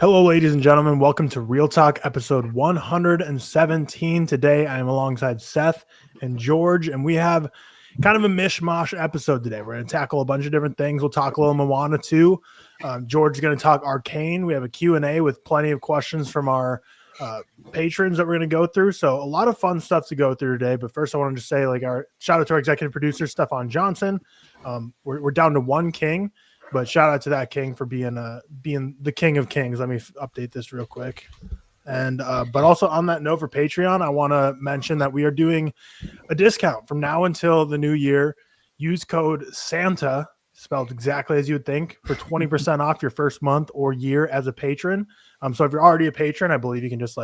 Hello, ladies and gentlemen. Welcome to ReelTok episode 117. Today, I am alongside Seth and George, and we have kind of a mishmash episode today. We're going to tackle a bunch of different things. We'll talk a little Moana too. George is going to talk Arcane. We have a Q&A with plenty of questions from our patrons that we're going to go through. So a lot of fun stuff to go through today. But first, I wanted to say, our shout out to our executive producer, Stefan Johnson. We're down to one king. But shout out to that king for being the king of kings. Let me update this real quick. And but also on that note for Patreon, I want to mention that we are doing a discount from now until the new year. Use code SANTA, spelled exactly as you would think, for 20% off your first month or year as a patron. So if you're already a patron, I believe you can just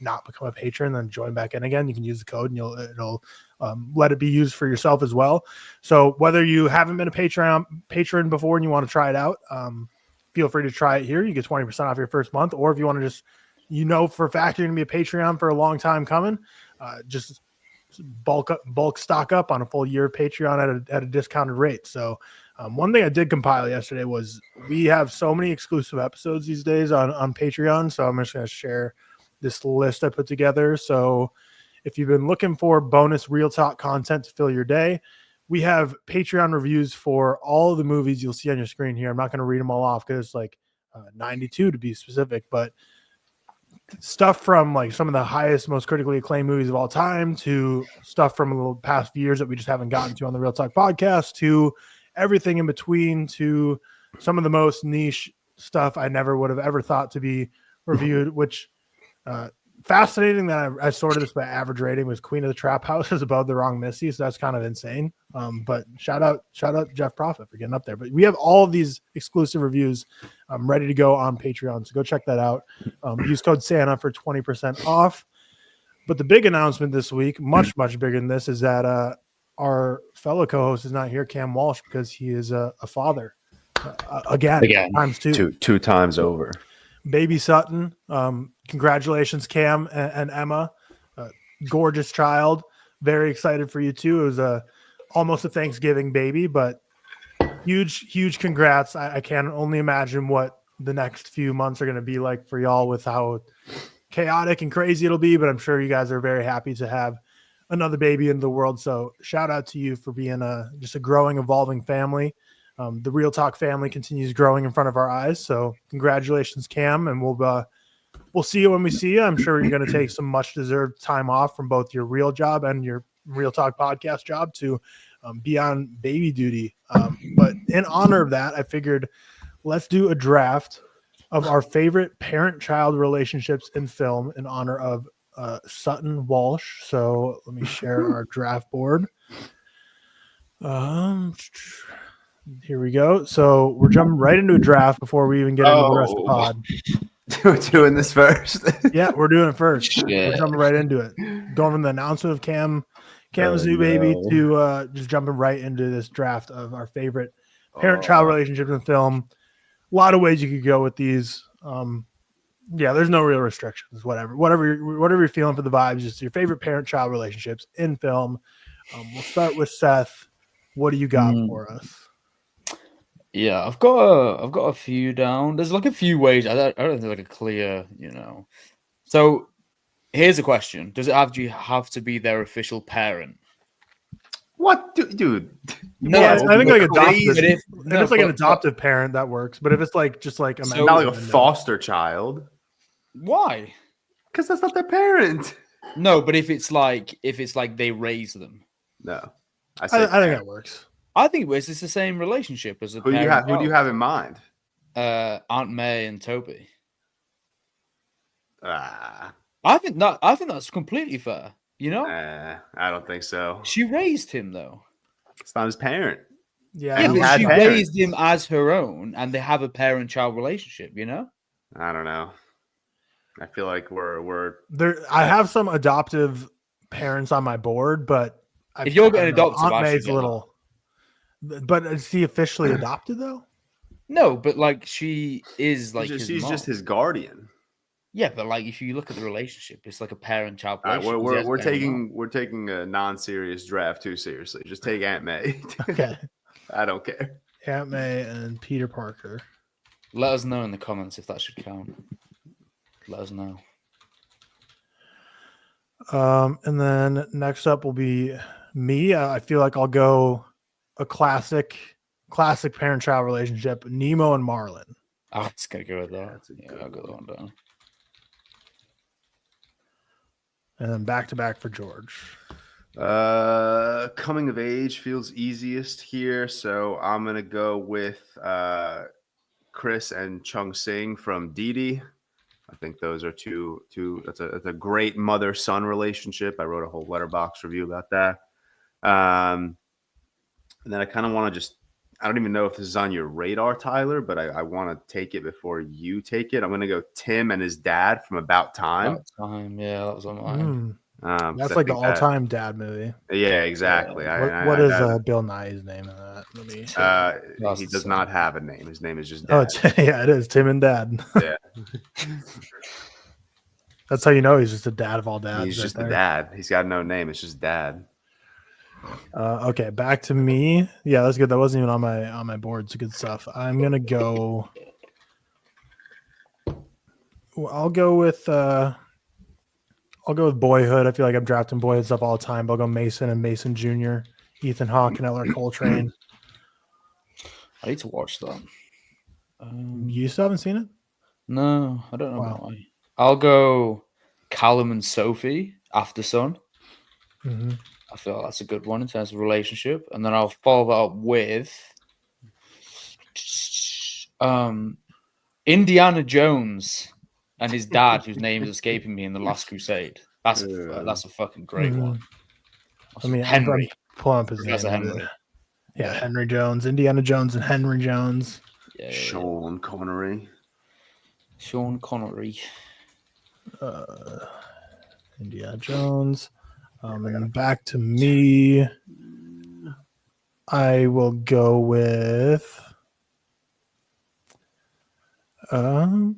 not become a patron, then join back in again. You can use the code and it'll let it be used for yourself as well. So whether you haven't been a patron before and you want to try it out, feel free to try it here. You get 20% off your first month. Or if you want to just, for a fact you're going to be a Patreon for a long time coming, just bulk stock up on a full year of Patreon at a discounted rate. So one thing I did compile yesterday was we have so many exclusive episodes these days on Patreon. So I'm just going to share this list I put together. So if you've been looking for bonus ReelTok content to fill your day, we have Patreon reviews for all of the movies you'll see on your screen here. I'm not going to read them all off because it's 92 to be specific, but stuff from some of the highest, most critically acclaimed movies of all time to stuff from the past few years that we just haven't gotten to on the ReelTok podcast to everything in between to some of the most niche stuff I never would have ever thought to be reviewed, which fascinating that I sorted this by average rating was Queen of the Trap House is above The Wrong Missy, so that's kind of insane. But shout out Jeff Profit for getting up there. But we have all of these exclusive reviews ready to go on Patreon, so go check that out. Use code Santa for 20% off. But the big announcement this week, much bigger than this, is that our fellow co-host is not here, Cam Walsh, because he is a father again times two times over. Baby Sutton. Congratulations, Cam and Emma. Gorgeous child. Very excited for you too. It was almost a Thanksgiving baby, but huge congrats. I can only imagine what the next few months are going to be like for y'all with how chaotic and crazy it'll be, but I'm sure you guys are very happy to have another baby in the world. So shout out to you for being just a growing, evolving family. The ReelTok family continues growing in front of our eyes. So congratulations, Cam. And we'll see you when we see you. I'm sure you're going to take some much deserved time off from both your real job and your ReelTok podcast job to be on baby duty. But in honor of that, I figured let's do a draft of our favorite parent-child relationships in film in honor of Sutton Walsh. So let me share our draft board. Here we go. So we're jumping right into a draft before we even get into the rest of the pod. We're doing this first. Yeah, we're doing it first. We're jumping right into it. Going from the announcement of Cam's new baby to just jumping right into this draft of our favorite parent-child relationships in film. A lot of ways you could go with these. There's no real restrictions. Whatever you're feeling for the vibes. Just your favorite parent-child relationships in film. We'll start with Seth. What do you got for us? Yeah, I've got a few down. There's a few ways. I don't think a clear, So here's a question: does it have to be their official parent? What, dude? No, I think adoptive. If it's an adoptive parent, that works. But if it's not like a foster child, why? Because that's not their parent. No, but if it's like they raise them, no, I think that works. I think it's the same relationship as a parent. Who do you have in mind? Aunt May and Toby. I think that's completely fair. I don't think so. She raised him though. It's not his parent. Yeah, but she raised him as her own, and they have a parent-child relationship. I don't know. I feel like we're there. I have some adoptive parents on my board, but if you're getting adopted, Aunt May's a little. But is he officially adopted though? No, but she is she's just his guardian. Yeah, but if you look at the relationship, it's like a parent-child relationship. Right, we're taking a non-serious draft too seriously. Just take Aunt May. Okay. I don't care. Aunt May and Peter Parker. Let us know in the comments if that should count. let us know. And then next up will be me. I feel like I'll go a classic parent-child relationship, Nemo and Marlin. I was gonna go with that. That's a Yeah, good I'll go that one. one down. And then back to back for George. Coming of age feels easiest here, so I'm gonna go with Chris and Chung Sing from Didi. I think those are two. That's a great mother-son relationship. I wrote a whole letterbox review about that. And then I kind of want to I don't even know if this is on your radar, Tyler, but I want to take it before you take it. I'm going to go Tim and his dad from About Time. About Time, yeah, that was on mine. That's like the all-time dad movie. Yeah, exactly. What is Bill Nye's name in that movie? He does not have a name. His name is just Oh, Dad. yeah, it is Tim and Dad. Yeah. That's how you know he's just the dad of all dads. He's just the dad. He's got no name. It's just Dad. Okay, back to me. Yeah, that's good. That wasn't even on my board. It's good stuff. I'm gonna go. I'll go with Boyhood. I feel like I'm drafting Boyhood stuff all the time. But I'll go Mason and Mason Jr., Ethan Hawke and Eller Coltrane. I need to watch that. You still haven't seen it? No, I don't know Wow. why. I'll go Callum and Sophie, After Sun. Mm-hmm. I feel like that's a good one in terms of relationship. And then I'll follow that up with Indiana Jones and his dad, whose name is escaping me, in The Last Crusade. That's a fucking great one. I mean, Henry. I'm pulling up his Professor name. Henry. Yeah, Henry Jones, Indiana Jones, and Henry Jones. Yeah, Sean Connery. Sean Connery. Indiana Jones. And then back to me. I will go with I'll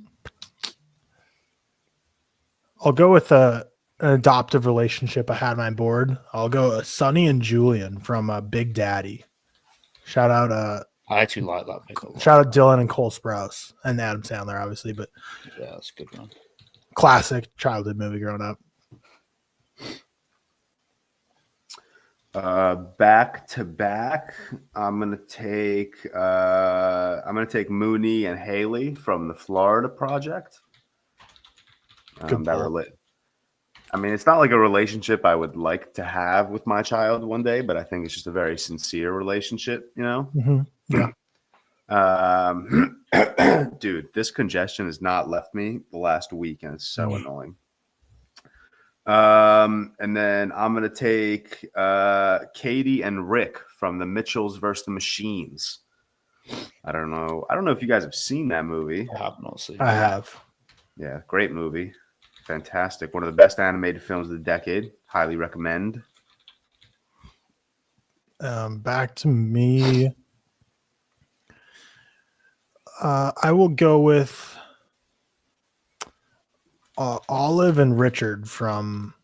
go with an adoptive relationship I had on my board. I'll go Sonny and Julian from Big Daddy. Shout out I actually like that pick a lot. shout out Dylan and Cole Sprouse and Adam Sandler, obviously, but Yeah, that's a good one. classic childhood movie growing up. Back to back, I'm gonna take Mooney and Haley from the Florida Project. Good pull. I mean, it's not like a relationship I would like to have with my child one day, but I think it's just a very sincere relationship, you know? Mm-hmm. Yeah. Dude, this congestion has not left me the last week, and it's so annoying. And then I'm gonna take Katie and Rick from the Mitchells versus the Machines. I don't know if you guys have seen that movie. I have not seen it. I have. Yeah, great movie. Fantastic. One of the best animated films of the decade. Highly recommend. Back to me. I will go with Olive and Richard from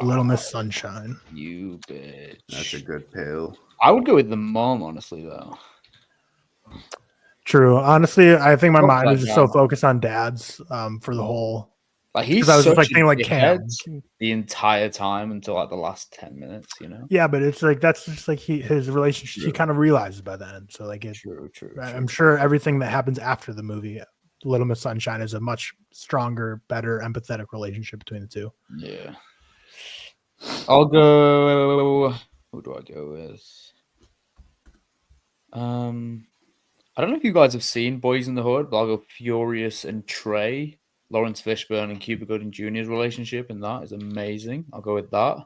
Little Miss Sunshine. You bitch. That's a good pill. I would go with the mom, honestly, though. True. Honestly, I think my mind was just so drama. focused on dads for the whole. Like he's I was just such like a thinking like Cam. dickhead the entire time until like the last 10 minutes, you know? Yeah, but it's like that's just like his relationship. He True. kind of realizes by then. So like it, True. I'm sure everything that happens after the movie, Little Miss Sunshine, is a much stronger, better, empathetic relationship between the two. Yeah. I'll go. Who do I go with? I don't know if you guys have seen Boys in the Hood, but I'll go Furious and Trey. Lawrence Fishburne and Cuba Gooding Jr.'s relationship, and that is amazing. I'll go with that.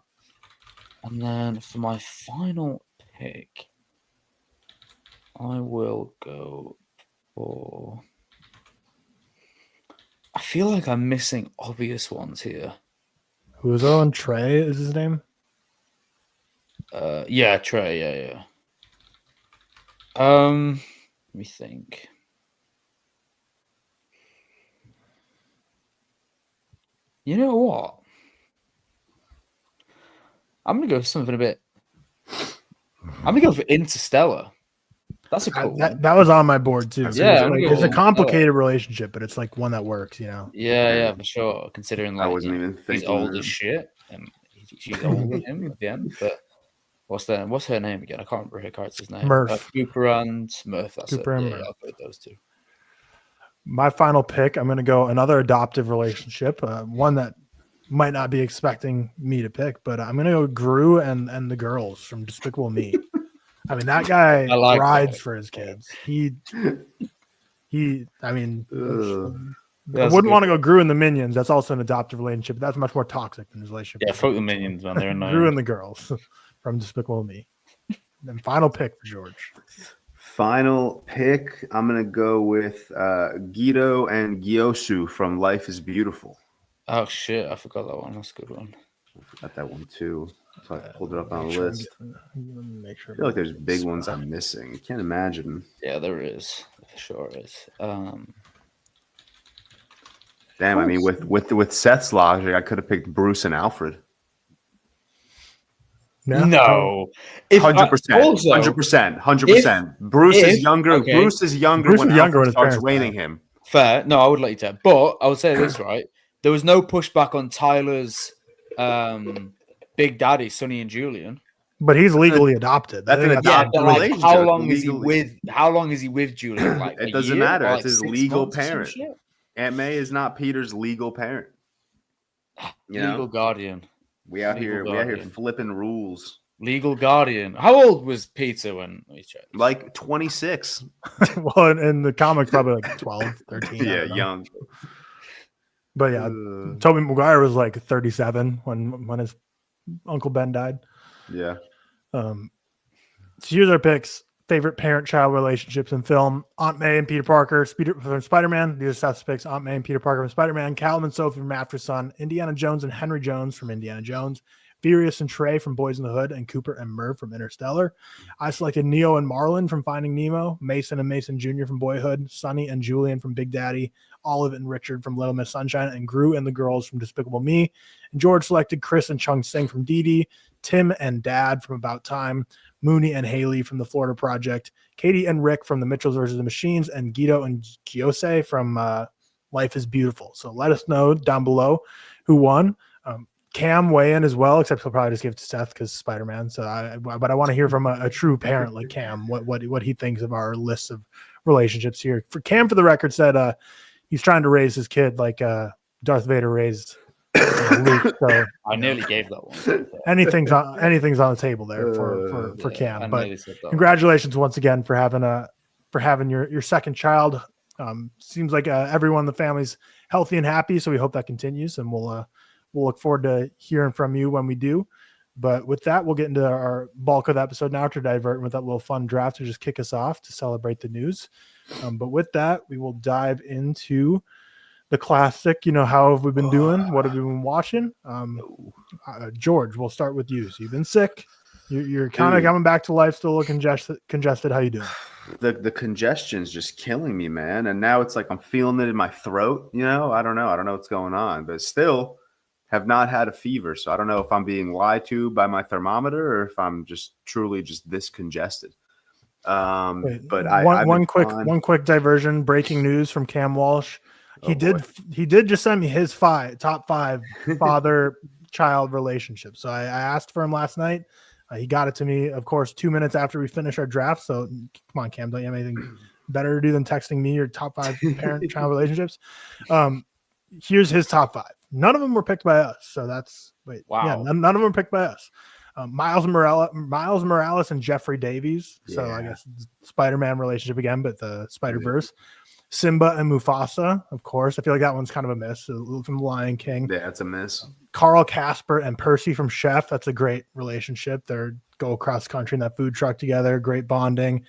And then for my final pick, I will go for. I feel like I'm missing obvious ones here. Who's on Trey? Is his name? Yeah, Trey. Yeah. Let me think. You know what? I'm gonna go for something a bit. I'm gonna go for Interstellar. That's a cool one. That was on my board too. Yeah, It's a complicated relationship, but it's like one that works, you know. Yeah, for sure. Considering I like wasn't even he's thinking old that. as shit, and she's older than him at the end. But what's her name again? I can't remember her character's name. Murph. Cooper and Murph. That's Cooper it. and Yeah, Murph. I'll put those two. My final pick, I'm going to go another adoptive relationship, one that might not be expecting me to pick, but I'm going to go Gru and the girls from Despicable Me. I mean, that guy rides for his kids. I mean, I wouldn't want to go Gru and the Minions. That's also an adoptive relationship. But that's much more toxic than his relationship. Yeah, fuck the Minions, man. They're annoying. Gru and the girls from Despicable Me. And final pick for George. Final pick, I'm going to go with Guido and Gyoshu from Life is Beautiful. Oh, shit. I forgot that one. That's a good one. I forgot that one, too. So I pulled it up on a list. Make sure I feel like there's big ones I'm missing. Can't imagine. Yeah, there is. For sure is. Damn, I mean, with Seth's logic, I could have picked Bruce and Alfred. Yeah. No, 100%, 100%. Bruce is younger. Okay. Bruce is younger when Alfred starts raining him. Fair. No, I would let you tell. But I would say this, right? There was no pushback on Tyler's big daddy, Sonny and Julian. But he's legally adopted. That's an adopted relationship. How long is he with Julian? Like it doesn't matter. It's his legal months parent. Aunt May is not Peter's legal parent. Legal guardian. We out here flipping rules. Legal guardian. How old was Peter when we checked? Like 26. Well, in the comics, probably like 12, 13. Yeah, young. But yeah, Tobey Maguire was like 37 when his Uncle Ben died. Yeah. So here's our picks. Favorite parent-child relationships in film: Aunt May and Peter Parker from Spider-Man. These are Seth's picks: Aunt May and Peter Parker from Spider-Man, Callum and Sophie from After Sun, Indiana Jones and Henry Jones from Indiana Jones, Furious and Trey from Boys in the Hood, and Cooper and Merv from Interstellar. I selected Neo and Marlon from Finding Nemo, Mason and Mason Jr. from Boyhood, Sonny and Julian from Big Daddy, Olive and Richard from Little Miss Sunshine, and Gru and the girls from Despicable Me. And George selected Chris and Chung Sing from Dee Dee, Tim and Dad from About Time, Mooney and Haley from the Florida Project, Katie and Rick from the Mitchells vs. the Machines, and Guido and Gyose from Life is Beautiful. So let us know down below who won. Cam weigh in as well, except he'll probably just give it to Seth because Spider-Man. But I want to hear from a true parent like Cam what he thinks of our list of relationships here. For Cam, for the record, said he's trying to raise his kid like Darth Vader raised Luke. So I nearly gave that one. Anything's on the table there for Cam. But congratulations once again for having your second child. Seems like everyone in the family's healthy and happy, so we hope that continues, and we'll look forward to hearing from you when we do. But with that, we'll get into our bulk of the episode now to divert with that little fun draft to just kick us off to celebrate the news. But with that, we will dive into the classic. How have we been doing? What have we been watching? George, we'll start with you. So you've been sick. You're kind of coming back to life, still a little congested. How you doing? The congestion's just killing me, man. And now it's like I'm feeling it in my throat. I don't know what's going on, but still have not had a fever. So I don't know if I'm being lied to by my thermometer or if I'm just truly just this congested. But one quick diversion. Breaking news from Cam Walsh. He did just send me his top five father-child relationships. So I asked for him last night. He got it to me, of course, 2 minutes after we finished our draft. So come on, Cam, don't you have anything better to do than texting me your top 5 parent-child relationships? Here's his top 5. None of them were picked by us. So wow. Yeah, none of them were picked by us. Miles Morales and Jeffrey Davies. Yeah. So I guess Spider-Man relationship again, but the Spider-Verse. Simba and Mufasa, of course. I feel like that one's kind of a miss. From The Lion King. Yeah, it's a miss. Carl Casper and Percy from Chef. That's a great relationship. They go across country in that food truck together. Great bonding.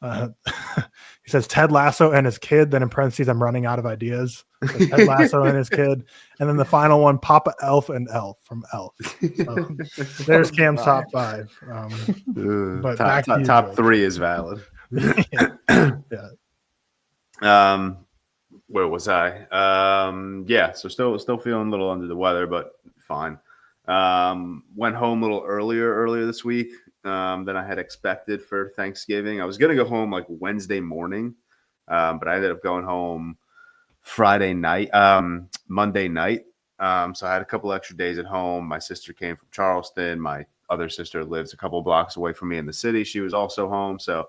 He says Ted Lasso and his kid. Then in parentheses, I'm running out of ideas. So Ted Lasso and his kid. And then the final one, Papa Elf and Elf from Elf. So there's Cam's top 5. But top 3 is valid. Yeah. Where was I? So still feeling a little under the weather, but fine. Went home a little earlier this week. than I had expected for Thanksgiving. I was going to go home like Wednesday morning, but I ended up going home Monday night. So I had a couple extra days at home. My sister came from Charleston. My other sister lives a couple blocks away from me in the city. She was also home. So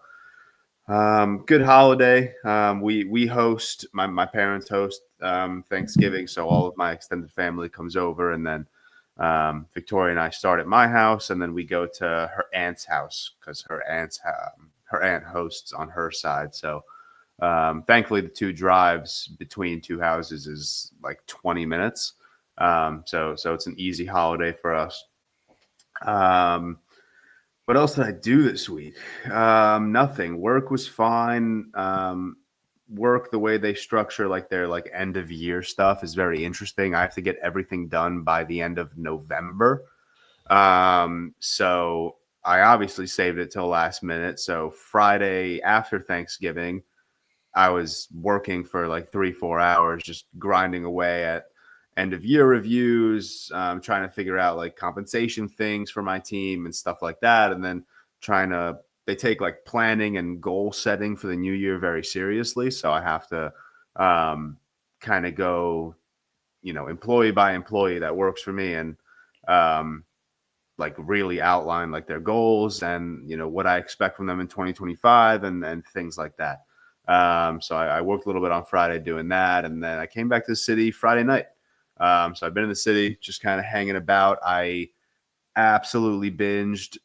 good holiday. We host, my parents host Thanksgiving. So all of my extended family comes over, and then Victoria and I start at my house, and then we go to her aunt's house because her aunt hosts on her side. So thankfully, the two drives between two houses is like 20 minutes. So it's an easy holiday for us. What else did I do this week? Nothing. Work was fine. Work, the way they structure like their like end of year stuff is very interesting. I have to get everything done by the end of November. So I obviously saved it till last minute. So Friday after Thanksgiving, I was working for like 3-4 hours, just grinding away at end of year reviews, trying to figure out like compensation things for my team and stuff like that. And then they take like planning and goal setting for the new year very seriously. So I have to kind of go, employee by employee that works for me, and like really outline like their goals and, what I expect from them in 2025 and things like that. So I worked a little bit on Friday doing that. And then I came back to the city Friday night. So I've been in the city, just kind of hanging about. I absolutely binged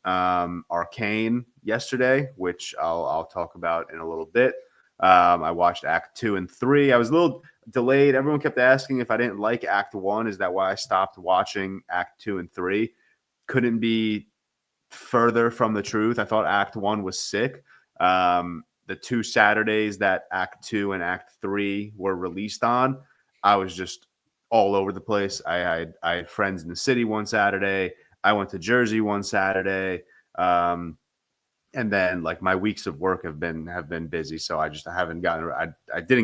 Arcane yesterday, which I'll talk about in a little bit. I watched Act 2 and 3. I was a little delayed. Everyone kept asking if I didn't like Act 1. Is that why I stopped watching Act 2 and 3? Couldn't be further from the truth. I thought Act 1 was sick. The 2 Saturdays that Act 2 and Act 3 were released on, I was just all over the place. I had friends in the city one Saturday. I went to Jersey one Saturday. And then like my weeks of work have been busy. So I didn't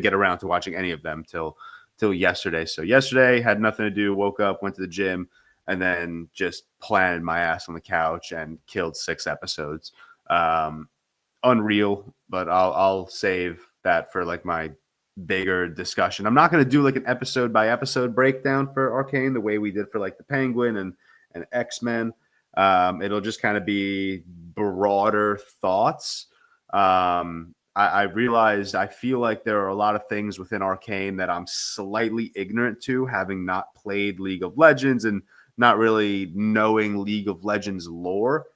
get around to watching any of them till yesterday. So yesterday had nothing to do, woke up, went to the gym, and then just planted my ass on the couch and killed 6 episodes. Unreal, but I'll save that for like my bigger discussion. I'm not going to do like an episode by episode breakdown for Arcane the way we did for like the Penguin and X-Men. It'll just kind of be broader thoughts. I realized I feel like there are a lot of things within Arcane that I'm slightly ignorant to, having not played League of Legends and not really knowing League of Legends lore.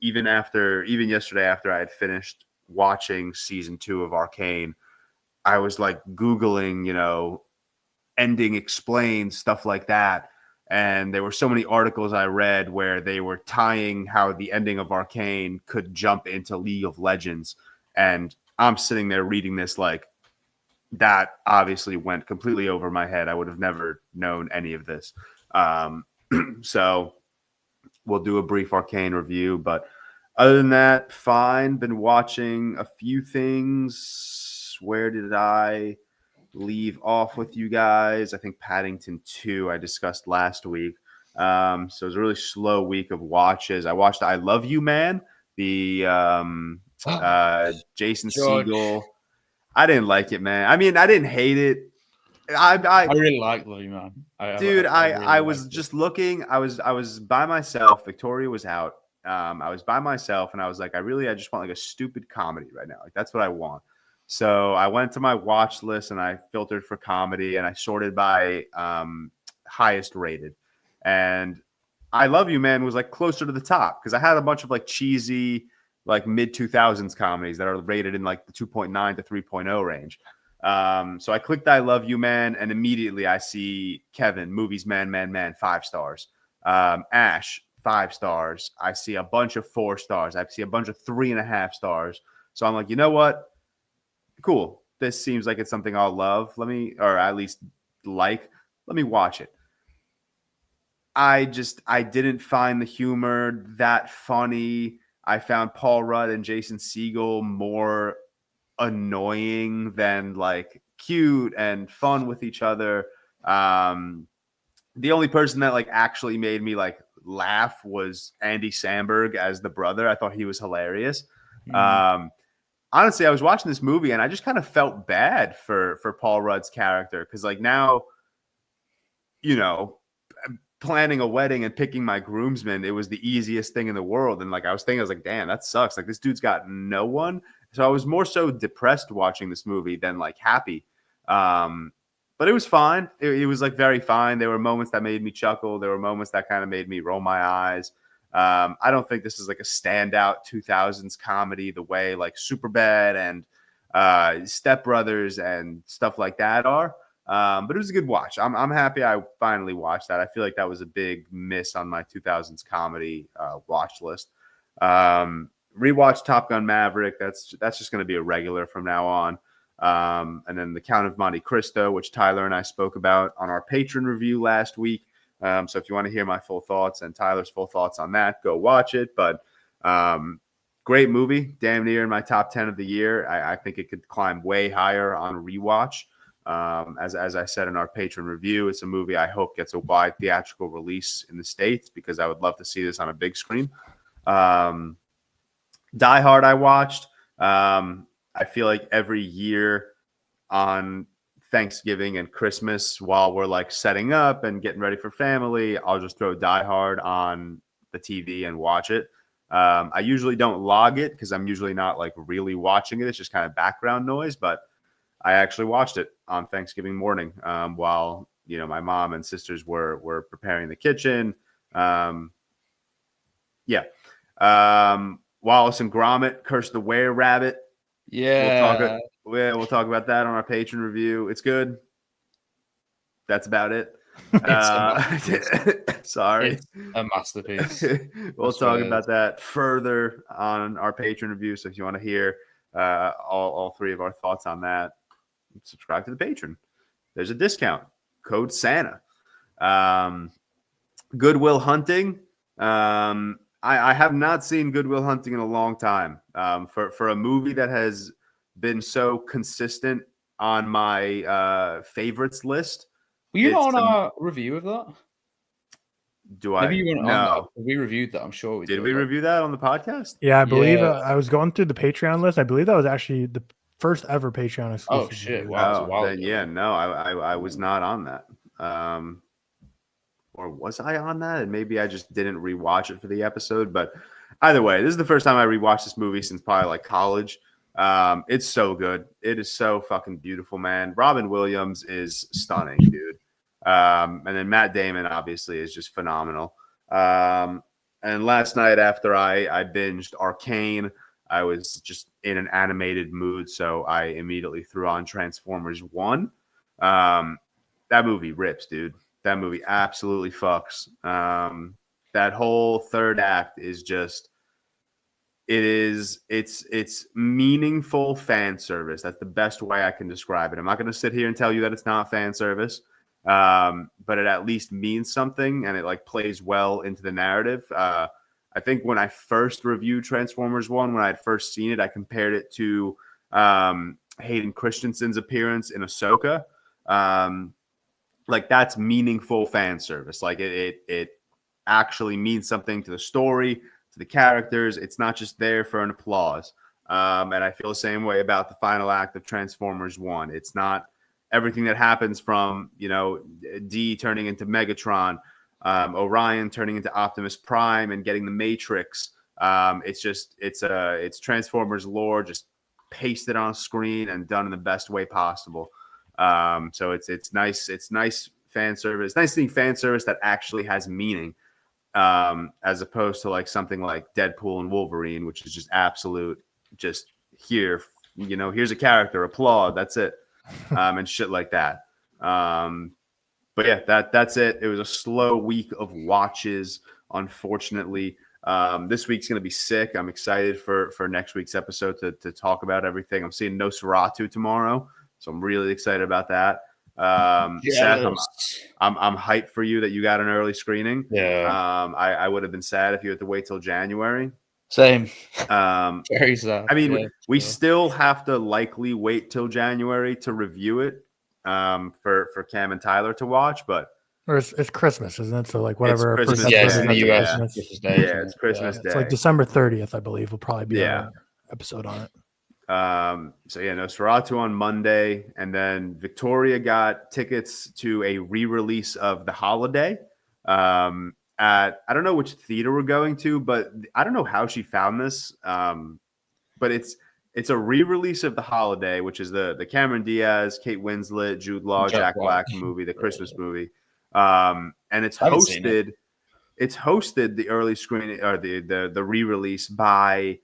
Even yesterday after I had finished watching season 2 of Arcane, I was like Googling, ending explained, stuff like that. And there were so many articles I read where they were tying how the ending of Arcane could jump into League of Legends. And I'm sitting there reading this like, that obviously went completely over my head. I would have never known any of this. So we'll do a brief Arcane review. But other than that, fine. Been watching a few things. Where did I leave off with you guys? I think Paddington 2 I discussed last week. So it was a really slow week of watches. I watched I Love You Man, the Jason George. Segel. I didn't like it, man. I mean, I didn't hate it. I really like Lily, man. I was just looking. I was by myself. Victoria was out. I was by myself, and I was like, I just want like a stupid comedy right now. Like that's what I want. So I went to my watch list and I filtered for comedy, and I sorted by highest rated. And I Love You Man was like closer to the top because I had a bunch of like cheesy, like mid 2000s comedies that are rated in like the 2.9 to 3.0 range. So I clicked I Love You Man, and immediately I see Kevin, Movies Man, 5 stars. Ash, 5 stars. I see a bunch of 4 stars. I see a bunch of 3.5 stars. So I'm like, you know what? Cool. This seems like it's something I'll love. Or at least like. Let me watch it. I didn't find the humor that funny. I found Paul Rudd and Jason Segel more annoying than like cute and fun with each other. The only person that like actually made me like laugh was Andy Samberg as the brother. I thought he was hilarious. Honestly, I was watching this movie and I just kind of felt bad for Paul Rudd's character because, like, now, you know, planning a wedding and picking my groomsmen, it was the easiest thing in the world. And like I was like, damn, that sucks. Like, this dude's got no one. So I was more so depressed watching this movie than like happy. But it was fine. It was like very fine. There were moments that made me chuckle. There were moments that kind of made me roll my eyes. I don't think this is like a standout 2000s comedy the way like Superbad and Step Brothers and stuff like that are. But it was a good watch. I'm happy I finally watched that. I feel like that was a big miss on my 2000s comedy watch list. Rewatch Top Gun Maverick. That's just going to be a regular from now on. And then The Count of Monte Cristo, which Tyler and I spoke about on our Patreon review last week. So if you want to hear my full thoughts and Tyler's full thoughts on that, go watch it. But great movie, damn near in my top 10 of the year. I think it could climb way higher on rewatch. As I said in our Patreon review, it's a movie I hope gets a wide theatrical release in the States because I would love to see this on a big screen. Die Hard I watched. I feel like every year on Thanksgiving and Christmas, while we're like setting up and getting ready for family, I'll just throw Die Hard on the TV and watch it. I usually don't log it because I'm usually not like really watching it. It's just kind of background noise, but I actually watched it on Thanksgiving morning while, you know, my mom and sisters were preparing the kitchen. Wallace and Gromit, Curse the Were-Rabbit. Yeah. We'll talk about that on our Patreon review. It's good. That's about it. Sorry. It's a masterpiece. We'll talk about that further on our Patreon review. So if you want to hear all three of our thoughts on that, subscribe to the Patreon. There's a discount. Code Santa. Good Will Hunting. I have not seen Good Will Hunting in a long time. For a movie that has been so consistent on my favorites list. Were you not on our review of that? Maybe you weren't on that. We reviewed that. I'm sure we did. Did we review that on the podcast? Yeah, I believe I was going through the Patreon list. I believe that was actually the first ever Patreon exclusive. Oh shit! Review. Wow. Then, yeah, no, I was not on that. Or was I on that? And maybe I just didn't rewatch it for the episode. But either way, this is the first time I rewatched this movie since probably like college. It's so good. It is so fucking beautiful, man. Robin Williams is stunning, dude. And then Matt Damon obviously is just phenomenal. And last night after I binged Arcane, I was just in an animated mood, so I immediately threw on Transformers 1. That movie rips, dude. That movie absolutely fucks. That whole third act is just it's meaningful fan service. That's the best way I can describe it. I'm not going to sit here and tell you that it's not fan service, but it at least means something and it like plays well into the narrative. I think when I first reviewed Transformers 1, when I had first seen it, I compared it to Hayden Christensen's appearance in Ahsoka. Like that's meaningful fan service. Like it actually means something to the story, to the characters. It's not just there for an applause. And I feel the same way about the final act of Transformers 1. It's not everything that happens from, you know, D turning into Megatron, Orion turning into Optimus Prime and getting the Matrix. It's Transformers lore just pasted on screen and done in the best way possible. So it's nice. It's nice fan service. Nice seeing fan service that actually has meaning, as opposed to like something like Deadpool and Wolverine, which is just absolute, just here, you know, here's a character, applaud, that's it, and shit like that. But yeah, that's it. It was a slow week of watches, unfortunately. This week's gonna be sick. I'm excited for next week's episode to talk about everything. I'm seeing Nosferatu tomorrow. So I'm really excited about that. Seth, I'm hyped for you that you got an early screening. Yeah. I would have been sad if you had to wait till January. Same. Very sad. I mean, we still have to likely wait till January to review it for Cam and Tyler to watch, but Or it's Christmas, isn't it? So like whatever our Christmas first Day. Yeah, episode it's is in the after US. Christmas. Christmas Day. Yeah, it's Christmas It's like Day. December 30th, I believe, will probably be Yeah. our episode on it. So yeah, Nosferatu on Monday, and then Victoria got tickets to a re-release of The Holiday. At I don't know which theater we're going to, but I don't know how she found this. But it's a re-release of The Holiday, which is the Cameron Diaz, Kate Winslet, Jude Law, Jack Black movie, the Christmas movie. And it's I haven't seen it. hosted the early screening or the re-release by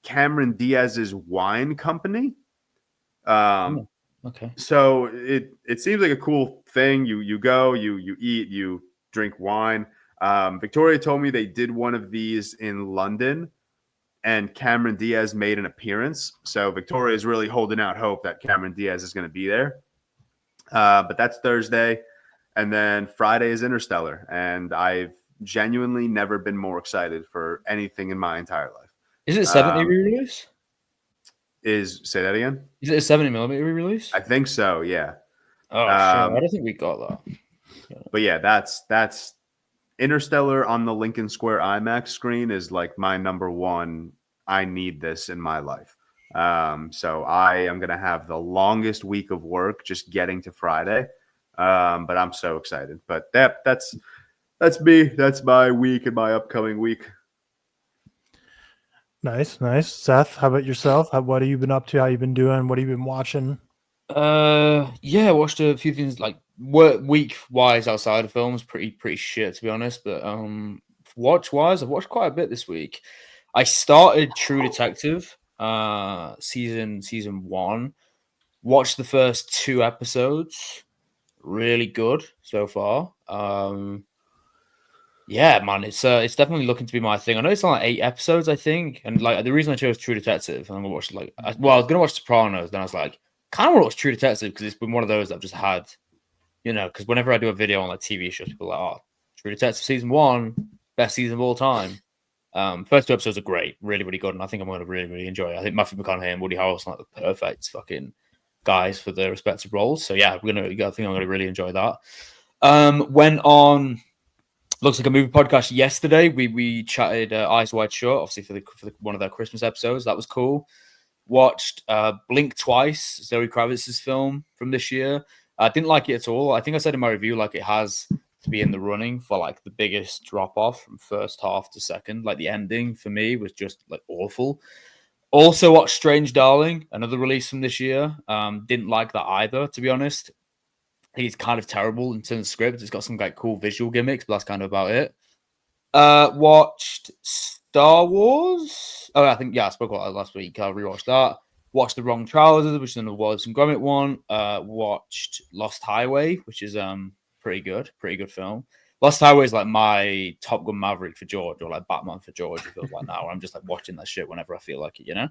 Cameron Diaz's wine company. Okay. So it seems like a cool thing. You go, you eat, you drink wine. Victoria told me they did one of these in London, and Cameron Diaz made an appearance. So Victoria is really holding out hope that Cameron Diaz is going to be there. But that's Thursday, and then Friday is Interstellar, and I've genuinely never been more excited for anything in my entire life. Is it a 70 re-release? Say that again? Is it a 70mm re-release? I think so, yeah. Oh shit! I don't think we got that. But yeah, that's Interstellar on the Lincoln Square IMAX screen is like my number one. I need this in my life. So I am gonna have the longest week of work just getting to Friday. But I'm so excited. But that's me. That's my week and my upcoming week. Nice. Seth, how about yourself? What have you been up to? How you been doing? What have you been watching? Yeah, I watched a few things like week wise outside of films, pretty shit to be honest. But watch wise, I've watched quite a bit this week. I started True Detective, season 1. Watched the first 2 episodes. Really good so far. Yeah, man, it's definitely looking to be my thing. I know it's on like 8 episodes, I think, and like the reason I chose True Detective, and I watched I was gonna watch Sopranos, then I was like, kind of want to watch True Detective because it's been one of those that I've just had, because whenever I do a video on like TV shows, people are like, oh, True Detective season 1, best season of all time. First 2 episodes are great, really, really good, and I think I'm going to really, really enjoy it. I think Matthew McConaughey and Woody Harrelson are like the perfect fucking guys for their respective roles. So yeah, I think I'm going to really enjoy that. Went on. Looks like a movie podcast yesterday. We chatted Eyes Wide Shut, obviously for one of their Christmas episodes. That was cool. Watched Blink Twice, Zoe Kravitz's film from this year. I didn't like it at all. I think I said in my review like it has to be in the running for like the biggest drop off from first half to second. Like the ending for me was just like awful. Also watched Strange Darling, another release from this year. Didn't like that either, to be honest. I think it's kind of terrible in terms of script. It's got some like cool visual gimmicks, but that's kind of about it. Watched Star Wars. Oh, I spoke about that last week. I rewatched that. Watched The Wrong Trousers, which is another Wallace and Gromit one. Watched Lost Highway, which is pretty good film. Lost Highway is like my Top Gun Maverick for George, or like Batman for George. It feels like now. I'm just like watching that shit whenever I feel like it,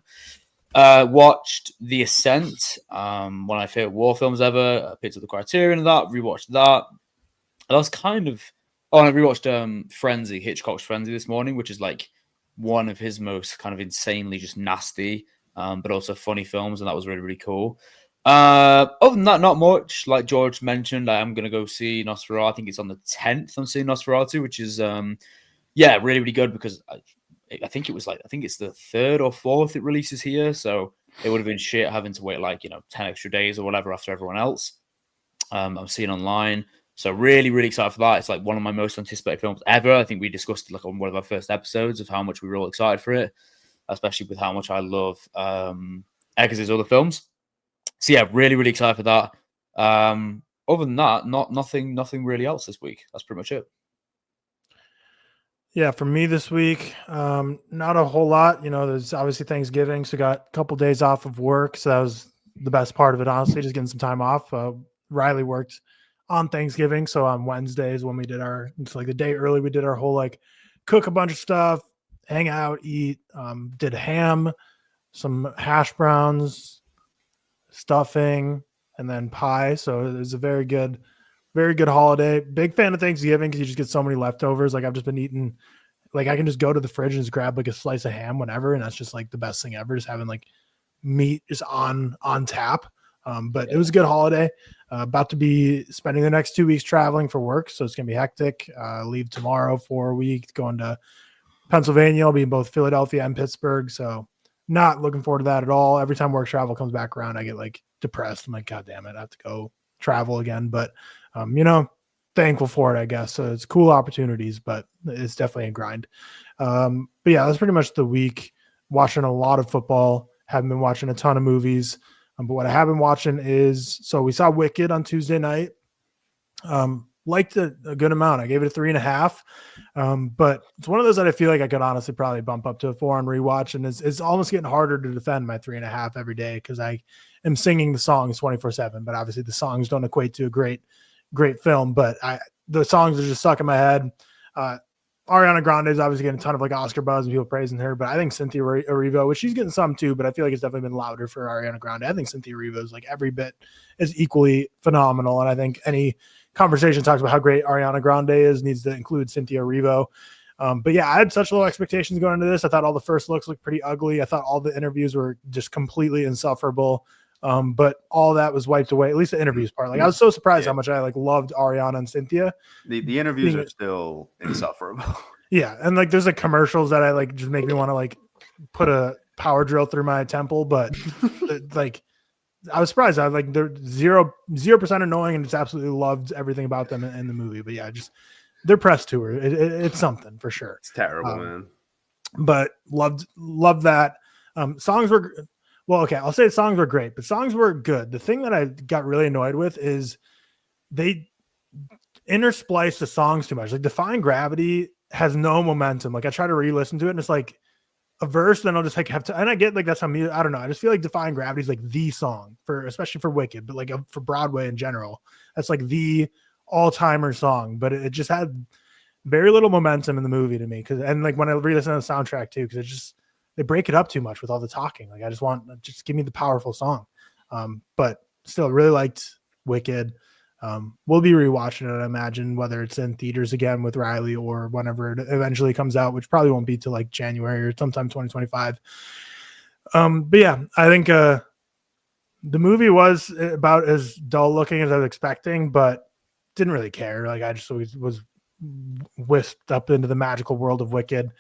Watched The Ascent, one of my favorite war films ever. I picked up the Criterion of that, rewatched that. That was kind of. Oh, and I rewatched Frenzy, Hitchcock's Frenzy this morning, which is like one of his most kind of insanely just nasty, but also funny films, and that was really, really cool. Other than that, not much. Like George mentioned, I am going to go see Nosferatu. I think it's on the 10th. I'm seeing Nosferatu, which is, really, really good because I think it's the 3rd or 4th it releases here. So it would have been shit having to wait 10 extra days or whatever after everyone else. I'm seeing online. So really, really excited for that. It's like one of my most anticipated films ever. I think we discussed it on one of our first episodes of how much we were all excited for it, especially with how much I love Eggers' other films. So yeah, really, really excited for that. Other than that, nothing really else this week. That's pretty much it. Yeah, for me this week, not a whole lot. There's obviously Thanksgiving, so got a couple days off of work. So that was the best part of it, honestly, just getting some time off. Riley worked on Thanksgiving, so on Wednesdays when we did it's like the day early, we did our whole cook a bunch of stuff, hang out, eat. Did ham, some hash browns, stuffing, and then pie. So it was a very good holiday. Big fan of Thanksgiving because you just get so many leftovers. I've just been eating, I can just go to the fridge and just grab a slice of ham whenever, and that's just the best thing ever. Just having meat is on tap. But it was a good holiday. About to be spending the next 2 weeks traveling for work, so it's gonna be hectic. Leave tomorrow for a week, going to Pennsylvania. I'll be in both Philadelphia and Pittsburgh, so not looking forward to that at all. Every time work travel comes back around, I get like depressed. I'm like, God damn it, I have to go travel again. But thankful for it, I guess. So it's cool opportunities, but it's definitely a grind. But yeah, that's pretty much the week. Watching a lot of football. Haven't been watching a ton of movies. But what I have been watching is, so we saw Wicked on Tuesday night. Liked it a good amount. I gave it a 3.5. But it's one of those that I feel like I could honestly probably bump up to a 4 on rewatch. And it's almost getting harder to defend my 3.5 every day because I am singing the songs 24/7. But obviously the songs don't equate to a great film. But the songs are just stuck in my head. Ariana Grande is obviously getting a ton of like Oscar buzz and people praising her, but I think Cynthia Erivo, which she's getting some too, but I feel like it's definitely been louder for Ariana Grande. I think Cynthia Erivo is like every bit is equally phenomenal. And I think any conversation talks about how great Ariana Grande is needs to include Cynthia Erivo. But yeah, I had such low expectations going into this. I thought all the first looks looked pretty ugly. I thought all the interviews were just completely insufferable. But all that was wiped away, at least the interviews part. Like I was so surprised how much I like loved Ariana and Cynthia. The interviews are still insufferable. Yeah, and like there's like commercials that I like just make me want to like put a power drill through my temple, but like I was surprised. I like they're 0% annoying, and just absolutely loved everything about them in the movie. But yeah, just their press tour, it's something for sure. It's terrible, man. But loved that. Songs were. Well, okay, I'll say songs were great, but songs were good. The thing that I got really annoyed with is they intersplice the songs too much. Like Defying Gravity has no momentum. Like I try to re-listen to it and it's like a verse, then I'll just like have to, and I get like that's how me, I don't know. I just feel like Defying Gravity is like the song especially for Wicked, but like for Broadway in general, that's like the all-timer song, but it just had very little momentum in the movie to me. And like when I re-listen to the soundtrack too, because they break it up too much with all the talking. Like I just give me the powerful song. But still really liked Wicked. We'll be rewatching it, I imagine, whether it's in theaters again with Riley or whenever it eventually comes out, which probably won't be till like January or sometime 2025. But yeah, I think the movie was about as dull looking as I was expecting, but didn't really care. Like I just was whisked up into the magical world of Wicked.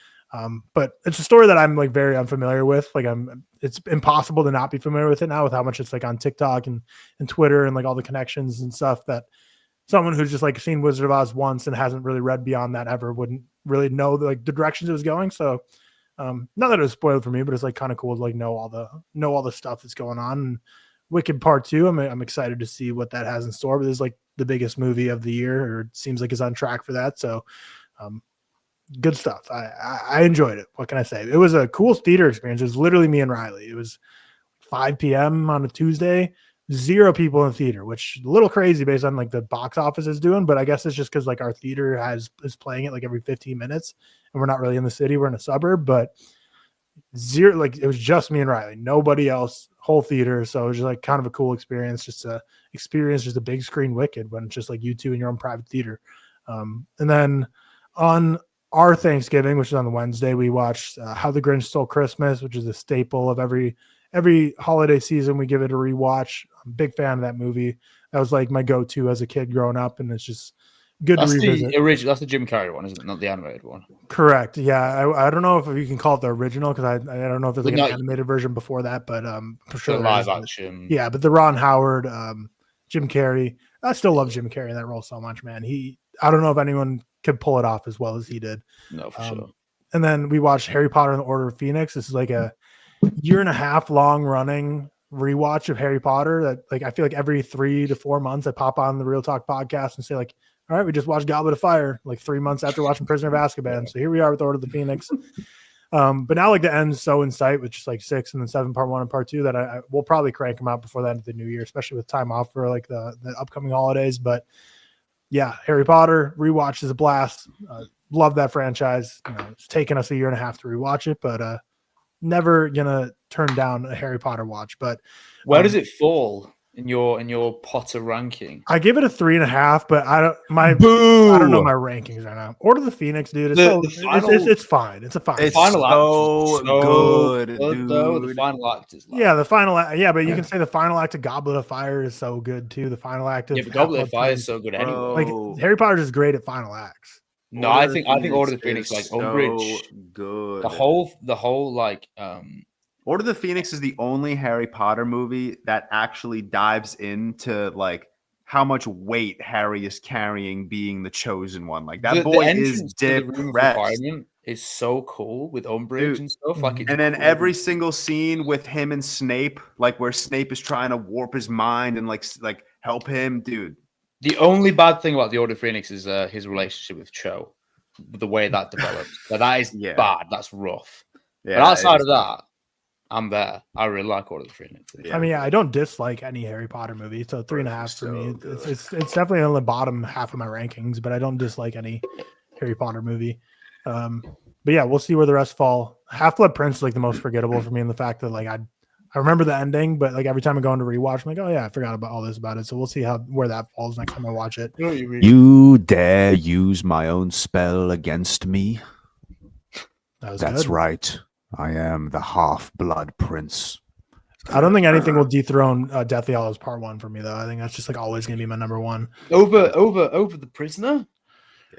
But it's a story that I'm like very unfamiliar with. Like it's impossible to not be familiar with it now with how much it's like on TikTok and Twitter and like all the connections and stuff that someone who's just like seen Wizard of Oz once and hasn't really read beyond that ever wouldn't really know the directions it was going. So, not that it was spoiled for me, but it's like kind of cool to like know all the stuff that's going on. And Wicked Part 2, I'm excited to see what that has in store, but this is like the biggest movie of the year, or it seems like it's on track for that. So, good stuff. I enjoyed it. What can I say? It was a cool theater experience. It was literally me and Riley. It was 5 p.m. on a Tuesday, 0 people in the theater, which is a little crazy based on like the box office is doing, but I guess it's just because like our theater is playing it like every 15 minutes and we're not really in the city. We're in a suburb, but 0, like it was just me and Riley, nobody else, whole theater. So it was just like kind of a cool experience, just to experience just a big screen Wicked when it's just like you two in your own private theater. And then on our Thanksgiving, which is on the Wednesday, we watched How the Grinch Stole Christmas, which is a staple of every holiday season. We give it a rewatch. I'm a big fan of that movie. That was like my go-to as a kid growing up, and it's just good to revisit. That's the Jim Carrey one, isn't it? Not the animated one. Correct. Yeah, I don't know if you can call it the original because I don't know if there's like an animated version before that, but for sure live action. Yeah, but the Ron Howard, Jim Carrey. I still love Jim Carrey in that role so much, man. I don't know if anyone could pull it off as well as he did. No, for sure. And then we watched Harry Potter and the Order of Phoenix. This is like a 1.5 year long running rewatch of Harry Potter that like I feel like every 3 to 4 months I pop on the ReelTok podcast and say like, all right, we just watched Goblet of Fire like 3 months after watching Prisoner of Azkaban. So here we are with Order of the Phoenix. But now like the end's so in sight with just like 6 and then 7 part 1 and part 2 that I will probably crank them out before the end of the new year, especially with time off for like the upcoming holidays. But yeah, Harry Potter rewatch is a blast. Love that franchise. It's taken us 1.5 years to rewatch it, but never gonna turn down a Harry Potter watch. But where does it fall in your Potter ranking? I give it a 3.5, but I don't know my rankings right now. Order the Phoenix, dude. It's fine. It's a fine. It's final so act good, dude. The dude. final act is like, yeah, the final act. Yeah, but you can say the final act of Goblet of Fire is so good too. The final act of but Goblet of Half-Blood Fire Prince. is so good Bro. anyway. Like Harry Potter's is great at final acts. No, I think Order of the Phoenix, like so Umbridge, good. the whole like Order of the Phoenix is the only Harry Potter movie that actually dives into like how much weight Harry is carrying being the chosen one. Like that boy is depressed. Is so cool with Umbridge and stuff. Like, it's and then cool. every single scene with him and Snape, like where Snape is trying to warp his mind and like help him, dude. The only bad thing about the Order of Phoenix is his relationship with Cho, the way that developed. That is bad. That's rough. Yeah, but outside of that, I'm there. I really like Order of the Phoenix. Yeah. I mean, I don't dislike any Harry Potter movie, so 3.5 for me. It's definitely on the bottom half of my rankings, but I don't dislike any Harry Potter movie. But yeah, we'll see where the rest fall. Half-Blood Prince is like the most forgettable for me in the fact that like I remember the ending, but like every time I go into rewatch, I'm like, oh yeah, I forgot about all this about it. So we'll see where that falls next time I watch it. You dare use my own spell against me? That's good. right. I am the Half-Blood Prince. I don't think anything will dethrone Deathly Hallows Part 1 for me, though. I think that's just like always going to be my number one. Over The Prisoner?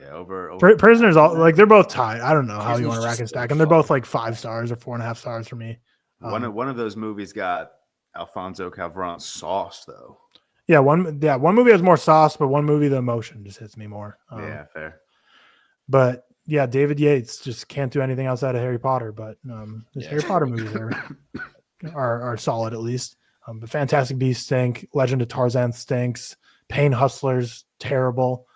Yeah, over Prisoners, all like they're both tied. I don't know how you want to rack and stack them. They're both like 5 stars or 4.5 stars for me. One of those movies got Alfonso Cuarón sauce, though. Yeah, one movie has more sauce, but one movie the emotion just hits me more. Yeah, fair. But yeah, David Yates just can't do anything outside of Harry Potter. But his Harry Potter movies are solid at least. But Fantastic Beasts stink. Legend of Tarzan stinks. Pain Hustlers terrible.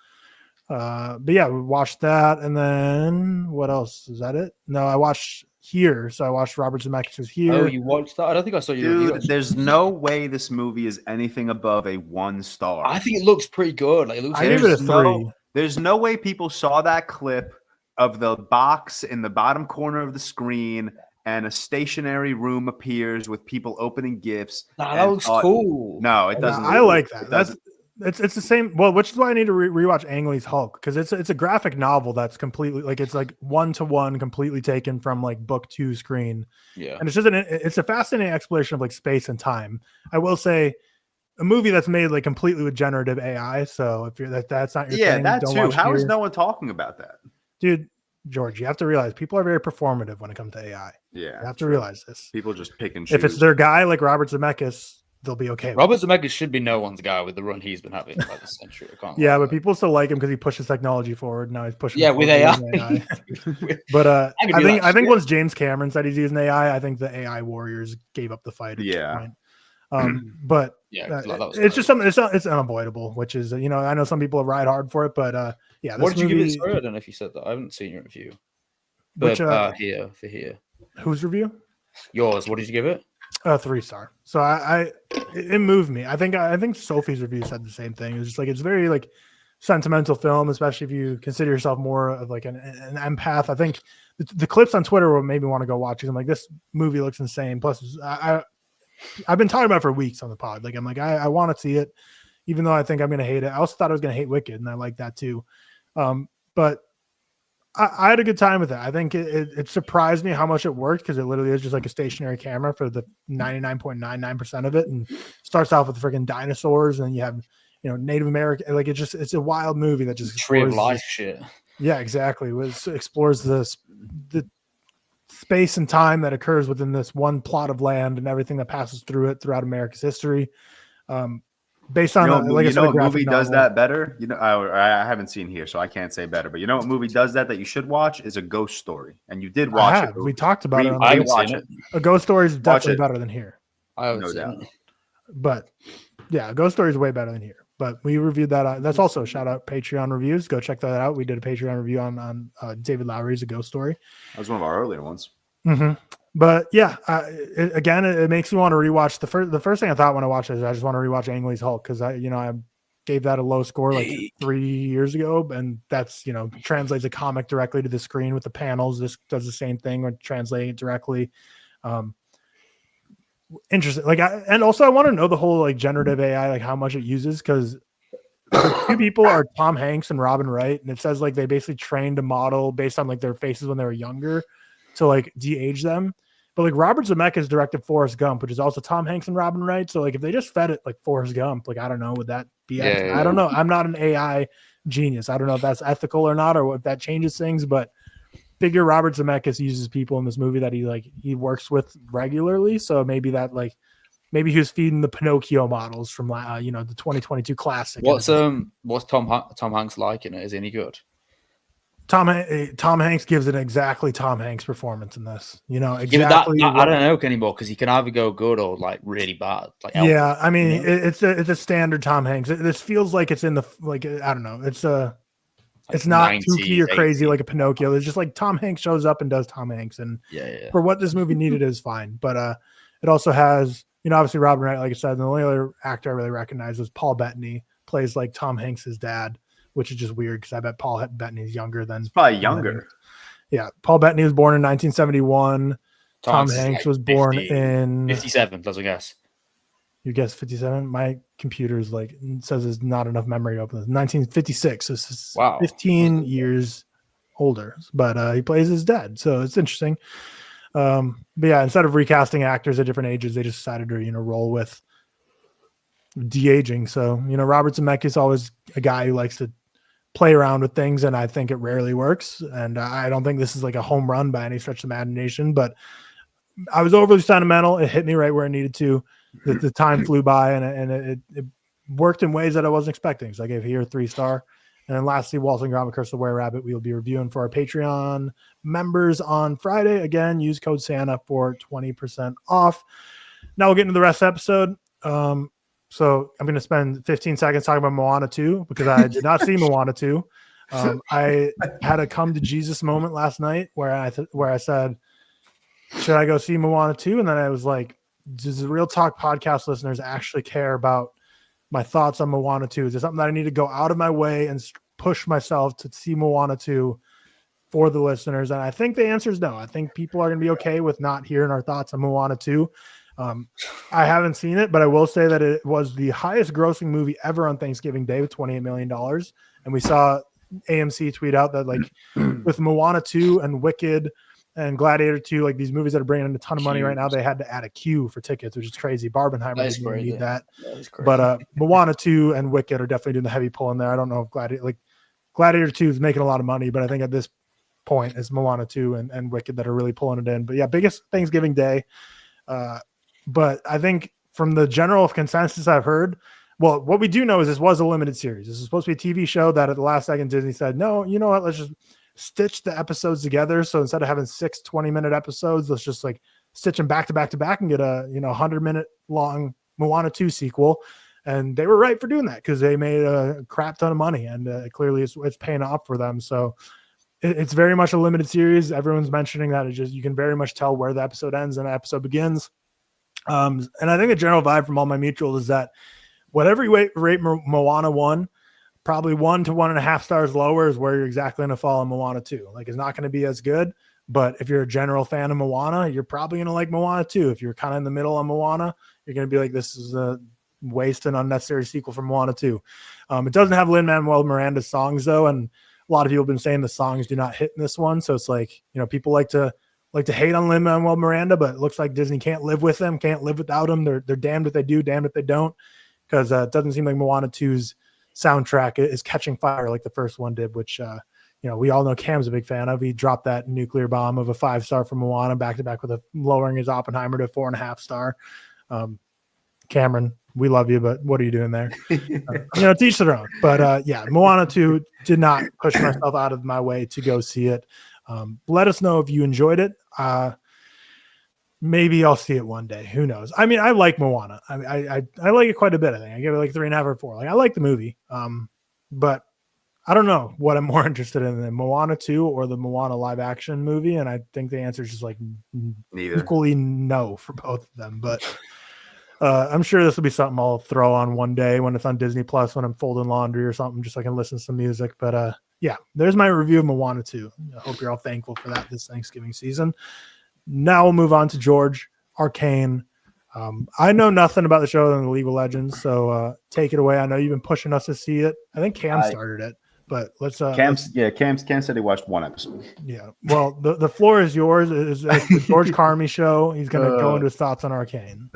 But yeah, we watched that, and then what else? Is that it? No, I watched Here. So I watched Robert Zemeckis' Here. Oh, you watched that? I don't think I saw you. Dude, there's no way this movie is anything above a 1 star. I think it looks pretty good. Like, it looks. I gave it a 3. There's no way people saw that clip of the box in the bottom corner of the screen, and a stationary room appears with people opening gifts. That looks cool. No, it doesn't. I like that. It's the same. Well, which is why I need to rewatch Ang Lee's Hulk, because it's a graphic novel that's completely like it's like 1-to-1 completely taken from like book 2 screen. Yeah, and it's a fascinating exploration of like space and time. I will say, a movie that's made like completely with generative AI. So if you're that's not your thing, that don't too. watch How Here. is no one talking about that, dude? George, you have to realize people are very performative when it comes to AI. Yeah, you have to realize this. People just pick and choose. If it's their guy like Robert Zemeckis, they'll be okay. Robert Zemeckis should be no one's guy with the run he's been having by the century. Yeah, but people still like him because he pushes technology forward. Now he's pushing. Yeah, with AI. But I think once James Cameron said he's using AI, I think the AI warriors gave up the fight. But it's just something. It's unavoidable, which is I know some people ride hard for it, but yeah. What did you give it? Sorry, I don't know if you said that. I haven't seen your review. But here. Whose review? Yours. What did you give it? 3-star. So it moved me. I think Sophie's review said the same thing. It's just like it's very like sentimental film, especially if you consider yourself more of like an empath. I think the clips on Twitter will made me want to go watch because I'm like, this movie looks insane. Plus, I've been talking about it for weeks on the pod. Like I'm like I want to see it, even though I think I'm gonna hate it. I also thought I was gonna hate Wicked, and I like that too. But I had a good time with it. I think it surprised me how much it worked because it literally is just like a stationary camera for the 99.99% of it, and starts off with freaking dinosaurs, and you have Native American. Like it's a wild movie that just Tree of Life shit. Yeah, exactly. It explores the space and time that occurs within this one plot of land and everything that passes through it throughout America's history. Based on what movie novel. does that better? I haven't seen Here, so I can't say better. But what movie does that you should watch is A Ghost Story, and you did watch it. We talked about it. I watch it. A Ghost Story is definitely better than Here. No doubt. But yeah, A Ghost Story is way better than Here. But we reviewed that. That's also a shout out Patreon reviews. Go check that out. We did a Patreon review on David Lowery's A Ghost Story. That was one of our earlier ones. Mm-hmm. But yeah, it makes me want to rewatch the first thing I thought when I watched it is I just want to rewatch Ang Lee's Hulk because I gave that a low score like 3 years ago, and that's translates a comic directly to the screen with the panels. This does the same thing when translating it directly. interesting. Like, and also I want to know the whole like generative AI, like how much it uses, because the two people are Tom Hanks and Robin Wright, and it says like they basically trained a model based on like their faces when they were younger to like de-age them. But like Robert Zemeckis directed Forrest Gump, which is also Tom Hanks and Robin Wright. So like if they just fed it like Forrest Gump, like I don't know, would that be ethical? I don't know. I'm not an AI genius. I don't know if that's ethical or not, or if that changes things, but figure Robert Zemeckis uses people in this movie that he works with regularly. So maybe that like maybe he was feeding the Pinocchio models from the 2022 classic. What's Tom Hanks like in it? Is he any good? Tom Hanks gives an exactly Tom Hanks performance in this. Exactly. I don't know anymore because he can either go good or like really bad. Like yeah, I mean it's a standard Tom Hanks. This feels like it's in the like I don't know. It's not 90s, kooky or crazy 80s. Like a Pinocchio. It's just like Tom Hanks shows up and does Tom Hanks, and for what this movie needed is fine. But it also has obviously Robin Wright, like I said, and the only other actor I really recognize was Paul Bettany, plays like Tom Hanks's dad. Which is just weird because I bet Paul Bettany's younger than. He's probably younger. Yeah. Paul Bettany was born in 1971. Tom Hanks was born in 57. Doesn't guess. You guess 57? My computer's like says there's not enough memory to open this. 1956. This is 15 years older, but he plays his dad. So it's interesting. But yeah, instead of recasting actors at different ages, they just decided to, roll with de-aging. So, Robert Zemeckis is always a guy who likes to play around with things, and I think it rarely works. And I don't think this is like a home run by any stretch of imagination, but I was overly sentimental. It hit me right where it needed to. The time flew by, and it worked in ways that I wasn't expecting. So I gave here a 3-star. And then lastly, Walton Gromit Curse of the Were-Rabbit, we will be reviewing for our Patreon members on Friday. Again, use code Santa for 20% off. Now we'll get into the rest of the episode. So I'm going to spend 15 seconds talking about Moana 2 because I did not see Moana 2. I had a come to Jesus moment last night where I said, should I go see Moana 2? And then I was like, does the ReelTok podcast listeners actually care about my thoughts on Moana 2? Is there something that I need to go out of my way and push myself to see Moana 2 for the listeners? And I think the answer is no. I think people are going to be okay with not hearing our thoughts on Moana 2. I haven't seen it, but I will say that it was the highest grossing movie ever on Thanksgiving Day with $28 million. And we saw AMC tweet out that like with Moana 2 and Wicked and Gladiator 2, like these movies that are bringing in a ton of money right now, they had to add a queue for tickets, which is crazy. Barbenheimer didn't need that. But Moana 2 and Wicked are definitely doing the heavy pull in there. I don't know if Gladiator 2 is making a lot of money, but I think at this point it's Moana 2 and Wicked that are really pulling it in. But yeah, biggest Thanksgiving Day. But I think from the general consensus I've heard, well, what we do know is this was a limited series. This is supposed to be a TV show that at the last second Disney said, no, you know what? Let's just stitch the episodes together. So instead of having 6 20-minute episodes, let's just like stitch them back to back to back and get a 100-minute long Moana 2 sequel. And they were right for doing that because they made a crap ton of money, and clearly it's paying off for them. So it's very much a limited series. Everyone's mentioning that you can very much tell where the episode ends and the episode begins. And I think the general vibe from all my mutuals is that whatever you rate Moana 1, probably 1 to 1.5 stars lower is where you're exactly going to fall on Moana 2. Like it's not going to be as good, but if you're a general fan of Moana, you're probably going to like Moana 2. If you're kind of in the middle on Moana, you're going to be like, this is a waste and unnecessary sequel for Moana 2. It doesn't have Lin-Manuel Miranda's songs though, and a lot of people have been saying the songs do not hit in this one. So it's like, people like to hate on Lin-Manuel Miranda, but it looks like Disney can't live with them, can't live without them. They're damned if they do, damned if they don't, because it doesn't seem like Moana 2's soundtrack is catching fire like the first one did, which we all know Cam's a big fan of. He dropped that nuclear bomb of a 5-star for Moana back to back with lowering his Oppenheimer to 4.5 star. Cameron, we love you, but what are you doing there? To each their own. But Moana 2 did not push myself out of my way to go see it. Let us know if you enjoyed it. Maybe I'll see it one day. Who knows? I mean, I like Moana. I like it quite a bit. I think I give it like 3.5 or 4. Like I like the movie. But I don't know what I'm more interested in, the Moana 2 or the Moana live action movie. And I think the answer is just like equally no for both of them. But I'm sure this will be something I'll throw on one day when it's on Disney Plus, when I'm folding laundry or something, just so I can listen to some music. But there's my review of Moana 2. I hope you're all thankful for that this Thanksgiving season. Now we'll move on to George, Arcane. I know nothing about the show other than the League of Legends, so take it away. I know you've been pushing us to see it. I think Cam started it, but let's. Cam said he watched one episode. Yeah. Well, the floor is yours. It's the George Carmi show. He's going to go into his thoughts on Arcane.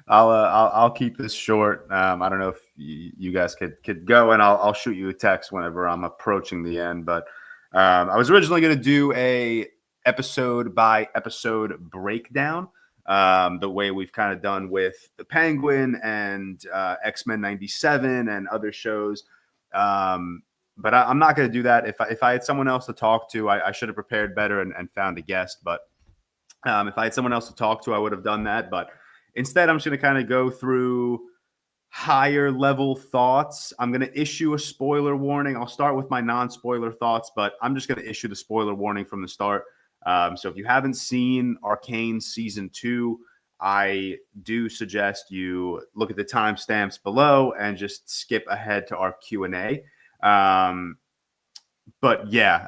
I'll keep this short. I don't know if you guys could go, and I'll shoot you a text whenever I'm approaching the end. But I was originally going to do a episode by episode breakdown, the way we've kind of done with the Penguin and X-Men '97 and other shows. But I'm not going to do that. If I had someone else to talk to, I should have prepared better and found a guest. But if I had someone else to talk to, I would have done that. But instead, I'm just going to kind of go through higher level thoughts. I'm going to issue a spoiler warning. I'll start with my non-spoiler thoughts, but I'm just going to issue the spoiler warning from the start. So if you haven't seen Arcane Season 2, I do suggest you look at the timestamps below and just skip ahead to our Q&A. But yeah,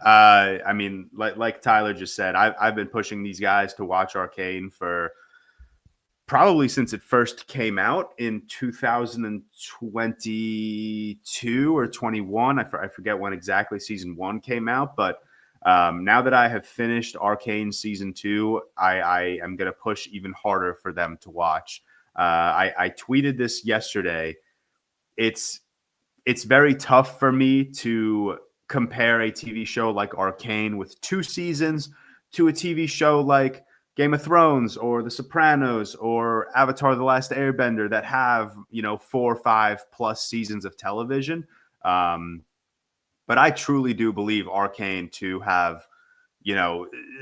I mean, like Tyler just said, I've been pushing these guys to watch Arcane for probably since it first came out in 2022 or 21. I forget when exactly Season 1 came out, but now that I have finished Arcane Season 2, I am going to push even harder for them to watch. I tweeted this yesterday. It's very tough for me to compare a TV show like Arcane with 2 seasons to a TV show like Game of Thrones or The Sopranos or Avatar: The Last Airbender that have, 4 or 5 plus seasons of television. But I truly do believe Arcane to have,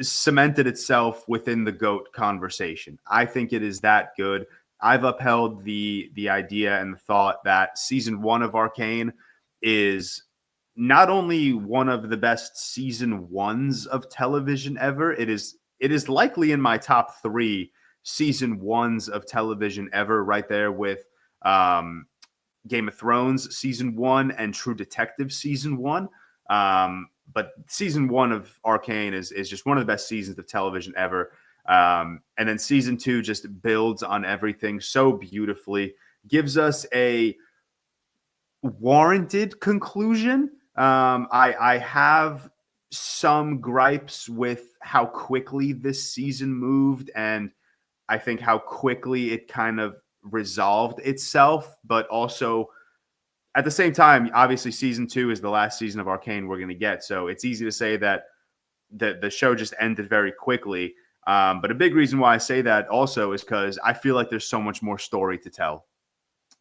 cemented itself within the GOAT conversation. I think it is that good. I've upheld the idea and the thought that Season 1 of Arcane is not only one of the best Season 1s of television ever, it is likely in my top 3 Season 1s of television ever, right there with Game of Thrones Season 1 and True Detective Season 1. But Season 1 of Arcane is just one of the best seasons of television ever. And then Season 2 just builds on everything so beautifully, gives us a warranted conclusion. I have some gripes with how quickly this season moved, and I think how quickly it kind of resolved itself, but also at the same time, obviously Season 2 is the last season of Arcane we're going to get. So it's easy to say that the show just ended very quickly. But a big reason why I say that also is because I feel like there's so much more story to tell.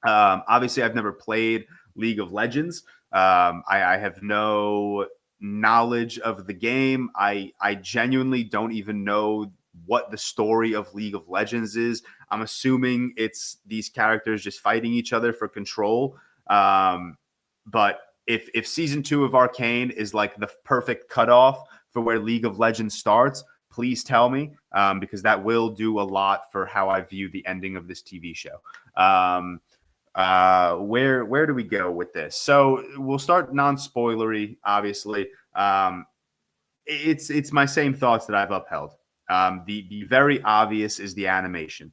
Obviously, I've never played League of Legends. I have no knowledge of the game. I genuinely don't even know what the story of League of Legends is. I'm assuming it's these characters just fighting each other for control. But if Season 2 of Arcane is like the perfect cutoff for where League of Legends starts, please tell me, because that will do a lot for how I view the ending of this TV show. Where do we go with this? So we'll start non-spoilery, obviously. It's my same thoughts that I've upheld. The very obvious is the animation.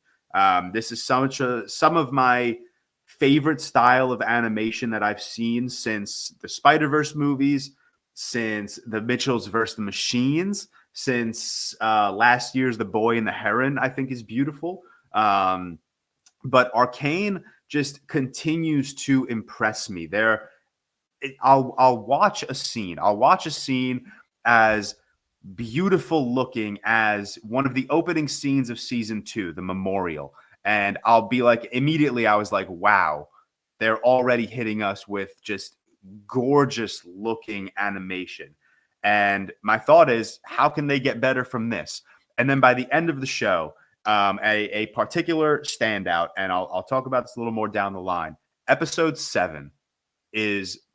This is some of my favorite style of animation that I've seen since the Spider-Verse movies, since the Mitchells vs. the Machines, since last year's The Boy and the Heron, I think is beautiful. But Arcane just continues to impress me. I'll watch a scene. I'll watch a scene as beautiful looking as one of the opening scenes of Season 2, the memorial. And I'll be like, immediately I was like, wow, they're already hitting us with just gorgeous looking animation. And my thought is, how can they get better from this? And then by the end of the show, a particular standout, and I'll talk about this a little more down the line. Episode 7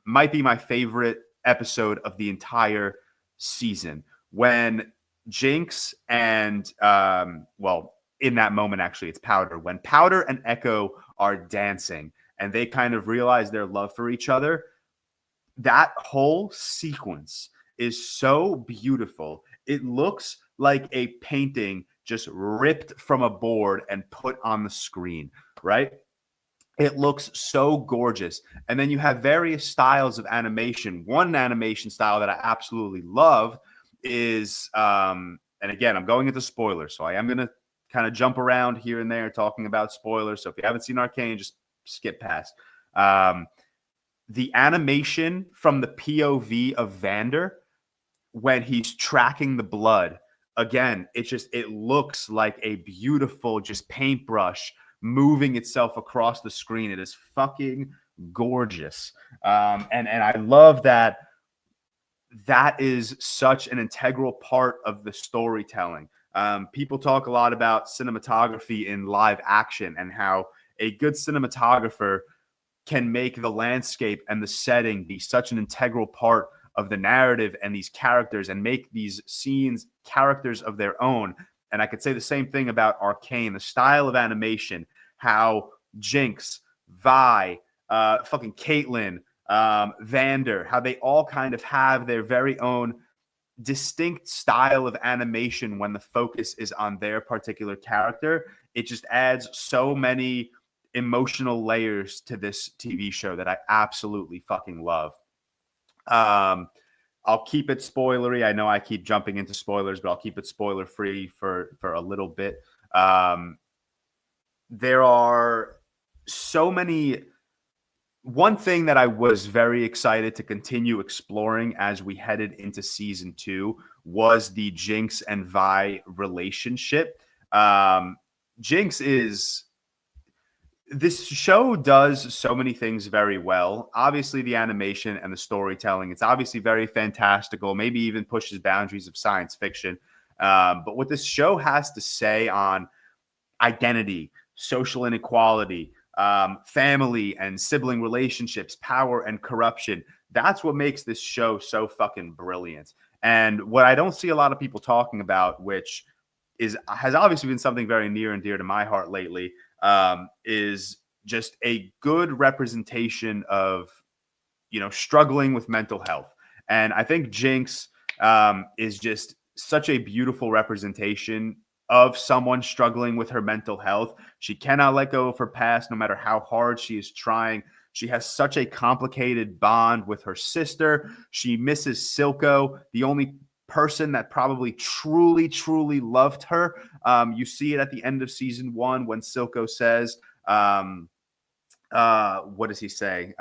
might be my favorite episode of the entire season. When Jinx and in that moment, actually, it's Powder. When Powder and Echo are dancing and they kind of realize their love for each other, that whole sequence is so beautiful. It looks like a painting just ripped from a board and put on the screen, right? It looks so gorgeous. And then you have various styles of animation. One animation style that I absolutely love is, and again, I'm going into spoilers, so I am going to kind of jump around here and there talking about spoilers. So if you haven't seen Arcane, just skip past. The animation from the POV of Vander when he's tracking the blood, again, it looks like a beautiful just paintbrush moving itself across the screen. It is fucking gorgeous. And I love that is such an integral part of the storytelling. People talk a lot about cinematography in live action and how a good cinematographer can make the landscape and the setting be such an integral part of the narrative and these characters and make these scenes characters of their own. And I could say the same thing about Arcane, the style of animation, how Jinx, Vi, fucking Caitlyn, Vander, how they all kind of have their very own distinct style of animation when the focus is on their particular character. It just adds so many emotional layers to this TV show that I absolutely fucking love. I'll keep it spoilery. I know I keep jumping into spoilers, but I'll keep it spoiler free for a little bit. There are so many. One thing that I was very excited to continue exploring as we headed into season 2 was the Jinx and Vi relationship. Jinx is. This show does so many things very well. Obviously, the animation and the storytelling, it's obviously very fantastical, maybe even pushes boundaries of science fiction. But what this show has to say on identity, social inequality, family and sibling relationships, power and corruption, that's what makes this show so fucking brilliant. And what I don't see a lot of people talking about, which has obviously been something very near and dear to my heart lately, is just a good representation of, struggling with mental health. And I think Jinx is just such a beautiful representation of someone struggling with her mental health. She cannot let go of her past, no matter how hard she is trying. She has such a complicated bond with her sister. She misses Silco, the only person that probably truly loved her. You see it at the end of season 1 when Silco says, what does he say?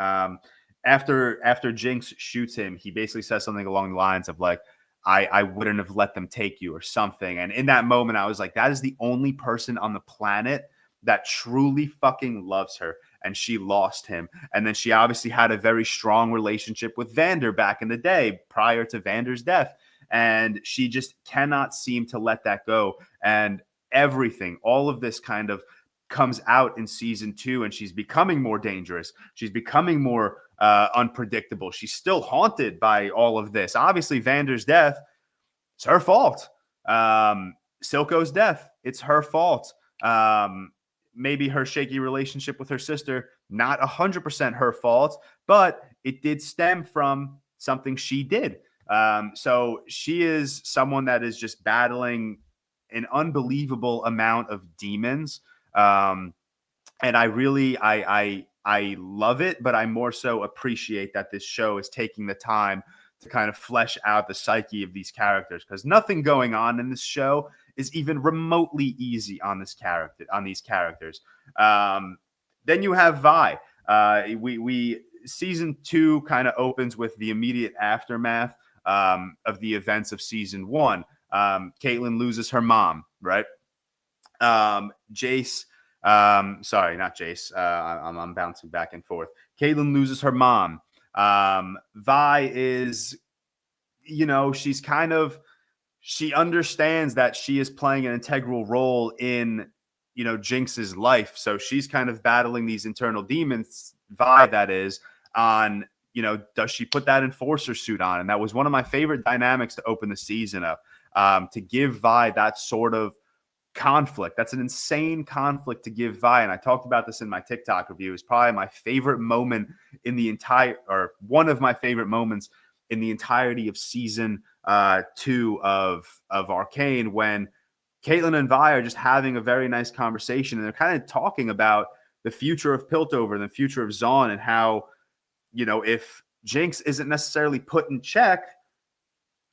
After Jinx shoots him, he basically says something along the lines of like, I wouldn't have let them take you or something. And in that moment, I was like, that is the only person on the planet that truly fucking loves her. And she lost him. And then she obviously had a very strong relationship with Vander back in the day prior to Vander's death. And she just cannot seem to let that go. And everything, all of this kind of comes out in season 2, and she's becoming more dangerous. She's becoming more unpredictable. She's still haunted by all of this. Obviously, Vander's death, it's her fault. Silco's death, it's her fault. Maybe her shaky relationship with her sister, not 100% her fault, but it did stem from something she did. So she is someone that is just battling an unbelievable amount of demons. And I love it, but I more so appreciate that this show is taking the time to kind of flesh out the psyche of these characters, because nothing going on in this show is even remotely easy on these characters. Then you have Vi. We season 2 kind of opens with the immediate aftermath of the events of season 1. Caitlyn loses her mom, right? Jace, sorry, not Jace. I'm bouncing back and forth. Caitlyn loses her mom. Vi is, she understands that she is playing an integral role in, Jinx's life. So she's kind of battling these internal demons, Vi, that is, on, does she put that enforcer suit on? And that was one of my favorite dynamics to open the season up, to give Vi that sort of conflict. That's an insane conflict to give Vi. And I talked about this in my TikTok review. It's probably my favorite moment in the entire, or one of my favorite moments in the entirety of season 2 of Arcane, when Caitlin and Vi are just having a very nice conversation, and they're kind of talking about the future of Piltover and the future of Zaun, and how, if Jinx isn't necessarily put in check,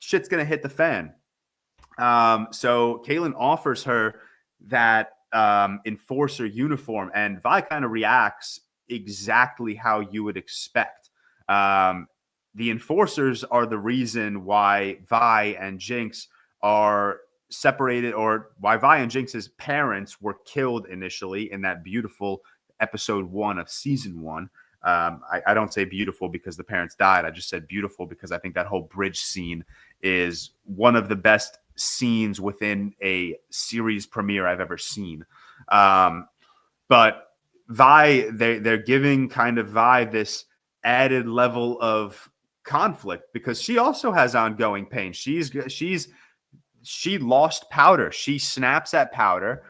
shit's going to hit the fan. So Caitlin offers her that enforcer uniform, and Vi kind of reacts exactly how you would expect. The enforcers are the reason why Vi and Jinx are separated, or why Vi and Jinx's parents were killed initially in that beautiful episode 1 of season 1. I don't say beautiful because the parents died. I just said beautiful because I think that whole bridge scene is one of the best scenes within a series premiere I've ever seen. But Vi, they're giving kind of Vi this added level of conflict because she also has ongoing pain. She lost Powder. She snaps at Powder,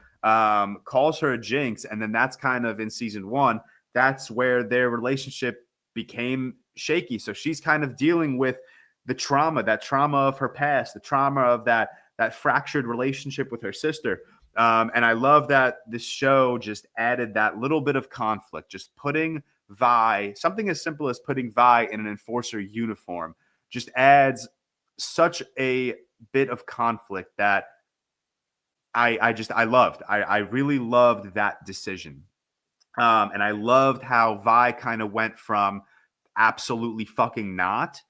calls her a Jinx, and then that's kind of in season 1. That's where their relationship became shaky. So she's kind of dealing with the trauma, that trauma of her past, the trauma of that fractured relationship with her sister. And I love that this show just added that little bit of conflict, just putting Vi, something as simple as putting Vi in an enforcer uniform, just adds such a bit of conflict that I loved. I really loved that decision. And I loved how Vi kind of went from absolutely fucking not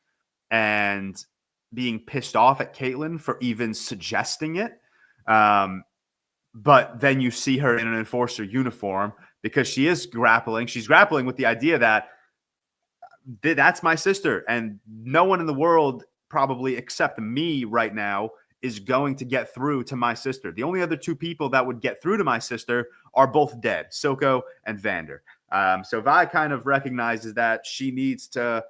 and being pissed off at Caitlin for even suggesting it. But then you see her in an enforcer uniform because she is grappling. She's grappling with the idea that that's my sister, and no one in the world, probably except me right now, is going to get through to my sister. The only other 2 people that would get through to my sister are both dead, Silco and Vander. So Vi kind of recognizes that she needs to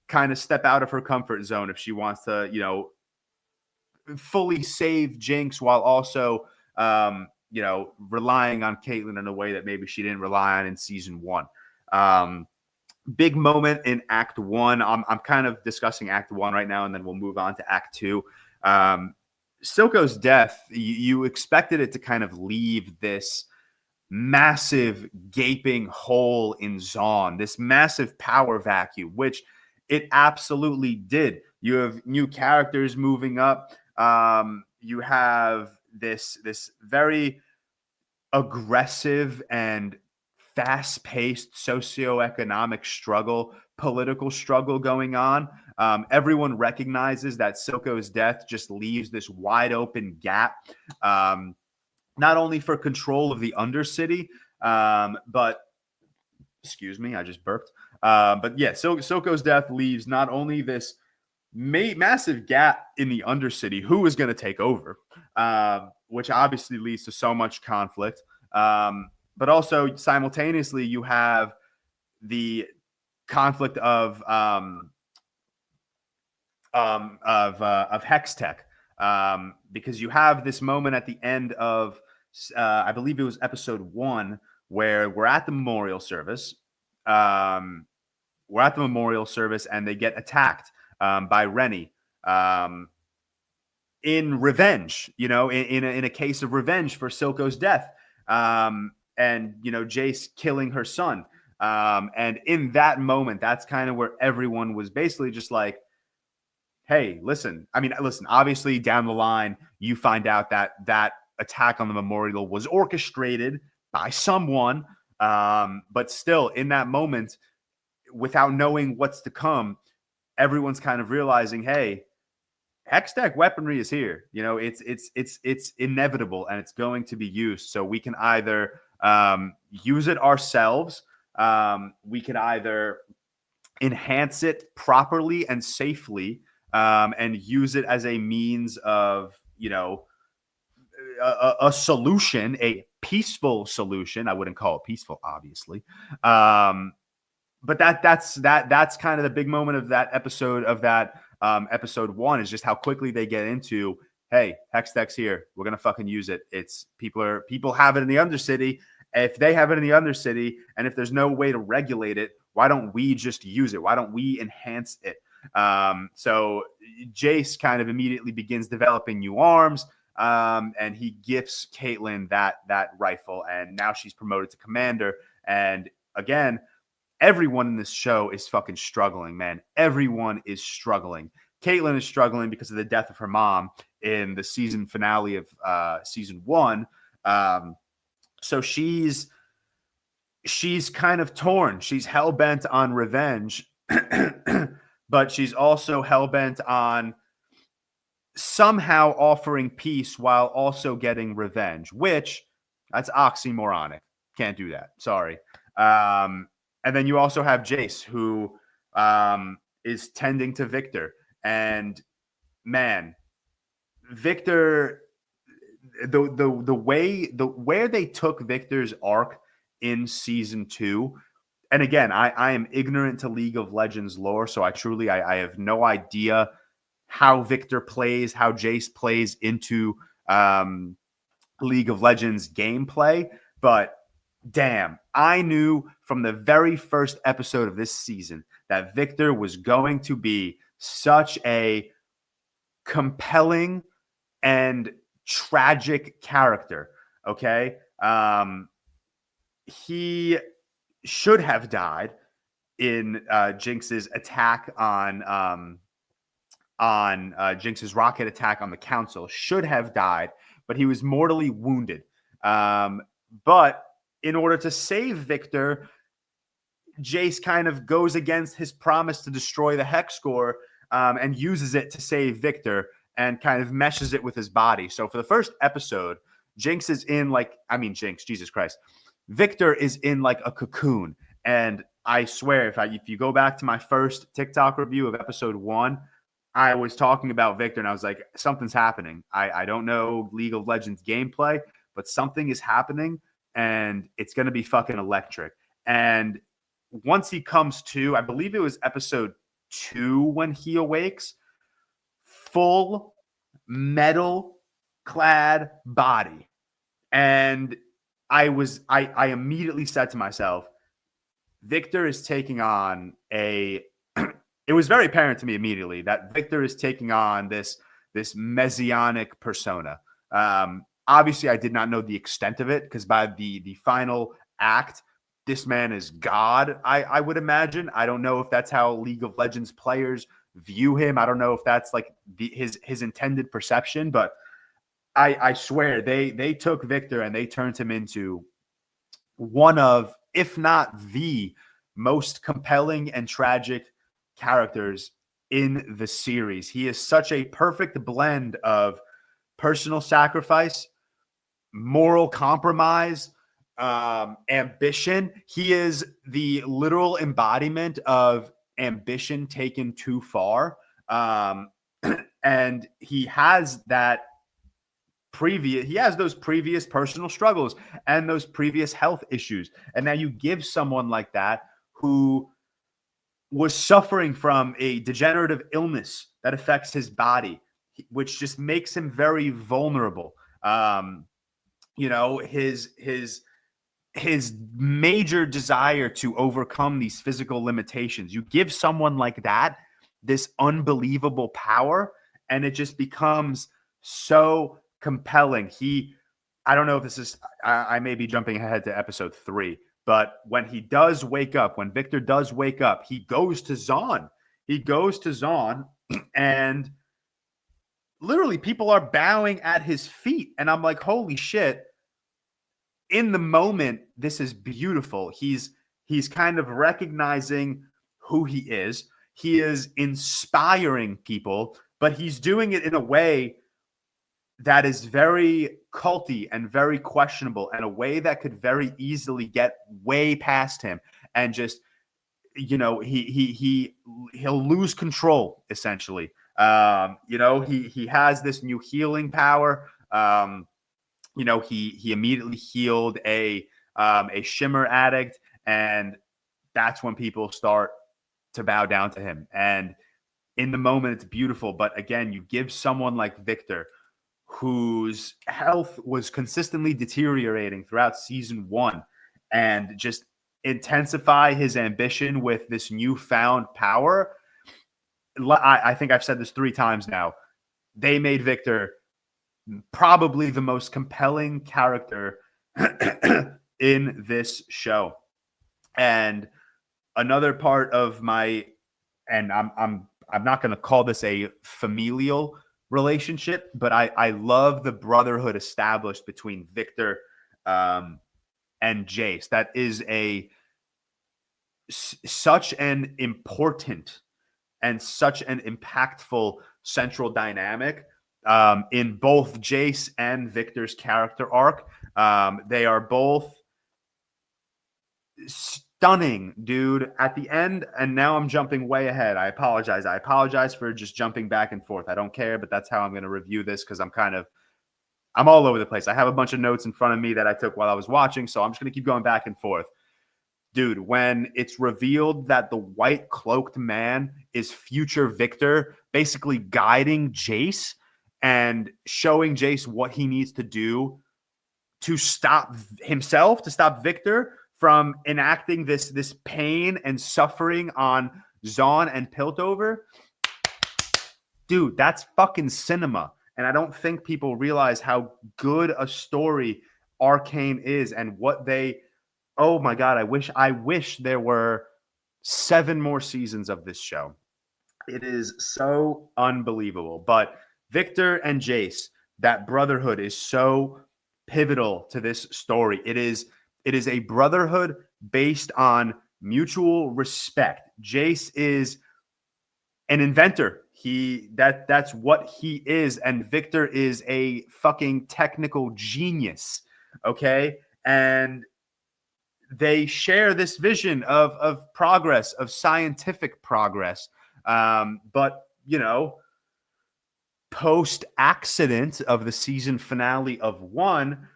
kind of step out of her comfort zone if she wants to, fully save Jinx while also, relying on Caitlin in a way that maybe she didn't rely on in season 1. Big moment in Act 1. I'm kind of discussing Act 1 right now, and then we'll move on to Act 2. Silco's death, you expected it to kind of leave this massive gaping hole in Zaun, this massive power vacuum, which it absolutely did. You have new characters moving up. You have this very aggressive and fast-paced socioeconomic struggle, political struggle going on. Everyone recognizes that Silco's death just leaves this wide open gap, not only for control of the Undercity, but excuse me, I just burped. But yeah, Silco's death leaves not only this massive gap in the Undercity, who is going to take over, which obviously leads to so much conflict. But also simultaneously, you have the conflict of Hextech, because you have this moment at the end of, I believe it was episode 1, where we're at the memorial service. And they get attacked by Rennie in revenge, in a case of revenge for Silco's death. And Jace killing her son. And in that moment, that's kind of where everyone was basically just like, hey, listen, obviously down the line, you find out that attack on the memorial was orchestrated by someone. But still, in that moment, without knowing what's to come, everyone's kind of realizing, hey, Hextech weaponry is here. It's inevitable and it's going to be used. So we can either use it ourselves. We can either enhance it properly and safely, and use it as a means of, a solution, a peaceful solution. I wouldn't call it peaceful, obviously. But that's kind of the big moment of that episode, episode 1, is just how quickly they get into, hey, Hextech's here. We're going to fucking use it. It's people have it in the Undercity. If they have it in the Undercity, and if there's no way to regulate it, why don't we just use it? Why don't we enhance it? So Jace kind of immediately begins developing new arms. and he gifts Caitlyn that rifle, and now she's promoted to commander. And again, everyone in this show is fucking struggling, man. Everyone is struggling. Caitlyn is struggling because of the death of her mom in the season finale of season 1. So she's kind of torn. She's hell-bent on revenge, but she's also hell-bent on somehow offering peace while also getting revenge, which that's oxymoronic. Can't do that. Sorry. And then you also have Jace, who is tending to Victor. And man, Victor, where they took Victor's arc in season 2, and again, I am ignorant to League of Legends lore, so I have no idea how Victor plays, how Jace plays into League of Legends gameplay, but damn, I knew from the very first episode of this season that Victor was going to be such a compelling and tragic character. Okay. He should have died in Jinx's attack on Jinx's rocket attack on the council. Should have died, but he was mortally wounded. But in order to save Victor, Jace kind of goes against his promise to destroy the hex score and uses it to save Victor and kind of meshes it with his body. So for the first episode, Jinx is in Jinx, Jesus Christ. Victor is in like a cocoon. And I swear, if you go back to my first TikTok review of episode 1, I was talking about Victor and I was like, something's happening. I don't know League of Legends gameplay, but something is happening and it's going to be fucking electric. And once he comes to, I believe it was episode 2 when he awakes, full metal clad body. And I immediately said to myself, Victor is taking on it was very apparent to me immediately that Victor is taking on this messianic persona. Obviously, I did not know the extent of it because by the final act, this man is God, I would imagine. I don't know if that's how League of Legends players view him. I don't know if that's like his intended perception, but I swear they took Victor and they turned him into one of, if not the most compelling and tragic characters in the series. He is such a perfect blend of personal sacrifice, moral compromise, ambition. He is the literal embodiment of ambition taken too far. And he has those previous personal struggles and those previous health issues. And now you give someone like that who was suffering from a degenerative illness that affects his body, which just makes him very vulnerable. His major desire to overcome these physical limitations. You give someone like that this unbelievable power, and it just becomes so compelling. I don't know if this is, I may be jumping ahead to episode 3, but when Victor does wake up, he goes to Zaun. And literally people are bowing at his feet. And I'm like, holy shit. In the moment, this is beautiful. He's kind of recognizing who he is. He is inspiring people, but he's doing it in a way that is very culty and very questionable, and a way that could very easily get way past him and just, he'll lose control essentially. He has this new healing power. He immediately healed a shimmer addict, and that's when people start to bow down to him. And in the moment, it's beautiful. But again, you give someone like Victor, whose health was consistently deteriorating throughout season 1, and just intensify his ambition with this newfound power. I think I've said this 3 times now. They made Victor probably the most compelling character in this show. And another part of my, and I'm not going to call this a familial relationship, but I love the brotherhood established between Victor and Jace. That is such an important and such an impactful central dynamic in both Jace and Victor's character arc. They are both stunning, dude, at the end. And now I'm jumping way ahead. I apologize for just jumping back and forth. I don't care, but that's how I'm going to review this, because I'm all over the place. I have a bunch of notes in front of me that I took while I was watching, so I'm just going to keep going back and forth. Dude, when it's revealed that the white cloaked man is future Victor, basically guiding Jace and showing Jace what he needs to do to stop himself, to stop Victor from enacting this pain and suffering on Zaun and Piltover. Dude, that's fucking cinema. And I don't think people realize how good a story Arcane is and what they... Oh my God, I wish there were 7 more seasons of this show. It is so unbelievable. But Victor and Jace, that brotherhood is so pivotal to this story. It is a brotherhood based on mutual respect. Jace is an inventor. That's what he is. And Victor is a fucking technical genius. Okay? And they share this vision of progress, of scientific progress. But, post-accident of the season finale of 1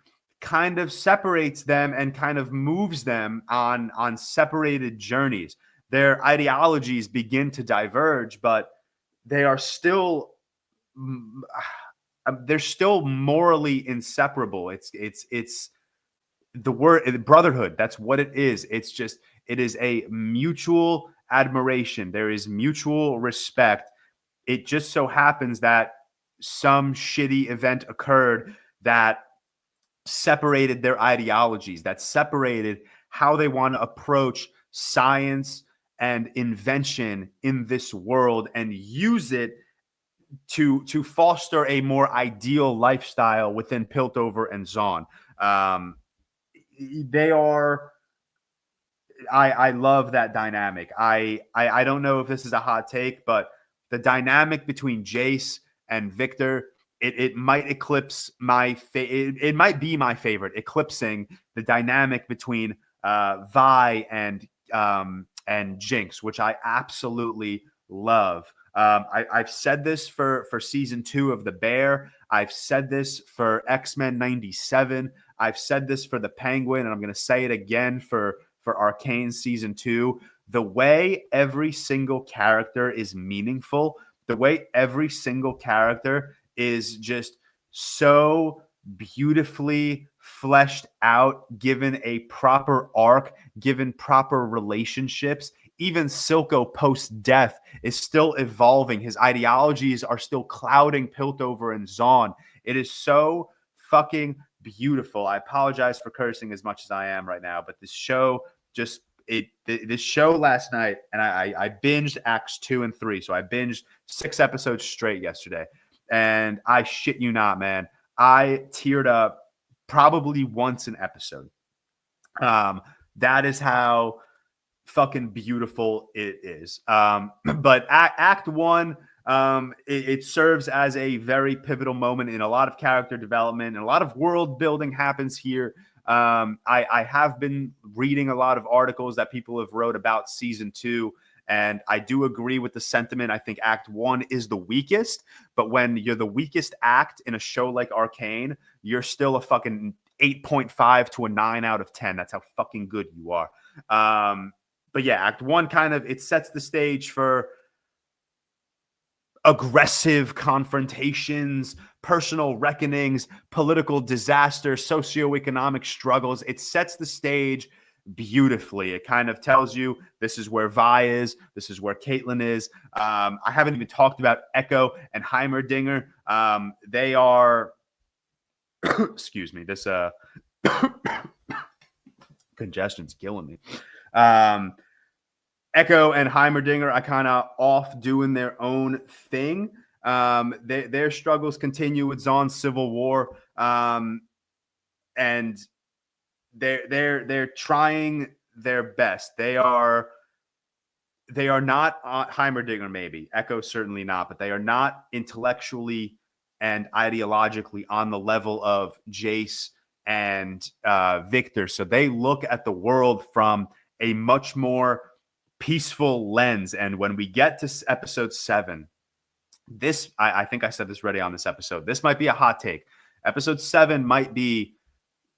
kind of separates them and kind of moves them on separated journeys. Their ideologies begin to diverge, but they are still... they're still morally inseparable. It's the word brotherhood. That's what it is. It is a mutual admiration. There is mutual respect. It just so happens that some shitty event occurred that separated their ideologies, that separated how they want to approach science and invention in this world and use it to foster a more ideal lifestyle within Piltover and Zaun. They are... I love that dynamic. I don't know if this is a hot take, but the dynamic between Jace and Victor, it might eclipse it might be my favorite, eclipsing the dynamic between Vi and Jinx, which I absolutely love. I've said this for season 2 of The Bear. I've said this for X-Men 97. I've said this for The Penguin, and I'm going to say it again for Arcane season 2. The way every single character is meaningful, the way every single character is just so beautifully fleshed out, given a proper arc, given proper relationships. Even Silco post-death is still evolving. His ideologies are still clouding Piltover and Zaun. It is so fucking beautiful. I apologize for cursing as much as I am right now, but this show this show last night, and I binged acts 2 and 3. So I binged 6 episodes straight yesterday. And I shit you not, man, I teared up probably once an episode. That is how fucking beautiful it is. But act 1, it serves as a very pivotal moment in a lot of character development, and a lot of world building happens here. I have been reading a lot of articles that people have wrote about season 2, and I do agree with the sentiment. I think act 1 is the weakest, but when you're the weakest act in a show like Arcane, you're still a fucking 8.5 to a 9 out of 10. That's how fucking good you are. But yeah, act 1 it sets the stage for aggressive confrontations, personal reckonings, political disaster, socioeconomic struggles. It sets the stage beautifully. It kind of tells you this is where Vi is, this is where Caitlyn is. I haven't even talked about Echo and Heimerdinger. They are excuse me, this congestion's killing me. Echo and Heimerdinger are kind of off doing their own thing. Their struggles continue with Zahn's civil war, and they're trying their best. They are not Heimerdinger, maybe Echo, certainly not, but they are not intellectually and ideologically on the level of Jace and Victor. So they look at the world from a much more peaceful lens. And when we get to episode 7, this, I think I said this already on this episode, this might be a hot take. Episode 7 might be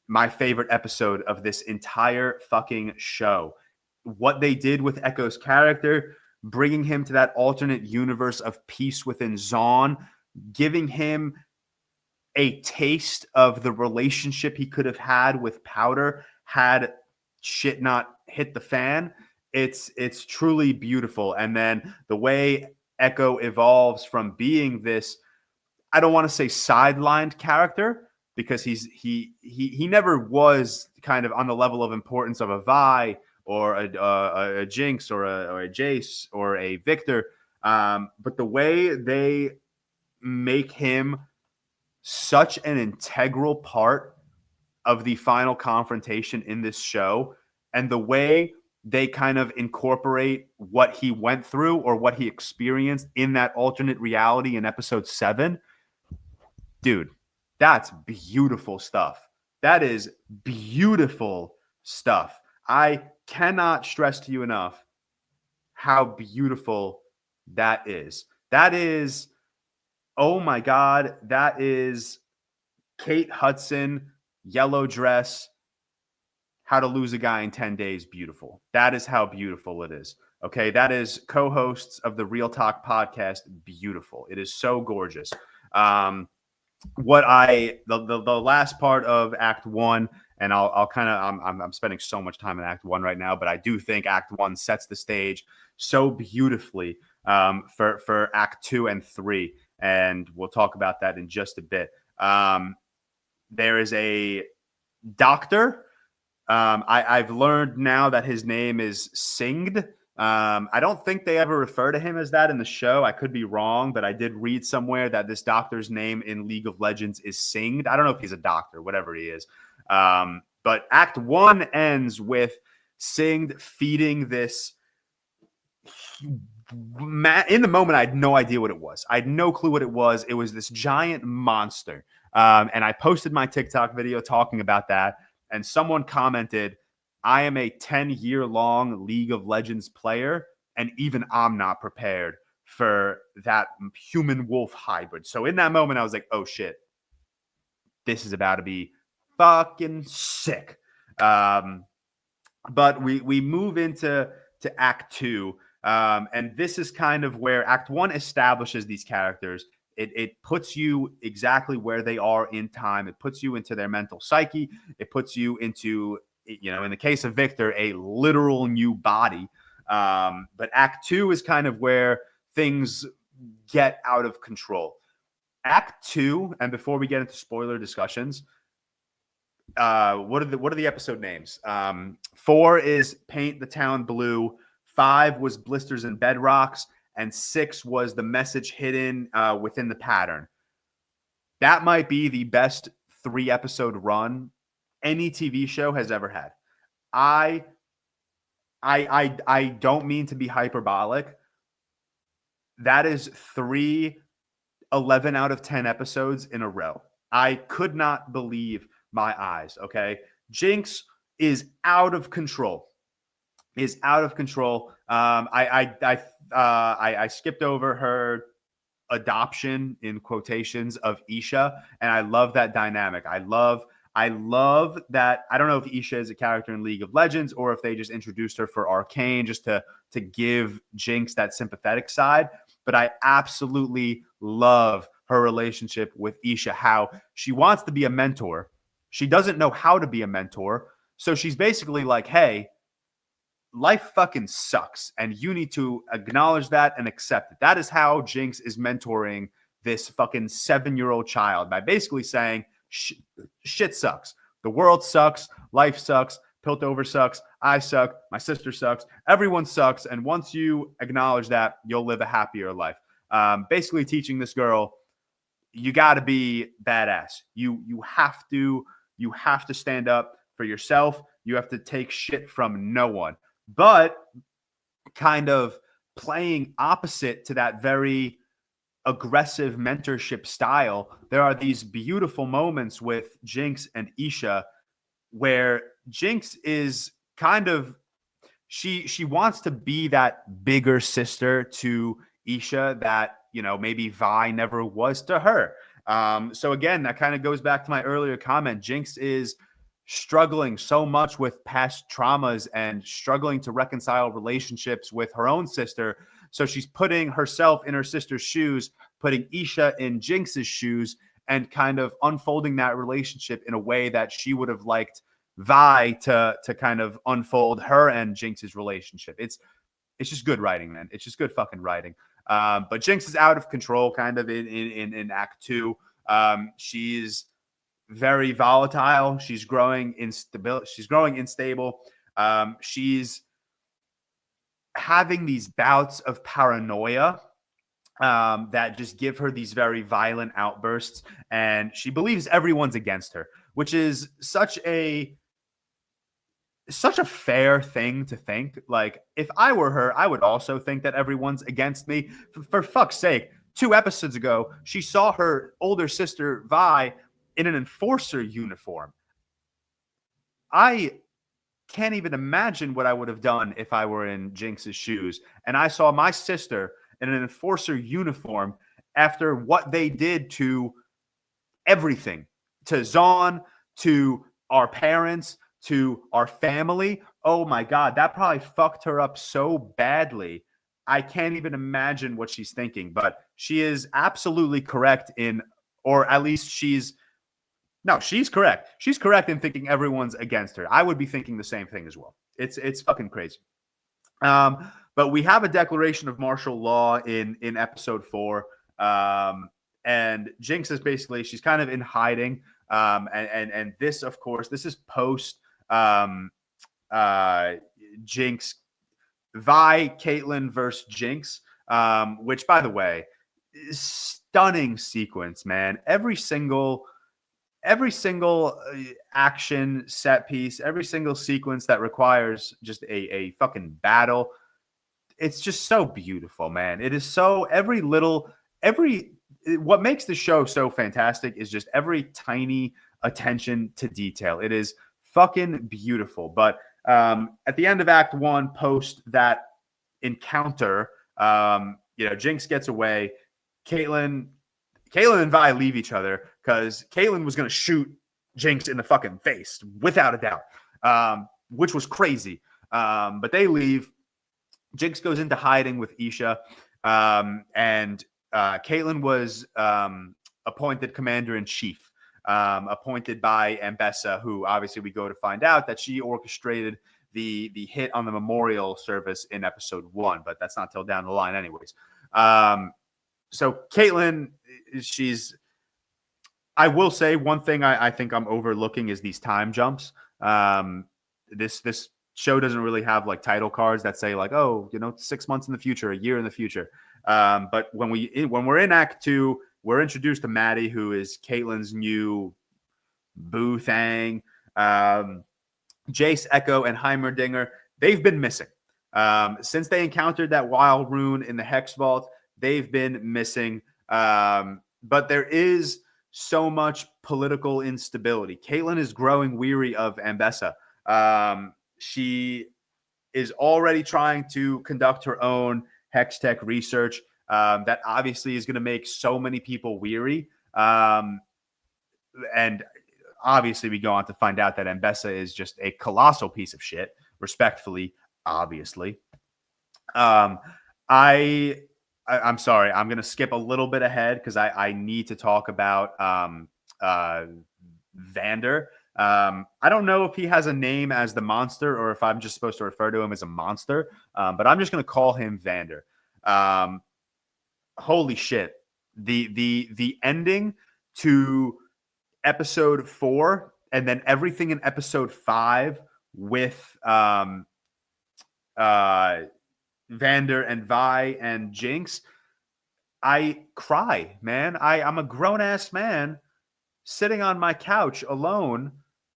my favorite episode of this entire fucking show. What they did with Echo's character, bringing him to that alternate universe of peace within Zahn, giving him a taste of the relationship he could have had with Powder had shit not hit the fan. It's truly beautiful. And then the way Echo evolves from being this, I don't want to say sidelined character, because he never was kind of on the level of importance of a Vi or a Jinx or a Jace or a Victor. But the way they make him such an integral part of the final confrontation in this show, and the way they kind of incorporate what he went through or what he experienced in that alternate reality in episode 7, dude, that's beautiful stuff. That is beautiful stuff. I cannot stress to you enough how beautiful that is. That is, oh my God, that is Kate Hudson, yellow dress, How to Lose a Guy in 10 Days, beautiful. That is how beautiful it is. Okay, that is co-hosts of the ReelTok podcast, beautiful. It is so gorgeous. The last part of Act 1, and I'll kind of, I'm spending so much time in Act 1 right now, but I do think Act 1 sets the stage so beautifully for Act 2 and 3, and we'll talk about that in just a bit. There is a doctor. I've learned now that his name is Singed. I don't think they ever refer to him as that in the show. I could be wrong, but I did read somewhere that this doctor's name in League of Legends is Singed. I don't know if he's a doctor, whatever he is. But Act 1 ends with Singed feeding this. In the moment, I had no idea what it was. I had no clue what it was. It was this giant monster. And I posted my TikTok video talking about that. And someone commented, I am a 10-year-long League of Legends player, and even I'm not prepared for that human-wolf hybrid. So in that moment, I was like, oh, shit. This is about to be fucking sick. But we move into Act 2, and this is kind of where Act 1 establishes these characters. It puts you exactly where they are in time. It puts you into their mental psyche. It puts you into, in the case of Victor, a literal new body. But Act 2 is kind of where things get out of control. Act 2, and before we get into spoiler discussions, what are the episode names? 4 is Paint the Town Blue. 5 was Blisters and Bedrocks. And 6 was The Message Hidden Within the Pattern. That might be the best 3-episode run any TV show has ever had. I don't mean to be hyperbolic. That is 3 11 out of 10 episodes in a row. I could not believe my eyes, okay? Jinx is out of control. I skipped over her adoption in quotations of Isha, and I love that dynamic. I love that. I don't know if Isha is a character in League of Legends or if they just introduced her for Arcane just to give Jinx that sympathetic side, but I absolutely love her relationship with Isha, how she wants to be a mentor. She doesn't know how to be a mentor, so she's basically like, hey, life fucking sucks, and you need to acknowledge that and accept it. That is how Jinx is mentoring this fucking 7-year-old child, by basically saying, shit sucks. The world sucks. Life sucks. Piltover sucks. I suck. My sister sucks. Everyone sucks. And once you acknowledge that, you'll live a happier life. Basically teaching this girl, you got to be badass. You have to stand up for yourself. You have to take shit from no one. But kind of playing opposite to that very aggressive mentorship style, there are these beautiful moments with Jinx and Isha where Jinx is kind of she wants to be that bigger sister to Isha that, you know, maybe Vi never was to her. So again, that kind of goes back to my earlier comment. Jinx is struggling so much with past traumas and struggling to reconcile relationships with her own sister. So she's putting herself in her sister's shoes, putting Isha in Jinx's shoes, and kind of unfolding that relationship in a way that she would have liked Vi to kind of unfold her and Jinx's relationship. It's just good writing, man. It's just good fucking writing. But Jinx is out of control kind of in Act 2. She's very volatile. She's growing instable. She's growing unstable. She's having these bouts of paranoia that just give her these very violent outbursts, and she believes everyone's against her, which is such a fair thing to think. Like, if I were her, I would also think that everyone's against me. For fuck's sake, 2 episodes ago, she saw her older sister Vi in an enforcer uniform. I can't even imagine what I would have done if I were in Jinx's shoes and I saw my sister in an enforcer uniform after what they did to everything, to Zahn, to our parents, to our family. Oh my God, that probably fucked her up so badly. I can't even imagine what she's thinking, but she is absolutely correct or at least she's correct. She's correct in thinking everyone's against her. I would be thinking the same thing as well. It's fucking crazy. But we have a declaration of martial law in episode 4. And Jinx is basically, she's kind of in hiding. And this, of course, this is post Jinx, Vi, Caitlyn versus Jinx, which, by the way, is stunning sequence, man. Every single action set piece, every single sequence that requires just a fucking battle, it's just so beautiful, man. It is so what makes the show so fantastic is just every tiny attention to detail. It is fucking beautiful. But at the end of Act 1, post that encounter, Jinx gets away. Caitlyn and Vi leave each other because Caitlyn was going to shoot Jinx in the fucking face, without a doubt, which was crazy. But they leave. Jinx goes into hiding with Isha, and Caitlyn was appointed commander-in-chief, appointed by Ambessa, who obviously we go to find out that she orchestrated the hit on the memorial service in episode 1, but that's not till down the line anyways. So Caitlyn, I will say one thing I think I'm overlooking is these time jumps. This show doesn't really have like title cards that say like, 6 months in the future, a year in the future. But when we're in Act 2, we're introduced to Maddie, who is Caitlyn's new boo thing. Jace, Echo, and Heimerdinger, they've been missing. Since they encountered that wild rune in the Hex Vault, they've been missing. But there is so much political instability. Caitlyn is growing weary of Ambessa. She is already trying to conduct her own hex tech research that obviously is going to make so many people weary. And obviously we go on to find out that Ambessa is just a colossal piece of shit, respectfully, obviously. I'm sorry. I'm going to skip a little bit ahead because I need to talk about Vander. I don't know if he has a name as the monster or if I'm just supposed to refer to him as a monster, but I'm just going to call him Vander. Holy shit. The ending to episode 4 and then everything in episode 5 with Vander and Vi and Jinx, I cry, man. I'm a grown-ass man sitting on my couch alone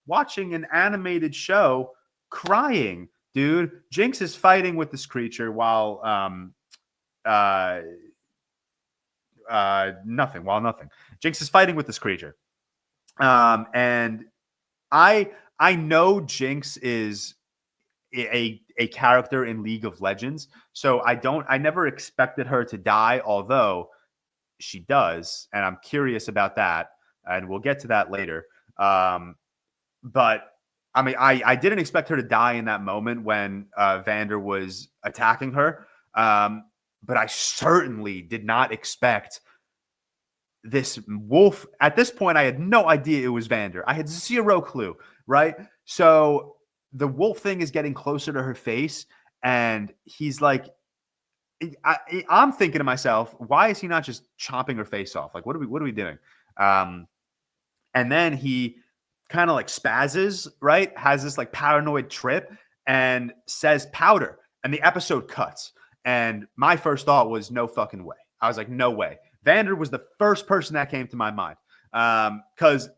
watching an animated show crying, dude. Jinx is fighting with this creature while nothing. Jinx is fighting with this creature. And I know Jinx is a character in League of Legends, so I never expected her to die, although she does, and I'm curious about that, and we'll get to that later. But I mean, I didn't expect her to die in that moment when Vander was attacking her, but I certainly did not expect this wolf. At this point, I had no idea it was Vander. I had zero clue, right? So the wolf thing is getting closer to her face, and he's like, I'm thinking to myself, why is he not just chopping her face off? Like, what are we doing? And then he kind of like spazzes, right? Has this like paranoid trip and says powder, and the episode cuts. And my first thought was, no fucking way. I was like, no way. Vander was the first person that came to my mind. Because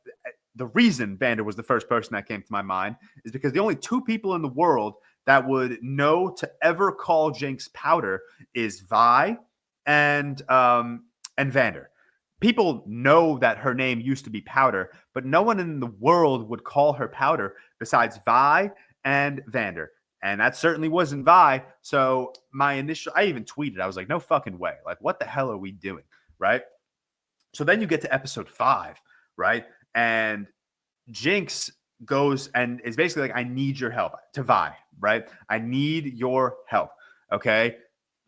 the reason Vander was the first person that came to my mind is because the only 2 people in the world that would know to ever call Jinx powder is Vi and Vander. People know that her name used to be Powder, but no one in the world would call her Powder besides Vi and Vander. And that certainly wasn't Vi. So I even tweeted, I was like, no fucking way. Like, what the hell are we doing? Right? So then you get to episode 5, right? And Jinx goes and is basically like, I need your help, to Vi, right? I need your help. Okay.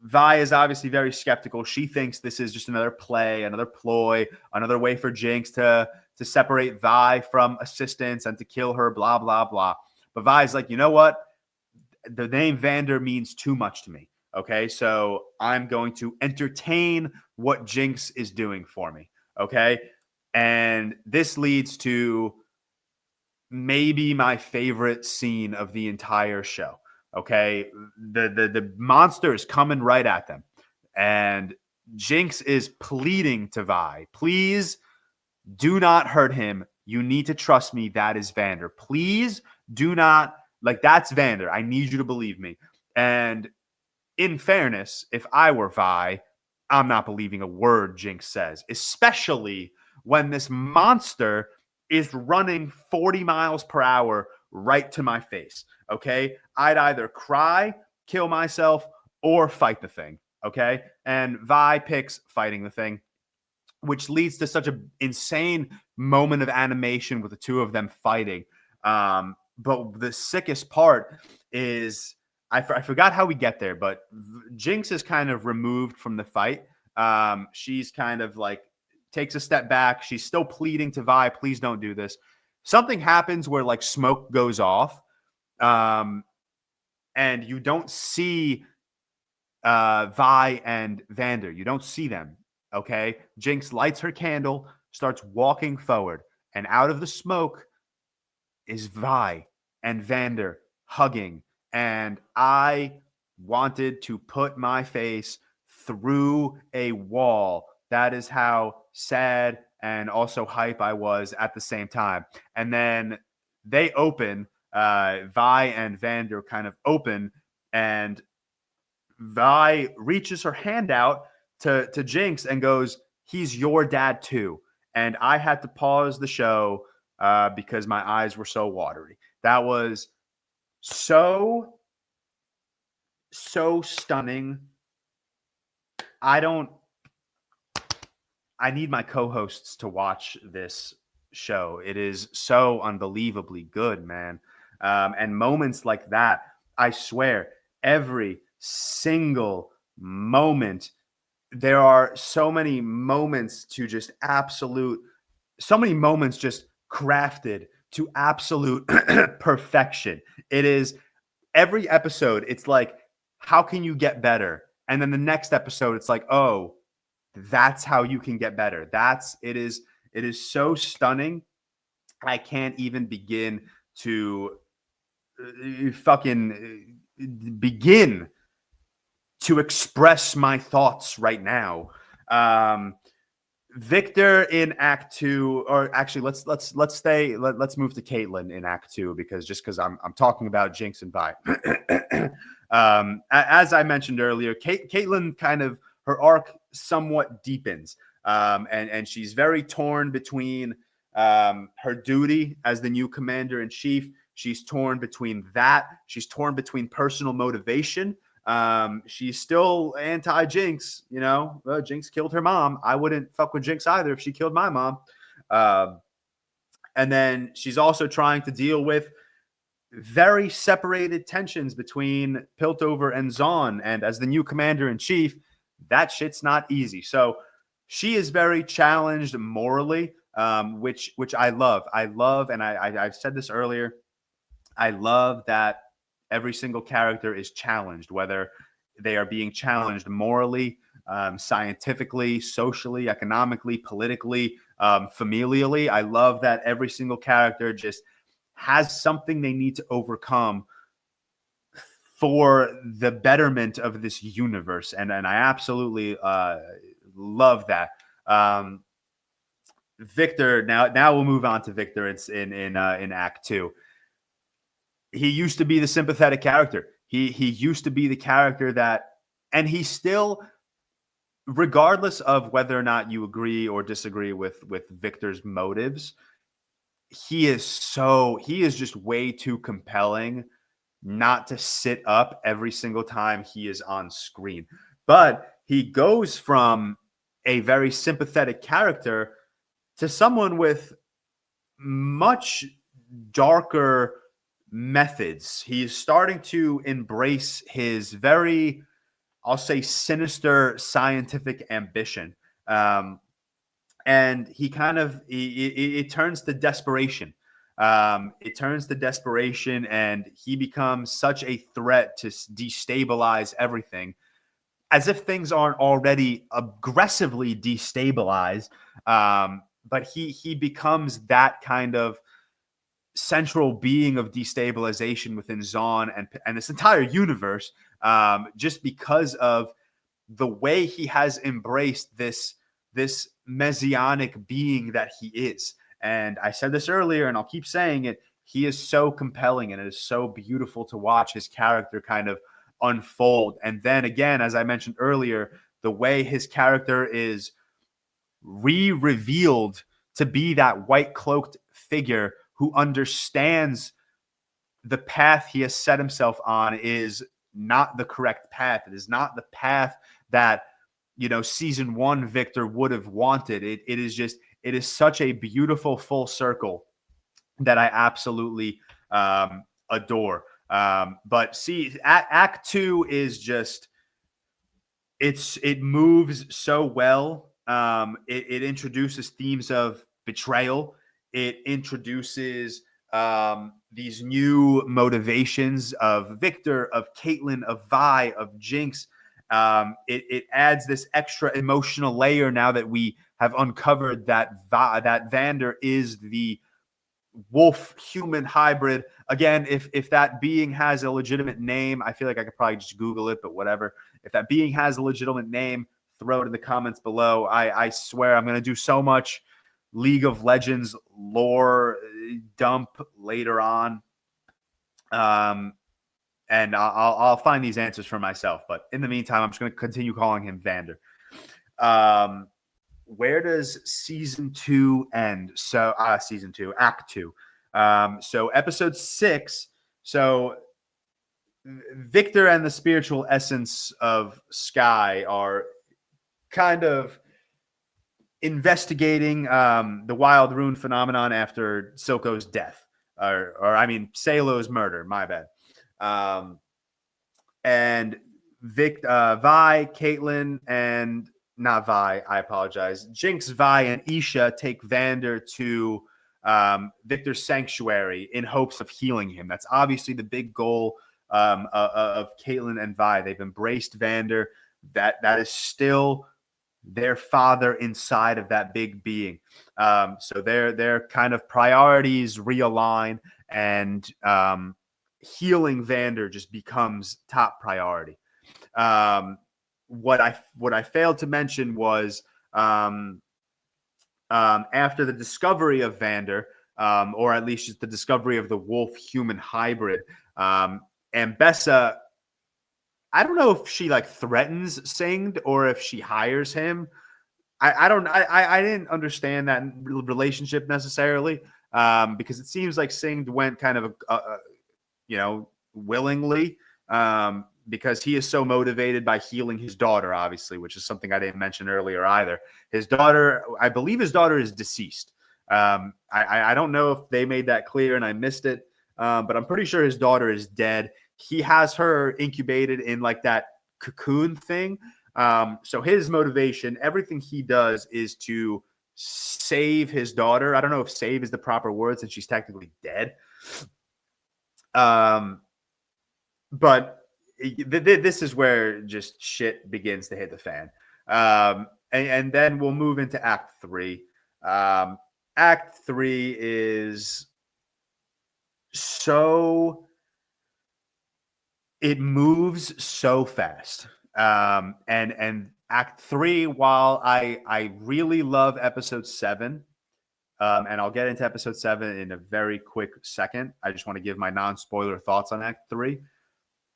Vi is obviously very skeptical. She thinks this is just another play, another ploy, another way for Jinx to separate Vi from assistance and to kill her, blah, blah, blah. But Vi's like, you know what? The name Vander means too much to me. Okay. So I'm going to entertain what Jinx is doing for me. Okay. And this leads to maybe my favorite scene of the entire show. Okay. The monster is coming right at them. And Jinx is pleading to Vi, please do not hurt him. You need to trust me. That is Vander. Please do not, like, that's Vander. I need you to believe me. And in fairness, if I were Vi, I'm not believing a word Jinx says, especially when this monster is running 40 miles per hour right to my face. Okay. I'd either cry, kill myself, or fight the thing. Okay. And Vi picks fighting the thing, which leads to such an insane moment of animation with the 2 of them fighting. But the sickest part is I forgot how we get there, but Jinx is kind of removed from the fight. She's kind of like takes a step back. She's still pleading to Vi, please don't do this. Something happens where like smoke goes off, and you don't see Vi and Vander. You don't see them. Okay. Jinx lights her candle, starts walking forward, and out of the smoke is Vi and Vander hugging. And I wanted to put my face through a wall. That is how sad and also hype I was at the same time. And then they open, Vi and Vander kind of open, and Vi reaches her hand out to Jinx and goes, he's your dad too. And I had to pause the show because my eyes were so watery. That was so stunning. I need my co-hosts to watch this show. It is so unbelievably good, man. And moments like that, I swear, every single moment, there are so many moments just crafted to absolute perfection. It is every episode. It's like, how can you get better? And then the next episode, it's like, oh, that's how you can get better. It is so stunning. I can't even begin to fucking begin to express my thoughts right now. Victor in Act 2, or actually, let's move to Caitlin in Act 2 because I'm talking about Jinx and Vi. As I mentioned earlier, Caitlin kind of her arc somewhat deepens, and she's very torn between her duty as the new commander in chief. She's torn between that. She's torn between personal motivation. She's still anti-Jinx, Jinx killed her mom. I wouldn't fuck with Jinx either if she killed my mom. And then she's also trying to deal with very separated tensions between Piltover and Zaun. And as the new commander in chief, that shit's not easy. So she is very challenged morally, which I love. And I've said this earlier. I love that every single character is challenged, whether they are being challenged morally, scientifically, socially, economically, politically, familially. I love that every single character just has something they need to overcome for the betterment of this universe. And I absolutely love that. Victor, now we'll move on to Victor. It's in Act 2. He used to be the sympathetic character. He used to be the character that, and he still, regardless of whether or not you agree or disagree with Victor's motives, he is just way too compelling not to sit up every single time he is on screen. But he goes from a very sympathetic character to someone with much darker methods. He's starting to embrace his very, I'll say, sinister scientific ambition. And he kind of, it turns to desperation. It turns to desperation, and he becomes such a threat to destabilize everything, as if things aren't already aggressively destabilized. But he becomes that kind of central being of destabilization within Zaun and this entire universe, just because of the way he has embraced this messianic being that he is. And I said this earlier, and I'll keep saying it. He is so compelling, and it is so beautiful to watch his character kind of unfold. And then again, as I mentioned earlier, the way his character is revealed to be that white cloaked figure who understands the path he has set himself on is not the correct path. It is not the path that, season 1 Victor would have wanted. It is such a beautiful full circle that I absolutely adore. But see, Act 2 is just, it moves so well. It introduces themes of betrayal. It introduces these new motivations of Victor, of Caitlin, of Vi, of Jinx. It adds this extra emotional layer now that we have uncovered that Vander is the wolf human hybrid. Again, if that being has a legitimate name, I feel like I could probably just Google it, but whatever. If that being has a legitimate name, throw it in the comments below. I swear I'm going to do so much League of Legends lore dump later on. And I'll find these answers for myself. But in the meantime, I'm just going to continue calling him Vander. Where does season 2 end? So season 2, Act 2. So episode 6. So Victor and the spiritual essence of Sky are kind of investigating the Wild Rune phenomenon after Silco's death, or I mean Salo's murder. My bad. And Vi, Caitlin, and not Vi, I apologize. Jinx, Vi, and Isha take Vander to Victor's sanctuary in hopes of healing him. That's obviously the big goal of Caitlin and Vi. They've embraced Vander. That is still their father inside of that big being. So their kind of priorities realign, and healing Vander just becomes top priority. What I failed to mention was after the discovery of Vander, or at least just the discovery of the wolf-human hybrid, Ambessa, I don't know if she like threatens Singed or if she hires him. I didn't understand that relationship necessarily, because it seems like Singed went kind of willingly, because he is so motivated by healing his daughter, obviously, which is something I didn't mention earlier either. His daughter, I believe his daughter is deceased. I don't know if they made that clear and I missed it, but I'm pretty sure his daughter is dead. He has her incubated in like that cocoon thing. So his motivation, everything he does is to save his daughter. I don't know if save is the proper word since she's technically dead. But this is where just shit begins to hit the fan. And then we'll move into Act 3. Act 3 is so... It moves so fast. And Act 3, while I really love Episode 7, and I'll get into Episode 7 in a very quick second. I just want to give my non-spoiler thoughts on Act 3.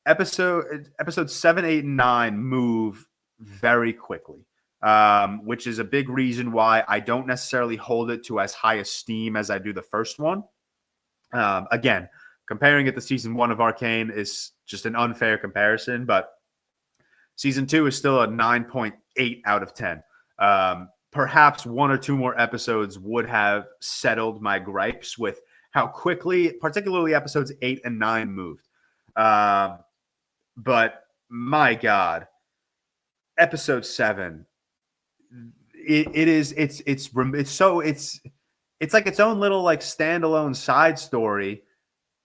Episode 7, 8, and 9 move very quickly, which is a big reason why I don't necessarily hold it to as high esteem as I do the first one. Again, comparing it to Season 1 of Arcane is just an unfair comparison, but Season 2 is still a 9.8 out of 10. Perhaps one or two more episodes would have settled my gripes with how quickly, particularly Episodes 8 and 9 moved. But my God, Episode 7, it's like its own little like standalone side story,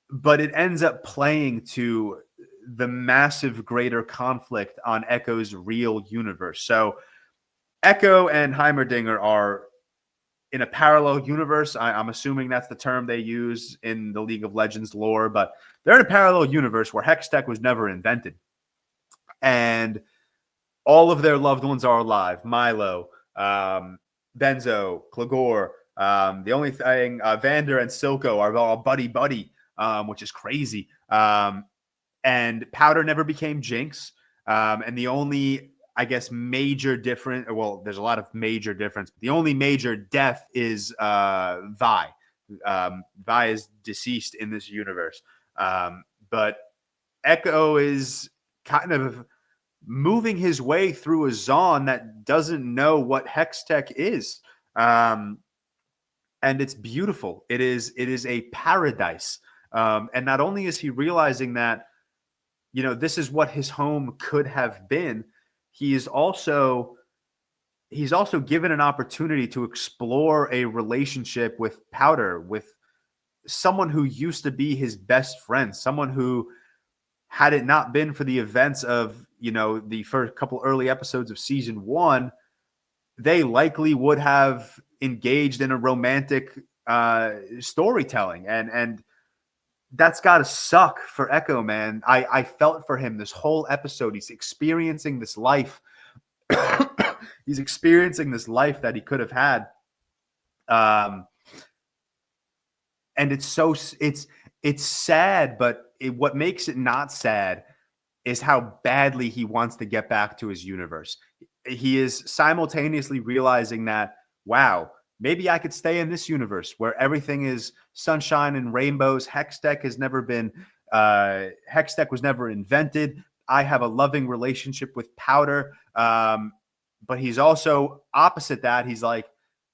but it ends up playing to the massive greater conflict on Echo's real universe. So Echo and Heimerdinger are in a parallel universe. I'm assuming that's the term they use in the League of Legends lore, but they're in a parallel universe where Hextech was never invented. And all of their loved ones are alive. Milo, Benzo, Klagor. The only thing, Vander and Silco are all buddy, which is crazy. And Powder never became Jinx. And the only, I guess, major difference, well, there's a lot of major difference, but the only major death is Vi. Vi is deceased in this universe. But Echo is kind of moving his way through a Zaun that doesn't know what Hextech is. And it's beautiful. It is a paradise. And not only is he realizing that, this is what his home could have been, he's also given an opportunity to explore a relationship with Powder, with someone who used to be his best friend, someone who, had it not been for the events of, the first couple early episodes of Season 1, they likely would have engaged in a romantic storytelling. And that's got to suck for Echo, man. I felt for him this whole episode. He's experiencing this life. He's experiencing this life that he could have had. And it's sad, but what makes it not sad is how badly he wants to get back to his universe. He is simultaneously realizing that, wow, maybe I could stay in this universe where everything is sunshine and rainbows. Hextech was never invented. I have a loving relationship with Powder. But he's also opposite that. He's like,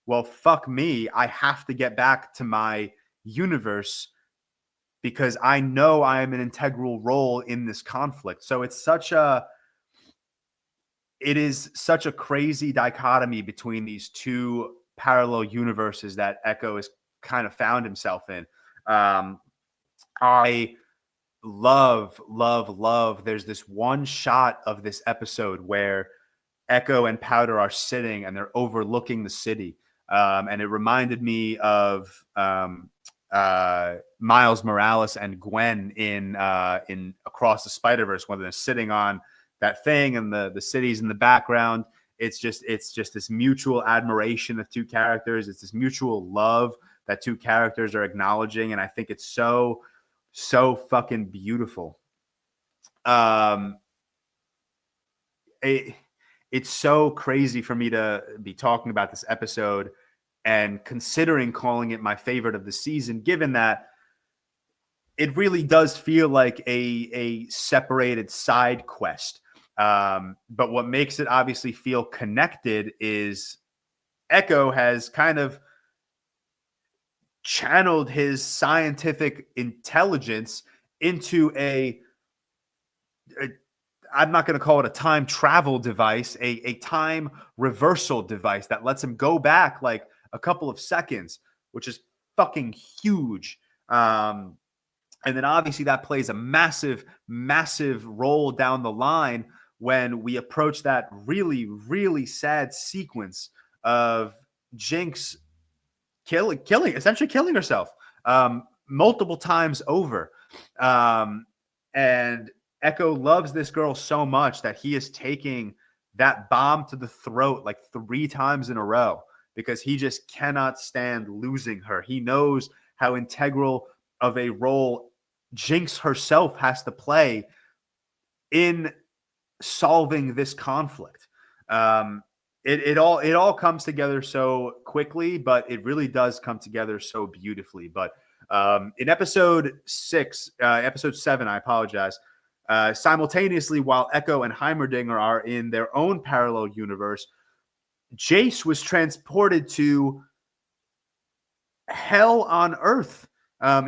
well, fuck me. I have to get back to my universe because I know I am an integral role in this conflict. So it is such a crazy dichotomy between these two parallel universes that Echo has kind of found himself in. I love. There's this one shot of this episode where Echo and Powder are sitting and they're overlooking the city. And it reminded me of Miles Morales and Gwen in Across the Spider-Verse when they're sitting on that thing and the city's in the background. It's just this mutual admiration of two characters. It's this mutual love that two characters are acknowledging, and I think it's so fucking beautiful. It's so crazy for me to be talking about this episode and considering calling it my favorite of the season, given that it really does feel like a separated side quest. But what makes it obviously feel connected is Echo has kind of channeled his scientific intelligence into I'm not going to call it a time travel device, a time reversal device that lets him go back like a couple of seconds, which is fucking huge. And then obviously that plays a massive, massive role down the line when we approach that really, really sad sequence of Jinx essentially killing herself multiple times over. And Echo loves this girl so much that he is taking that bomb to the throat like 3 times in a row because he just cannot stand losing her. He knows how integral of a role Jinx herself has to play in solving this conflict. It all comes together so quickly, but it really does come together so beautifully. But in episode 7, I apologize. Simultaneously, while Echo and Heimerdinger are in their own parallel universe, Jace was transported to hell on Earth.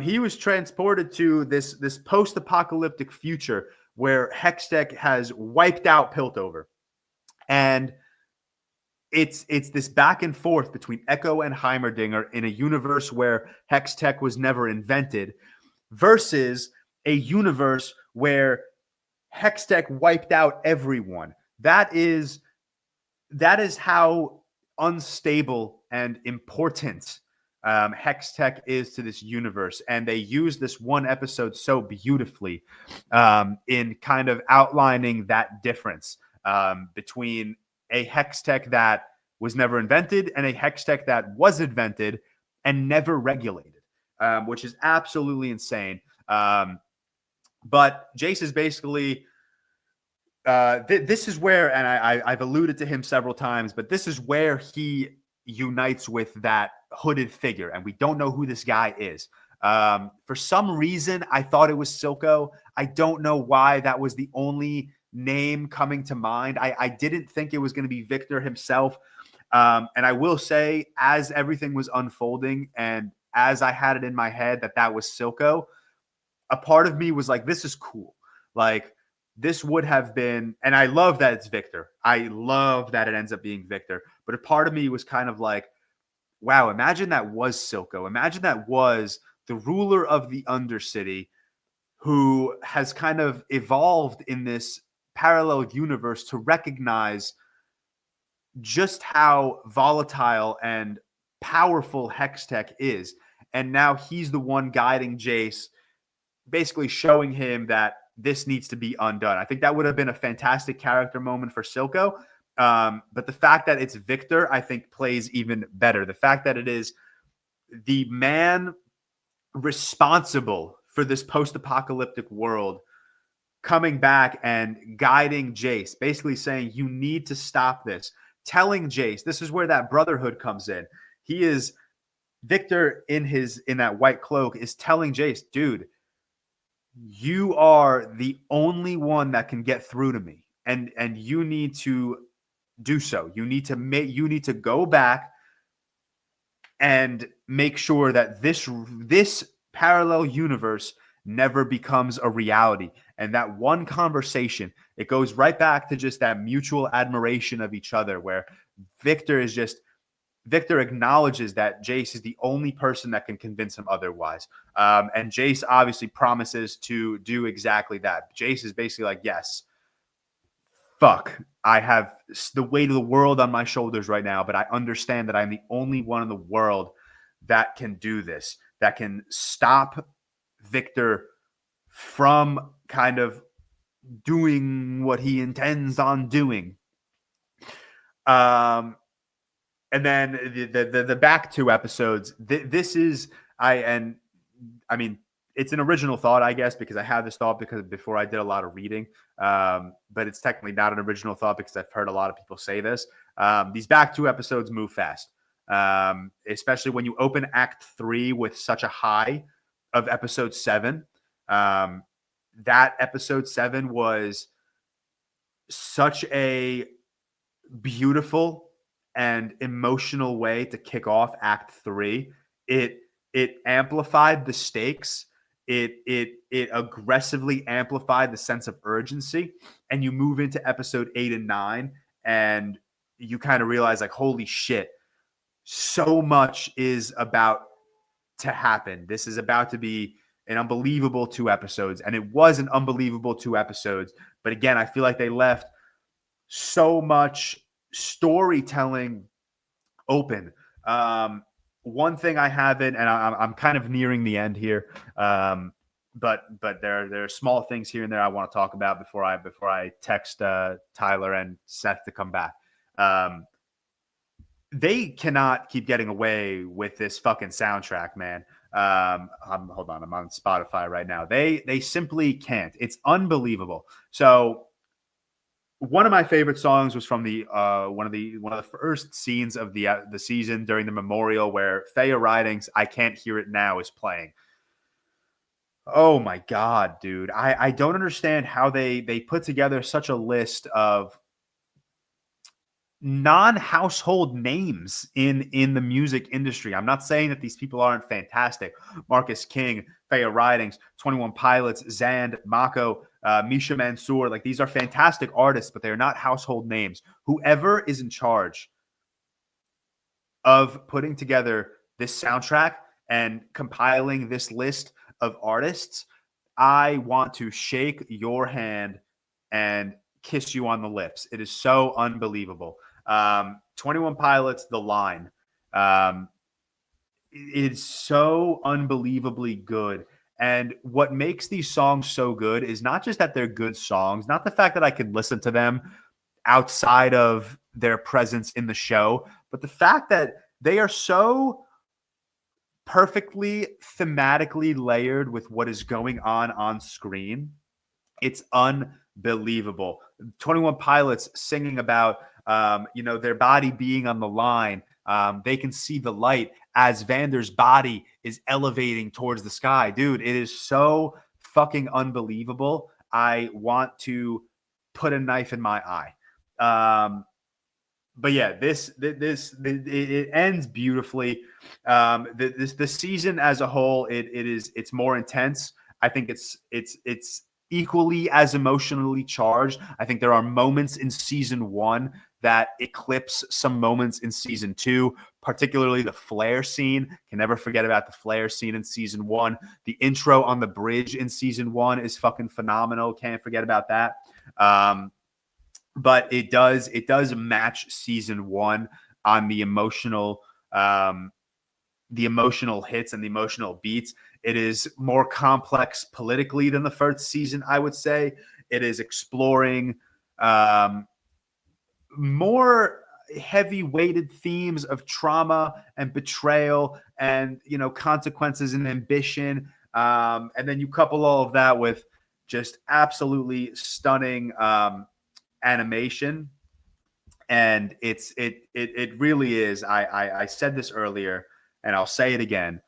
He was transported to this post-apocalyptic future where Hextech has wiped out Piltover. And it's this back and forth between Echo and Heimerdinger in a universe where Hextech was never invented versus a universe where Hextech wiped out everyone. That is how unstable and important Hextech is to this universe. And they use this one episode so beautifully in kind of outlining that difference between a Hextech that was never invented and a Hextech that was invented and never regulated, which is absolutely insane. But Jace is basically, this is where, and I've alluded to him several times, but this is where he unites with that hooded figure, and we don't know who this guy is. For some reason, I thought it was Silco. I don't know why that was the only name coming to mind. I didn't think it was going to be Victor himself. And I will say, as everything was unfolding and as I had it in my head that was Silco, a part of me was like, this is cool. Like, this would have been, and I love that it's Victor. I love that it ends up being Victor. But a part of me was kind of like, wow, imagine that was Silco. Imagine that was the ruler of the Undercity who has kind of evolved in this parallel universe to recognize just how volatile and powerful Hextech is. And now he's the one guiding Jace, basically showing him that this needs to be undone. I think that would have been a fantastic character moment for Silco. But the fact that it's Victor, I think, plays even better. The fact that it is the man responsible for this post-apocalyptic world coming back and guiding Jace, basically saying, you need to stop this. Telling Jace, this is where that brotherhood comes in. He is, Victor in that white cloak is telling Jace, dude, you are the only one that can get through to me. And you need to do so. You need to go back and make sure that this parallel universe never becomes a reality. And that one conversation, it goes right back to just that mutual admiration of each other, where Victor acknowledges that Jace is the only person that can convince him otherwise. And Jace obviously promises to do exactly that. Jace is basically like, yes, fuck, I have the weight of the world on my shoulders right now, but I understand that I'm the only one in the world that can do this, that can stop Victor from kind of doing what he intends on doing. And then the back two episodes, this is I mean, it's an original thought, I guess, because I had this thought because before I did a lot of reading. But it's technically not an original thought because I've heard a lot of people say this. These back two episodes move fast, especially when you open Act 3 with such a high of episode 7. That episode 7 was such a beautiful and emotional way to kick off Act 3. It amplified the stakes. It aggressively amplified the sense of urgency. And you move into episode 8 and 9, and you kind of realize, like, holy shit, so much is about to happen. This is about to be an unbelievable 2 episodes. And it was an unbelievable 2 episodes. But again, I feel like they left so much storytelling open. One thing I haven't, and I'm kind of nearing the end here, but there are small things here and there I want to talk about before I text Tyler and Seth to come back. They cannot keep getting away with this fucking soundtrack, man. Hold on, I'm on Spotify right now. They simply can't. It's unbelievable. So one of my favorite songs was from the one of the first scenes of the season during the memorial, where Faya Riding's "I Can't Hear It Now" is playing. Oh my god, dude! I don't understand how they put together such a list of non-household names in the music industry. I'm not saying that these people aren't fantastic. Marcus King, Faya Ridings, 21 Pilots, Zand, Mako, Misha Mansour. Like, these are fantastic artists, but they're not household names. Whoever is in charge of putting together this soundtrack and compiling this list of artists, I want to shake your hand and kiss you on the lips. It is so unbelievable. 21 Pilots, The Line. It's so unbelievably good. And what makes these songs so good is not just that they're good songs, not the fact that I could listen to them outside of their presence in the show, but the fact that they are so perfectly thematically layered with what is going on screen. It's unbelievable. 21 Pilots singing about their body being on the line. They can see the light as Vander's body is elevating towards the sky. Dude, it is so fucking unbelievable. I want to put a knife in my eye. But yeah, it ends beautifully. The season as a whole, it's more intense. I think it's equally as emotionally charged. I think there are moments in season 1 that eclipse some moments in season 2, particularly the flare scene. Can never forget about the flare scene in season 1. The intro on the bridge in season 1 is fucking phenomenal. Can't forget about that. But it does match season 1 on the emotional hits and the emotional beats. It is more complex politically than the first season, I would say. It is exploring more heavy-weighted themes of trauma and betrayal and, consequences and ambition. And then you couple all of that with just absolutely stunning animation. And it really is. I said this earlier, and I'll say it again.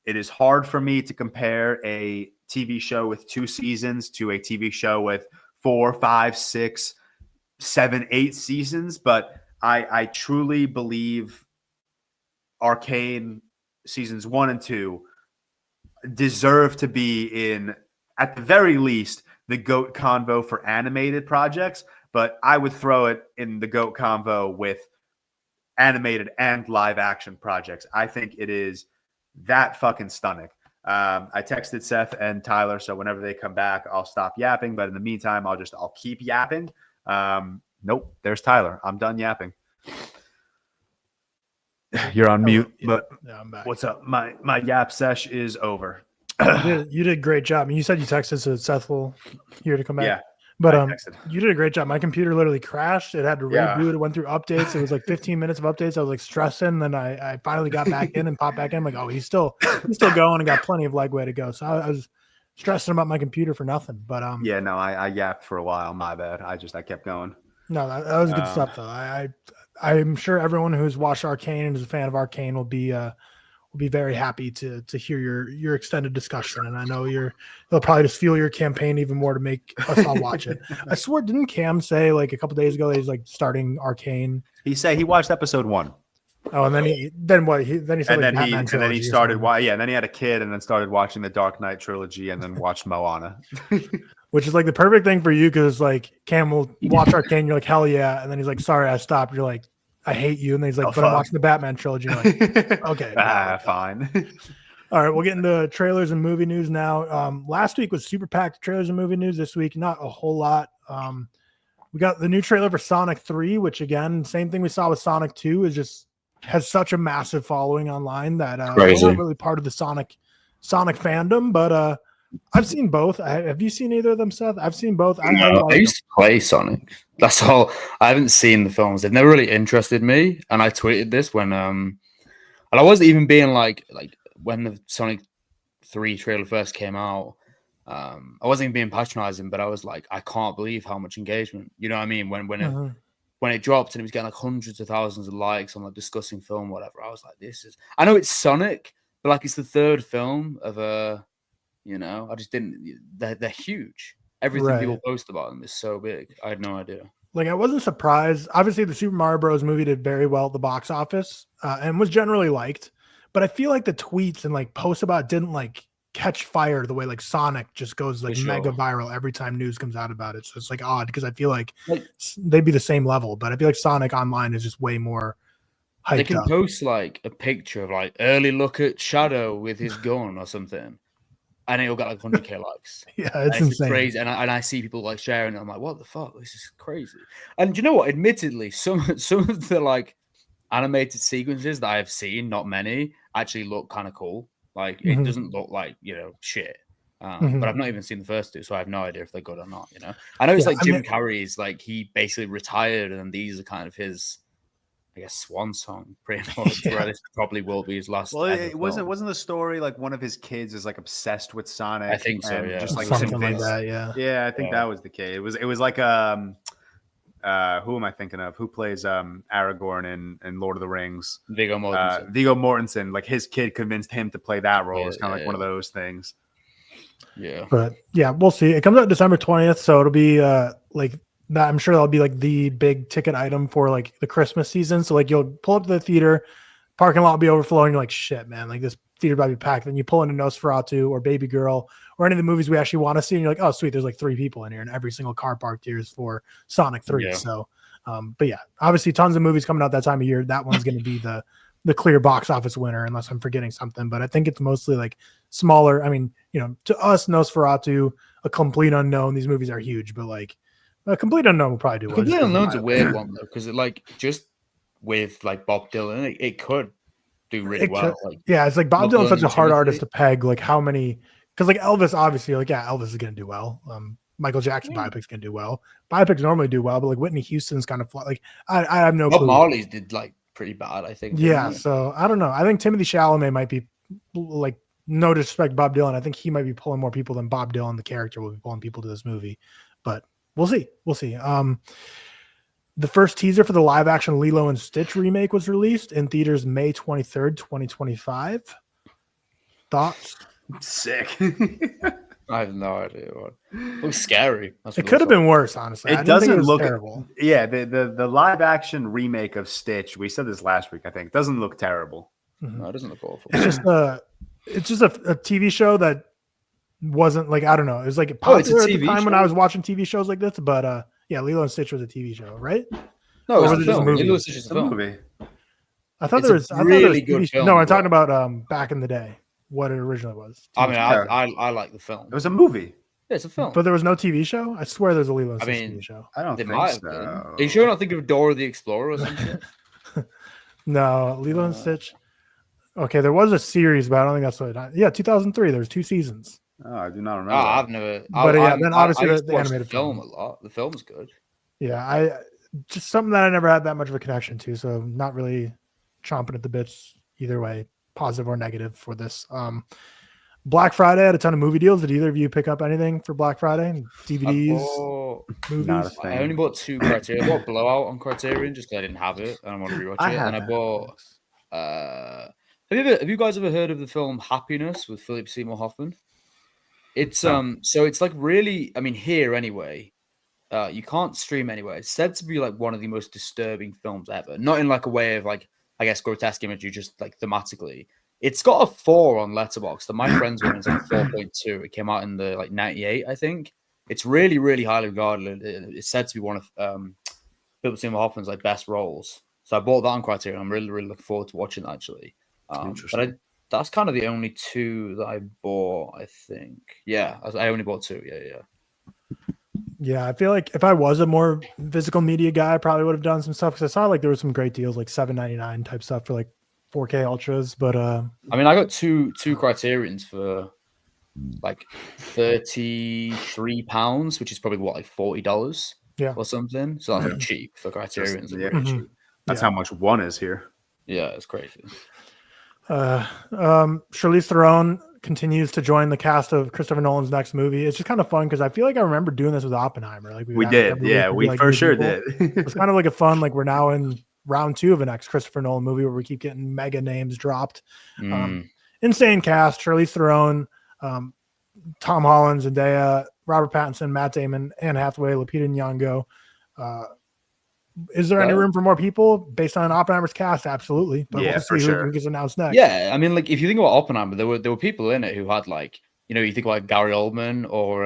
It is hard for me to compare a TV show with 2 seasons to a TV show with 4, 5, 6, 7, 8 seasons. But I truly believe Arcane seasons 1 and 2 deserve to be in, at the very least, the GOAT convo for animated projects. But I would throw it in the GOAT convo with animated and live action projects. I think it is that fucking stunning. I texted Seth and Tyler, so whenever they come back, I'll stop yapping. But in the meantime, I'll keep yapping. Nope, there's Tyler. I'm done yapping. You're on mute, but yeah, I'm back. what's up? My yap sesh is over. You did a great job. I mean, you said you texted so Seth will here to come back. Yeah, but I texted. you did a great job. My computer literally crashed. It had to Yeah. reboot. It went through updates. It was like 15 minutes of updates. I was like stressing. Then I finally got back in and popped back in. I'm like, oh, he's still going and got plenty of leg way to go. So I was stressing about my computer for nothing. But Yeah, no, I yapped for a while. My bad. I kept going. no, that was good stuff though. I'm sure everyone who's watched Arcane and is a fan of Arcane will be very happy to hear your extended discussion. And I know they'll probably just fuel your campaign even more to make us all watch it. I swear, didn't Cam say like a couple days ago that he's like starting Arcane? He said he watched episode 1. Oh, and then he said like and then he started. And then he had a kid, and then started watching the Dark Knight trilogy, and then watched Moana. Which is like the perfect thing for you because like Cam will watch Arcane, you're like hell yeah, and then he's like sorry I stopped. You're like I hate you, and then he's like but I'm watching the Batman trilogy. You're like okay, fine. All right, we'll get into trailers and movie news now. Last week was super packed trailers and movie news. This week, not a whole lot. We got the new trailer for Sonic 3, which again, same thing we saw with Sonic 2, is just has such a massive following online that we're not really part of the Sonic fandom, but I've seen both. Have you seen either of them, Seth? I've seen both. I used to play Sonic. That's all. I haven't seen the films. They've never really interested me. And I tweeted this when and I wasn't even being like when the Sonic 3 trailer first came out. I wasn't even being patronizing, but I was like, I can't believe how much engagement. You know what I mean? When it dropped and it was getting like hundreds of thousands of likes on like discussing film, whatever. I was like, I know it's Sonic, but like it's the third film of a. You know, I just didn't. They're huge. Everything people post about them is so big. I had no idea. Like I wasn't surprised. Obviously, the Super Mario Bros. Movie did very well at the box office and was generally liked. But I feel like the tweets and like posts about it didn't like catch fire the way like Sonic just goes like mega viral every time news comes out about it. So it's like odd because I feel like they'd be the same level, but I feel like Sonic online is just way more hyped They can up. post like a picture of like early look at Shadow with his gun or something. And it'll get like 100k likes. Yeah, it's insane. Crazy. And I see people like sharing it. I'm like, what the fuck? This is crazy. And you know what? Admittedly, some of the like animated sequences that I have seen, not many, actually look kind of cool. Like it doesn't look like, you know, shit. But I've not even seen the first two, so I have no idea if they're good or not, you know? I know it's like Jim Carrey's like he basically retired and these are kind of his I guess swan song, pretty much. This probably will be his last. Well, it wasn't the story like one of his kids is like obsessed with Sonic? I think so. Yeah, just like something like that. Yeah. Yeah, I think that was the case. It was like who am I thinking of? Who plays Aragorn in Lord of the Rings? Viggo Mortensen. Viggo Mortensen. Like his kid convinced him to play that role. It's kind of like one of those things. Yeah. But yeah, we'll see. It comes out December 20th, so it'll be like. I'm sure that'll be like the big ticket item for like the Christmas season. So like you'll pull up to the theater, parking lot will be overflowing. You're like, shit, man, like this theater about to be packed. Then you pull into Nosferatu or Baby Girl or any of the movies we actually want to see. And you're like, oh, sweet, there's like 3 people in here and every single car parked here is for Sonic 3. Yeah. So, but yeah, obviously tons of movies coming out that time of year. That one's going to be the clear box office winner unless I'm forgetting something. But I think it's mostly like smaller. I mean, you know, to us, Nosferatu, A Complete Unknown, these movies are huge, but like, A Complete Unknown will probably do well. Complete Unknown's a weird one though, because it like just with like Bob Dylan, it could do really well. Like, yeah, it's like Bob Dylan's such a hard artist to peg. Like how many? Because like Elvis, obviously, like Elvis is gonna do well. Michael Jackson biopics gonna do well. Biopics normally do well, but like Whitney Houston's kind of like I have no clue. Bob Marley's did like pretty bad, I think. Yeah, so I don't know. I think Timothy Chalamet might be like, no disrespect to Bob Dylan, I think he might be pulling more people than Bob Dylan, the character, will be pulling people to this movie, but. We'll see. The first teaser for the live action Lilo and Stitch remake was released in theaters May 23rd, 2025. Thoughts? Sick. I have no idea. It looks scary. It could have been worse, honestly. It doesn't look terrible. Yeah, the live action remake of Stitch, we said this last week, I think, doesn't look terrible. No, it doesn't look awful. It's just a TV show that wasn't like, I don't know, it was like popular at the time when I was watching TV shows like this, but yeah, Lilo and Stitch was a TV show, right? No, it was a film. Lilo and Stitch is a movie. I thought there was really good film. No, I'm talking about back in the day, what it originally was. I mean, I like the film. It was a movie. Yeah, it's a film. But there was no TV show. I swear there's a Lilo and I Stitch mean, TV show. I don't They think might have so. been. Are you sure you're not thinking of Dora the Explorer or something? No, Lilo and Stitch. Okay, there was a series, but I don't think that's what. Yeah, 2003. There was 2 seasons. Oh, I do not Oh, remember. I've never. But yeah, then obviously I used the to watch animated film film. a lot. The film's good. Yeah, I just something that I never had that much of a connection to, so not really chomping at the bits either way, positive or negative for this. Black Friday had a ton of movie deals. Did either of you pick up anything for Black Friday? DVDs, movies? Not a thing. I only bought 2 Criterion. I bought Blowout on Criterion just because I didn't have it and I want to rewatch it. And I bought. Have you guys ever heard of the film Happiness with Philip Seymour Hoffman? It's so it's like really, I mean, here anyway. You can't stream anywhere. It's said to be like one of the most disturbing films ever. Not in like a way of like, I guess, grotesque imagery, just like thematically. It's got a 4 on Letterboxd. My friend's one is like 4.2. It came out in the like 98, I think. It's really, really highly regarded. It's said to be one of Philip Seymour Hoffman's like best roles. So I bought that on Criterion. I'm really, really looking forward to watching that actually. But that's kind of the only 2 that I bought, I think. Yeah, I only bought 2. Yeah. Yeah, I feel like if I was a more physical media guy, I probably would have done some stuff because I saw like there was some great deals, like $7.99 type stuff for like 4K ultras. But I mean, I got two Criterions for like £33, which is probably what, like $40, or something. So that's like cheap for Criterions. Cheap. That's how much one is here. Yeah, it's crazy. Charlize Theron continues to join the cast of Christopher Nolan's next movie. It's just kind of fun because I feel like I remember doing this with Oppenheimer. Like we did, yeah, we like, for sure people. did. It's kind of like a fun, like we're now in round 2 of the next Christopher Nolan movie where we keep getting mega names dropped. Insane cast: Charlize Theron, Tom Holland, Zendaya, Robert Pattinson, Matt Damon, Anne Hathaway, Lupita Nyong'o. Is there any room for more people based on Oppenheimer's cast? Absolutely, but we'll see who gets announced next. Yeah, I mean, like if you think about Oppenheimer, there were people in it who had like, you know, you think about like Gary Oldman or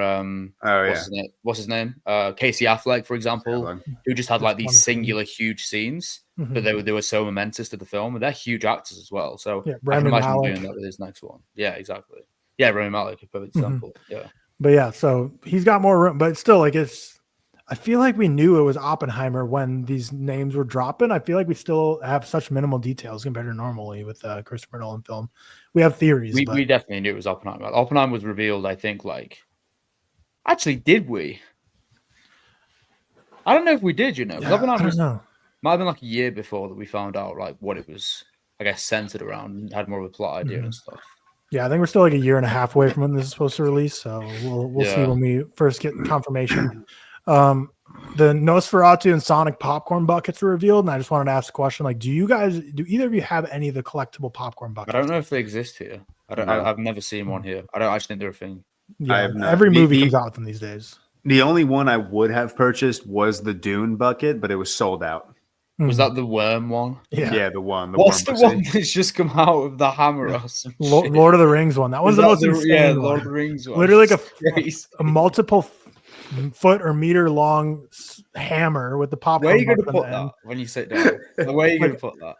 what's his name? Casey Affleck, for example, who just had like these singular huge scenes, but they were so momentous to the film, and they're huge actors as well. So I can imagine him doing that with his next one. Yeah, exactly. Yeah, Rami Malek, a perfect example. Yeah, but yeah, so he's got more room, but still, like I feel like we knew it was Oppenheimer when these names were dropping. I feel like we still have such minimal details compared to normally with Christopher Nolan film. We have theories. We definitely knew it was Oppenheimer. Oppenheimer was revealed, I think, like... Actually, did we? I don't know if we did, you know. Yeah, Oppenheimer might have been like a year before that we found out like what it was, I guess, centered around and had more of a plot idea and stuff. Yeah, I think we're still like a year and a half away from when this is supposed to release. So we'll see when we first get confirmation. The Nosferatu and Sonic popcorn buckets were revealed, and I just wanted to ask a question: like, do either of you have any of the collectible popcorn buckets? I don't know if they exist here. I've never seen one here. I just think they're a thing. Yeah, every movie comes out with them these days. The only one I would have purchased was the Dune bucket, but it was sold out. Was that the worm one? Yeah, the one. What's the one that's just come out of the hammer or some shit? Lord of the Rings one. That was the most insane Lord of the Rings one. Literally like a multiple foot or meter long hammer with the popcorn. Where are you going to put that when you sit down? Where are you going to put that?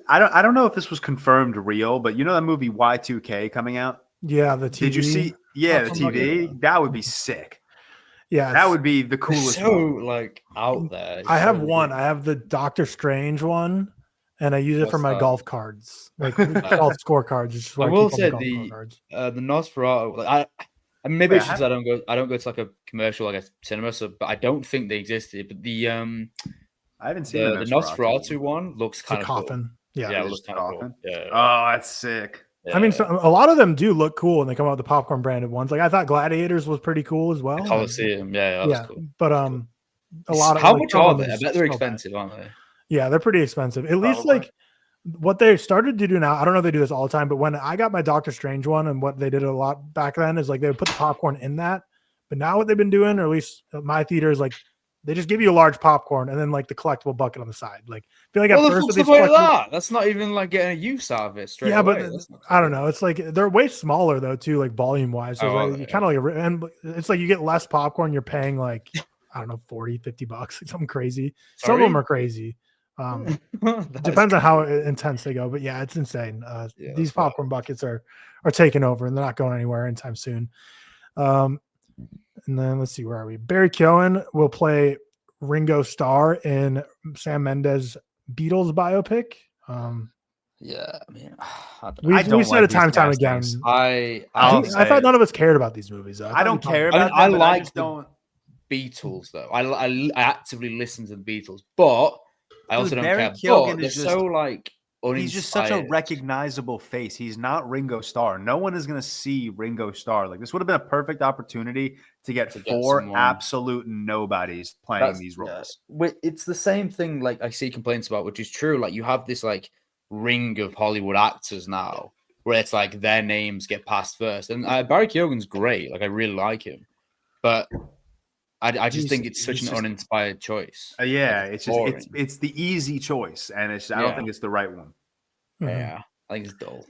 I don't know if this was confirmed real, but you know that movie Y2K coming out? Yeah, the TV. Did you see? Yeah, the TV. That would be sick. Yeah, that would be the coolest. So like out there. I have one. I have the Doctor Strange one, and I use it for my golf cards, like golf scorecards. Which is I will say the Nosferatu. Like maybe it's just I don't go to like a commercial, I guess, cinema. So, but I don't think they existed. But the I haven't seen the Nosferatu one looks kind of coffin. Cool. Yeah, it looks kind of cool. Yeah. Oh, that's sick. Yeah. I mean, a lot of them do look cool when they come out with the popcorn branded ones. Like I thought Gladiators was pretty cool as well. Coliseum, yeah, cool. But a lot of how much are they? I bet they're expensive, aren't they? Yeah, they're pretty expensive. At least like what they started to do now. I don't know if they do this all the time, but when I got my Doctor Strange one, and what they did a lot back then is like they would put the popcorn in that. But now what they've been doing, or at least at my theater, is like they just give you a large popcorn and then like the collectible bucket on the side. Like I feel like at first that's not even like getting a use out of it straight away. But I don't know. It's like they're way smaller though too, like volume wise. So you kind of like, and it's like you get less popcorn. You're paying like I don't know, $40-$50, like something crazy. Some of them are crazy. Depends on how intense they go, but yeah, it's insane. These popcorn buckets are taking over, and they're not going anywhere anytime soon. And then let's see, where are we? Barry Keoghan will play Ringo Starr in Sam Mendes' Beatles biopic. Yeah, I mean, We've said it time and time again. I thought none of us cared about these movies. I don't care I mean, about I them, but like just don't. Beatles though. I actively listen to the Beatles, but I also don't Barry care. Keoghan But they're is just- so like He's just such a uninspired. recognizable face. He's not Ringo Starr. No one is going to see Ringo Starr. Like, this would have been a perfect opportunity to get four someone. absolute nobodies playing these roles. It's the same thing like I see complaints about, which is true. Like you have this like ring of Hollywood actors now where it's like their names get passed first. And Barry Keoghan's great. Like I really like him. But I just think it's such an uninspired choice. Yeah, Like, it's just it's the easy choice, and I don't think it's the right one. Yeah, I think it's dull.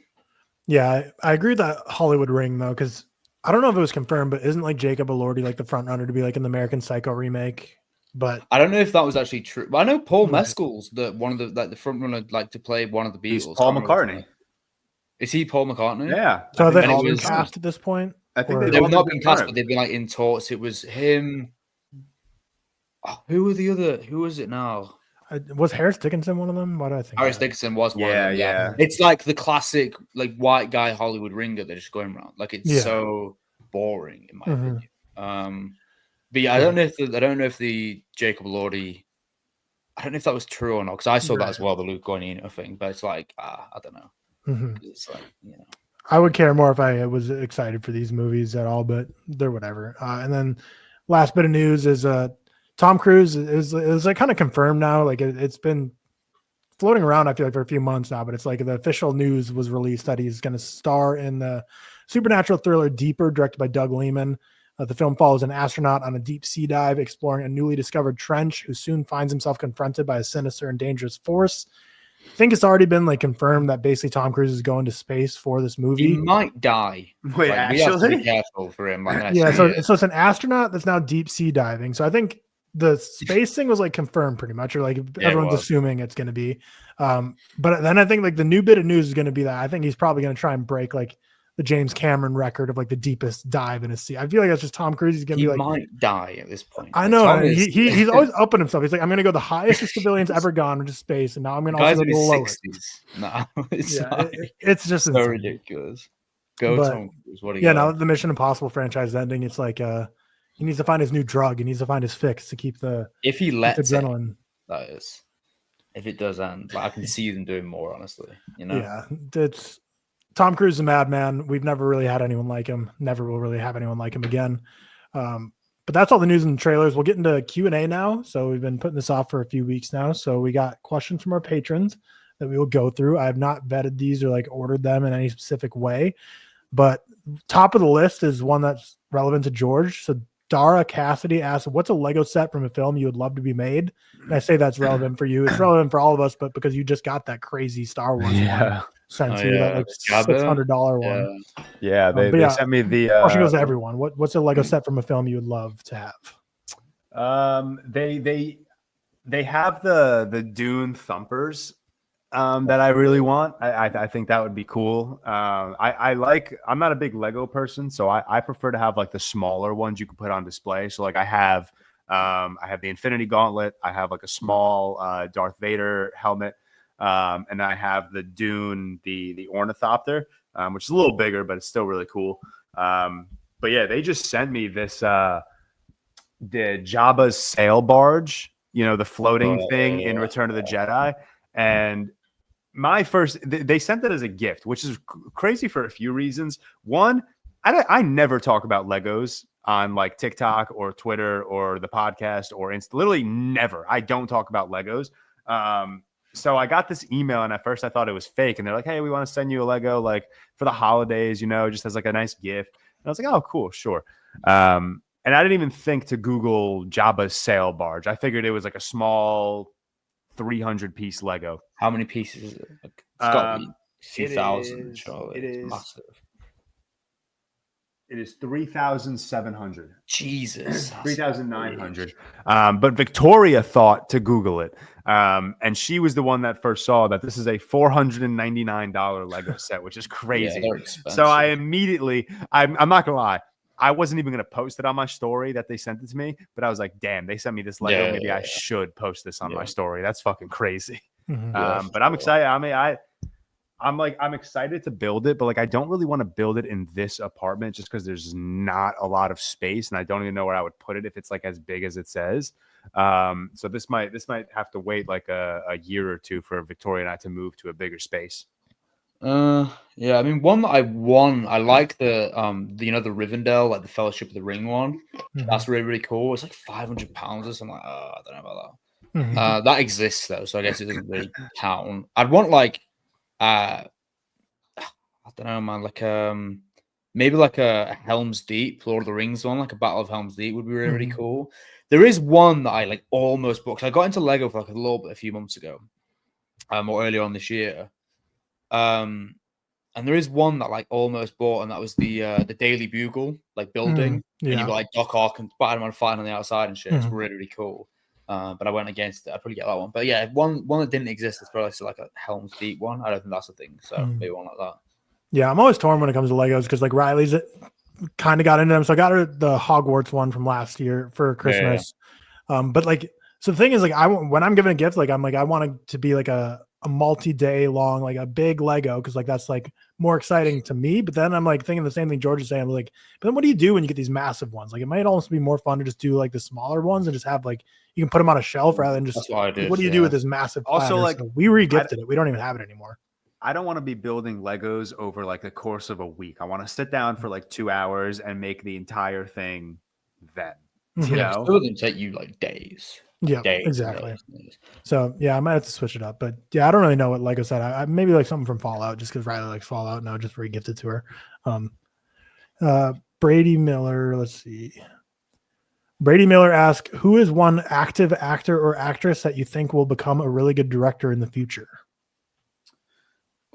Yeah, I agree with that Hollywood ring though, because I don't know if it was confirmed, but isn't like Jacob Elordi like the front runner to be like an American Psycho remake? But I don't know if that was actually true. But I know Paul Mescal's one of the front runner like to play one of the Beatles. He's Paul McCartney. Is he Paul McCartney? Yeah. so they all it been was- cast at this point. I think Or- They've all not been been cast, confirmed. but they've been like in talks. It was him. Oh, who were the other? Who is it now? Was Harris Dickinson one of them? Why do I think Harris that? Dickinson was one Yeah, of them. yeah. It's like the classic like white guy Hollywood ringer they're just going around. Like it's Yeah. so boring in my Mhm. opinion. But yeah, I don't know if the Jacob Elordi. I don't know if that was true or not because I saw that as well, the Luke Guadagnino thing. But it's like I don't know. Mhm. It's like I would care more if I was excited for these movies at all, but they're whatever. And then last bit of news is Tom Cruise is like kind of confirmed now. Like it's been floating around, I feel like, for a few months now, but it's like the official news was released that he's going to star in the supernatural thriller Deeper, directed by Doug Liman. The film follows an astronaut on a deep sea dive exploring a newly discovered trench who soon finds himself confronted by a sinister and dangerous force. I think it's already been like confirmed that basically Tom Cruise is going to space for this movie. he might die. Wait, Like, we have to be actually? careful for him. Like, Yeah, so it's an astronaut that's now deep sea diving. So I think the space thing was like confirmed pretty much, or like everyone's was. assuming it's going to be. But then I think like the new bit of news is going to be that I think he's probably going to try and break like the James Cameron record of like the deepest dive in a sea. I feel like that's just Tom Cruise. He's going to he be like, might die at this point. I Like, know. Tom and is- he's always upping himself. He's like, I'm going to go the highest the civilians ever gone into space, and now I'm going to Guys also in go his the lowest. 60s. No, it's Yeah, not. it's just so insane. ridiculous. Go But- Tom Cruise. What do you Yeah, got? now that the Mission Impossible franchise is ending, it's like he needs to find his new drug. He needs to find his fix to keep the If he lets it, adrenaline. that is. If it does end, like, I can see them doing more, honestly. You know? Yeah, it's Tom Cruise is a madman. We've never really had anyone like him. Never will really have anyone like him again. But that's all the news and trailers. We'll get into Q&A now. So we've been putting this off for a few weeks now. So we got questions from our patrons that we will go through. I have not vetted these or like ordered them in any specific way. But top of the list is one that's relevant to George. So Dara Cassidy asked, what's a Lego set from a film you would love to be made? And I say that's relevant for you. It's relevant for all of us, but because you just got that crazy Star Wars one sent to you, that like $600 one. Yeah, but they yeah, sent me the Question goes to everyone. What's a Lego set from a film you would love to have? They have the Dune thumpers that I really want. I think that would be cool. I'm not a big Lego person, so I prefer to have like the smaller ones you can put on display. So like I have the Infinity Gauntlet, I have like a small Darth Vader helmet, and I have the Dune, the Ornithopter, which is a little bigger, but it's still really cool. But yeah, they just sent me this the Jabba's sail barge, the floating thing in Return of the Jedi. And they sent it as a gift, which is crazy for a few reasons. One, I never talk about Legos on like TikTok or Twitter or the podcast or Insta. Literally never. I don't talk about Legos. So I got this email, and at first I thought it was fake. And they're like, "Hey, we want to send you a Lego like for the holidays, just as like a nice gift." And I was like, "Oh, cool, sure." And I didn't even think to Google Jabba's sail barge. I figured it was like a small 300-piece Lego. How many pieces is it? Like, it's got to be It 2,000. is- Surely. it It's is- massive. It is 3,700. Jesus. 3,900. But Victoria thought to Google it. And she was the one that first saw that this is a $499 Lego set, which is crazy. Yeah, they're expensive. So I immediately, I'm not going to lie, I wasn't even going to post it on my story that they sent it to me, but I was like, damn, they sent me this Lego. Maybe I should post this on my story. That's fucking crazy. Mhm. But I'm excited. I mean, I'm excited to build it, but like I don't really want to build it in this apartment just because there's not a lot of space, and I don't even know where I would put it if it's like as big as it says. So this might have to wait like a year or two for Victoria and I to move to a bigger space. Yeah, I mean, one that I like the the Rivendell, like the Fellowship of the Ring one. That's really, really cool. It's like £500 or something. Like, I don't know about that. That exists though, so I guess it doesn't really count. I'd want like I don't know, man, like maybe like a Helm's Deep, Lord of the Rings one, like a Battle of Helm's Deep would be really, really cool. There is one that I like almost bought, 'cause I got into Lego for like a little bit a few months ago, or earlier on this year. And there is one that like almost bought, and that was the Daily Bugle like building, and you got like Doc Ock and Spider-Man fighting on the outside and shit. It's really, really cool. But I went against it. I'd probably get that one. But yeah, one that didn't exist is probably still like a Helm's Deep one. I don't think that's a thing. So maybe one like that. Yeah, I'm always torn when it comes to Legos because like Riley's kind of got into them. So I got her the Hogwarts one from last year for Christmas. But like, so the thing is like, when I'm giving a gift, like I'm like, I want it to be like a multi-day long, like a big Lego. Cause like, that's like more exciting to me. But then I'm like thinking the same thing George is saying. I'm like, but then what do you do when you get these massive ones? Like it might almost be more fun to just do like the smaller ones and just have like, you can put them on a shelf rather than just, that's what I did, what do you do with this massive platter? Also like so we re-gifted it. We don't even have it anymore. I don't want to be building Legos over like the course of a week. I want to sit down for like 2 hours and make the entire thing then. You know? It wouldn't take you like days. Yeah, exactly. So yeah, I might have to switch it up. But yeah, I don't really know what Lego said. I maybe like something from Fallout, just because Riley likes Fallout. No, just re-gifted to her. Brady Miller, let's see. Brady Miller asks, who is one active actor or actress that you think will become a really good director in the future?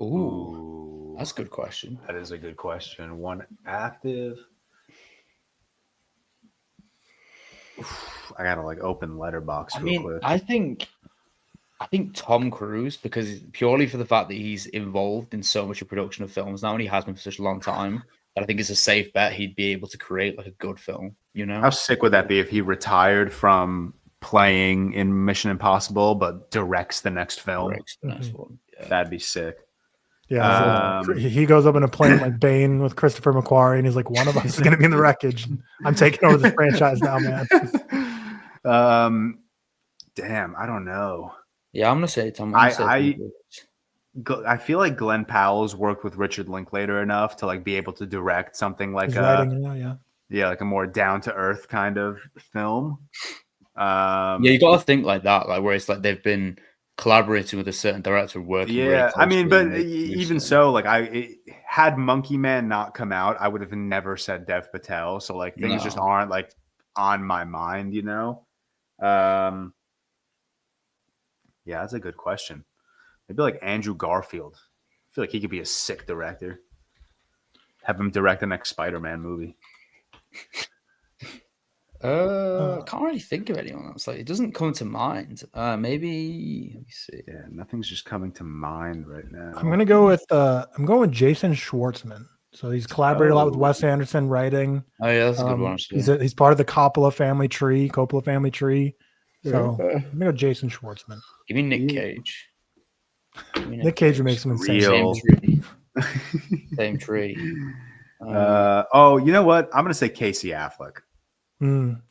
Ooh, that's a good question. That is a good question. One active. I gotta like open Letterboxd real quick. I think Tom Cruise, because purely for the fact that he's involved in so much of production of films now, and he has been for such a long time, that I think it's a safe bet he'd be able to create like a good film. You know, how sick would that be if he retired from playing in Mission Impossible but directs the next film? Directs the next one. Yeah. That'd be sick. Yeah, so he goes up in a plane like Bane with Christopher McQuarrie, and he's like, one of us is going to be in the wreckage. I'm taking over the franchise now, man. Damn, I don't know. Yeah, I'm going to say Tom. I feel like Glenn Powell's worked with Richard Linklater enough to like be able to direct something like like a more down to earth kind of film. Yeah, you got to think like that, like where it's like they've been collaborating with a certain director, working. Yeah, I mean, but even so, like had Monkey Man not come out, I would have never said Dev Patel. So like things just aren't like on my mind, you know. Yeah, that's a good question. Maybe like Andrew Garfield. I feel like he could be a sick director. Have him direct the next Spider-Man movie. Can't really think of anyone else. Like, it doesn't come to mind. Maybe let me see. Yeah, nothing's just coming to mind right now. I'm gonna go with Jason Schwartzman. So he's collaborated a lot with Wes Anderson writing. Oh yeah, that's a good one. He's part of the Coppola family tree. So I'm gonna go Jason Schwartzman. Give me Nick Cage. Nick Cage would make some insane. Same tree. You know what? I'm gonna say Casey Affleck.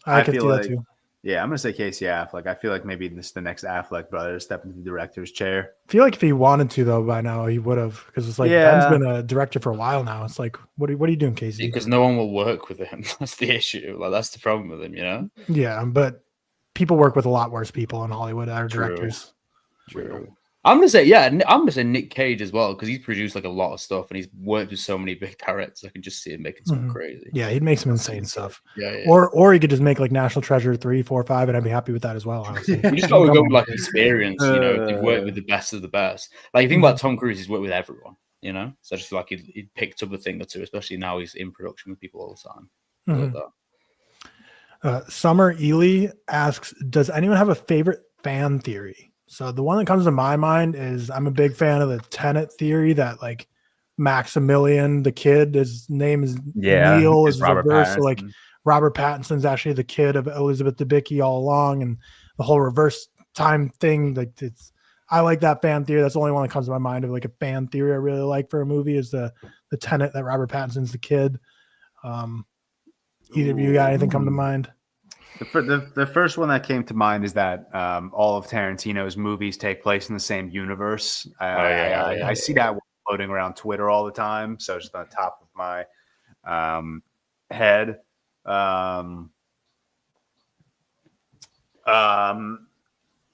I could do that too. Yeah, I'm gonna say Casey Affleck. I feel like maybe this is the next Affleck brother to step into the director's chair. I feel like if he wanted to, though, by now he would have, because it's like Ben's been a director for a while now. It's like, what are you doing, Casey? Because no one will work with him. That's the issue. Like that's the problem with him, you know. Yeah, but people work with a lot worse people in Hollywood that are directors. True. I'm gonna say Nick Cage as well, because he's produced like a lot of stuff and he's worked with so many big directors. I can just see him making something crazy. Yeah, he'd make some insane stuff. Yeah. Or he could just make like National Treasure 3, 4, 5, and I'd be happy with that as well. Honestly. You just gotta go with like experience, you know. He's worked with the best of the best. Like you think about Tom Cruise, he's worked with everyone, you know. So I just feel like he picked up a thing or two, especially now he's in production with people all the time. Like that. Summer Ely asks, does anyone have a favorite fan theory? So the one that comes to my mind is I'm a big fan of the Tenet theory that like Maximilian, the kid, his name is Neil, is reverse. So like Robert Pattinson's actually the kid of Elizabeth Debicki all along, and the whole reverse time thing. Like I like that fan theory. That's the only one that comes to my mind of like a fan theory I really like for a movie is the tenet that Robert Pattinson's the kid. Either of you got anything come to mind? The first one that came to mind is that all of Tarantino's movies take place in the same universe. I see that floating around Twitter all the time, so it's on top of my head. I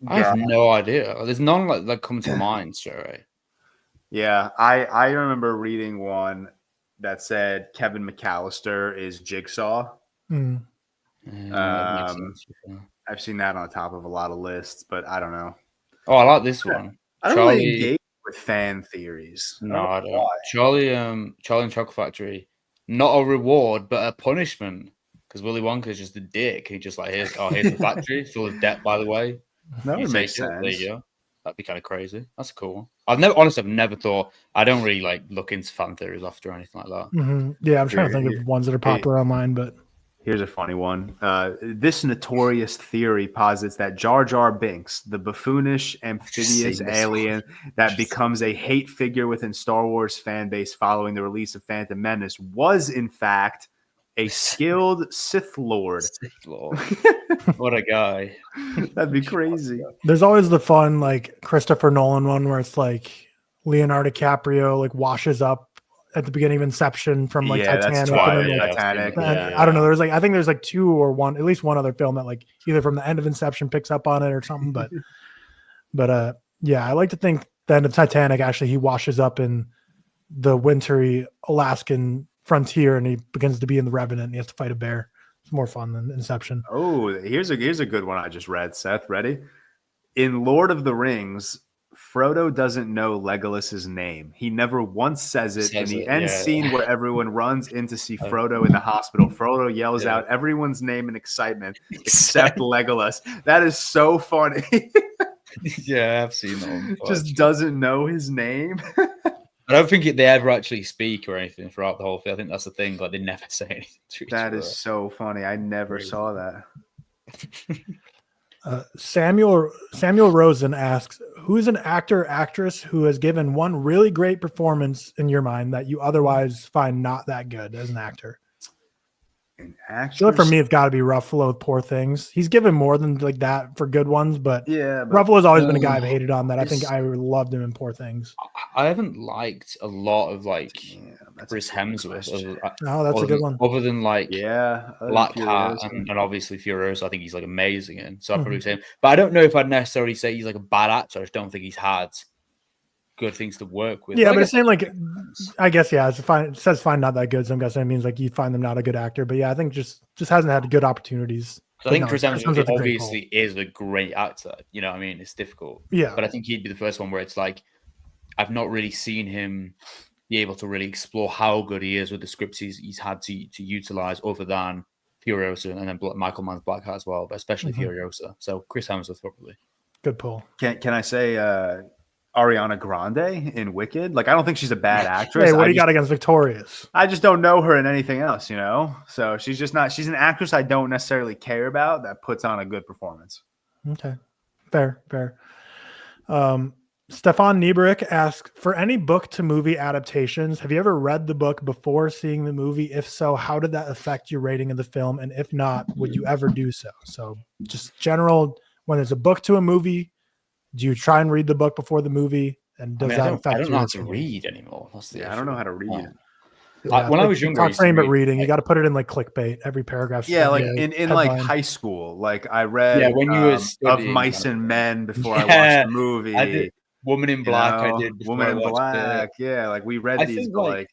have no idea. There's none that come to mind, sorry. Yeah, I remember reading one that said Kevin McAllister is Jigsaw. Mm. I've seen that on top of a lot of lists, but I don't know. Oh, I like this one. I don't really engage with fan theories. No, I don't. Charlie and Chocolate Factory, not a reward, but a punishment. Because Willy Wonka's just a dick. He just like, here's the factory full of debt, by the way. That would make sense. There you go. That'd be kind of crazy. That's a cool one. I've never thought. I don't really like look into fan theories after or anything like that. Mm-hmm. Yeah, I'm trying to think of ones that are popular online, but here's a funny one. This notorious theory posits that Jar Jar Binks, the buffoonish amphibious alien that becomes a hate figure within Star Wars fan base following the release of Phantom Menace, was in fact a skilled Sith Lord. What a guy. That'd be crazy. There's always the fun, like Christopher Nolan one where it's like Leonardo DiCaprio like washes up at the beginning of Inception from like Titanic. Titanic. I don't know. There's like, I think there's like two or one, at least one other film that like either from the end of Inception picks up on it or something. But yeah, I like to think the end of Titanic, actually, he washes up in the wintry Alaskan frontier and he begins to be in the Revenant and he has to fight a bear. It's more fun than Inception. Oh, here's a good one I just read. Seth, ready? In Lord of the Rings, Frodo doesn't know Legolas's name. He never once says it. In the end scene where everyone runs in to see Frodo in the hospital, Frodo yells out everyone's name in excitement except Legolas. That is so funny. Yeah, I've seen that one. Just doesn't know his name. I don't think they ever actually speak or anything throughout the whole thing. I think that's the thing. Like they never say anything to each other. That is so funny. I never saw that. Samuel Rosen asks, who's an actress who has given one really great performance in your mind that you otherwise find not that good as an actor? An actress? So for me, it's got to be Ruffalo with Poor Things. He's given more than like that for good ones, but Ruffalo's always been a guy I've hated on that. I think I loved him in Poor Things. I haven't liked a lot of like Chris Hemsworth. Oh, that's a good one. Other than like Black Cat and obviously Furiosa, I think he's like amazing in. So I'd probably say him. But I don't know if I'd necessarily say he's like a bad actor. I just don't think he's had good things to work with. Yeah, but it's saying like, I guess, yeah, it says fine, not that good. So I'm guessing it means like you find them not a good actor. But yeah, I think just hasn't had good opportunities. I think Chris Hemsworth obviously is a great actor. You know what I mean? It's difficult. Yeah. But I think he'd be the first one where it's like, I've not really seen him be able to really explore how good he is with the scripts he's had to utilize other than Furiosa and then Michael Mann's Black Hat as well, but especially Furiosa. So Chris Hemsworth probably. Good pull. Can I say Ariana Grande in Wicked? Like, I don't think she's a bad actress. Hey, what do you got against Victorious? I just don't know her in anything else, you know? So she's just not, she's an actress I don't necessarily care about that puts on a good performance. Okay. Fair. Stefan Nieberich asks, for any book to movie adaptations, have you ever read the book before seeing the movie? If so, how did that affect your rating of the film? And if not, would you ever do so? So just general, when there's a book to a movie, do you try and read the book before the movie? And does that affect you? I don't know how to read anymore. I don't know how to read. When I was younger, I frame it reading. You got to put it in like clickbait. Every paragraph. Yeah, like in like high school, like I read when you were Of Mice and Men before I watched the movie. I did Woman in Black. I did Woman in Black. Yeah, like we read these. But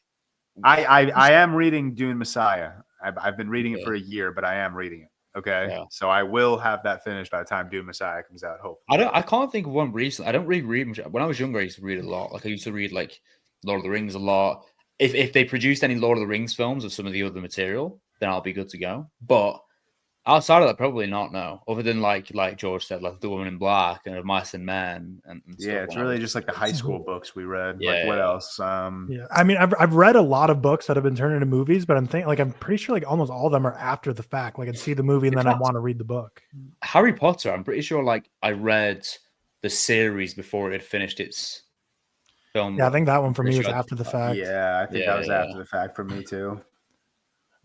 I am reading Dune Messiah. I've been reading it for a year, but I am reading it. Okay, so I will have that finished by the time Dune Messiah comes out. Hopefully, I can't think of one recently. I don't really read much. When I was younger, I used to read a lot. Like I used to read like Lord of the Rings a lot. If they produced any Lord of the Rings films of some of the other material, then I'll be good to go. But Outside of that, probably not. No, other than like George said, like The Woman in Black and Mice and Men, and yeah, it's really just like the high school books we read. Yeah, like what yeah. else? Yeah, I mean, I've read a lot of books that have been turned into movies, but I'm pretty sure like almost all of them are after the fact. Like I'd see the movie and then I want to read the book. Harry Potter, I'm pretty sure like I read the series before it had finished its film. Yeah, I think that one for me was after the fact. Yeah, I think that was after the fact for me too.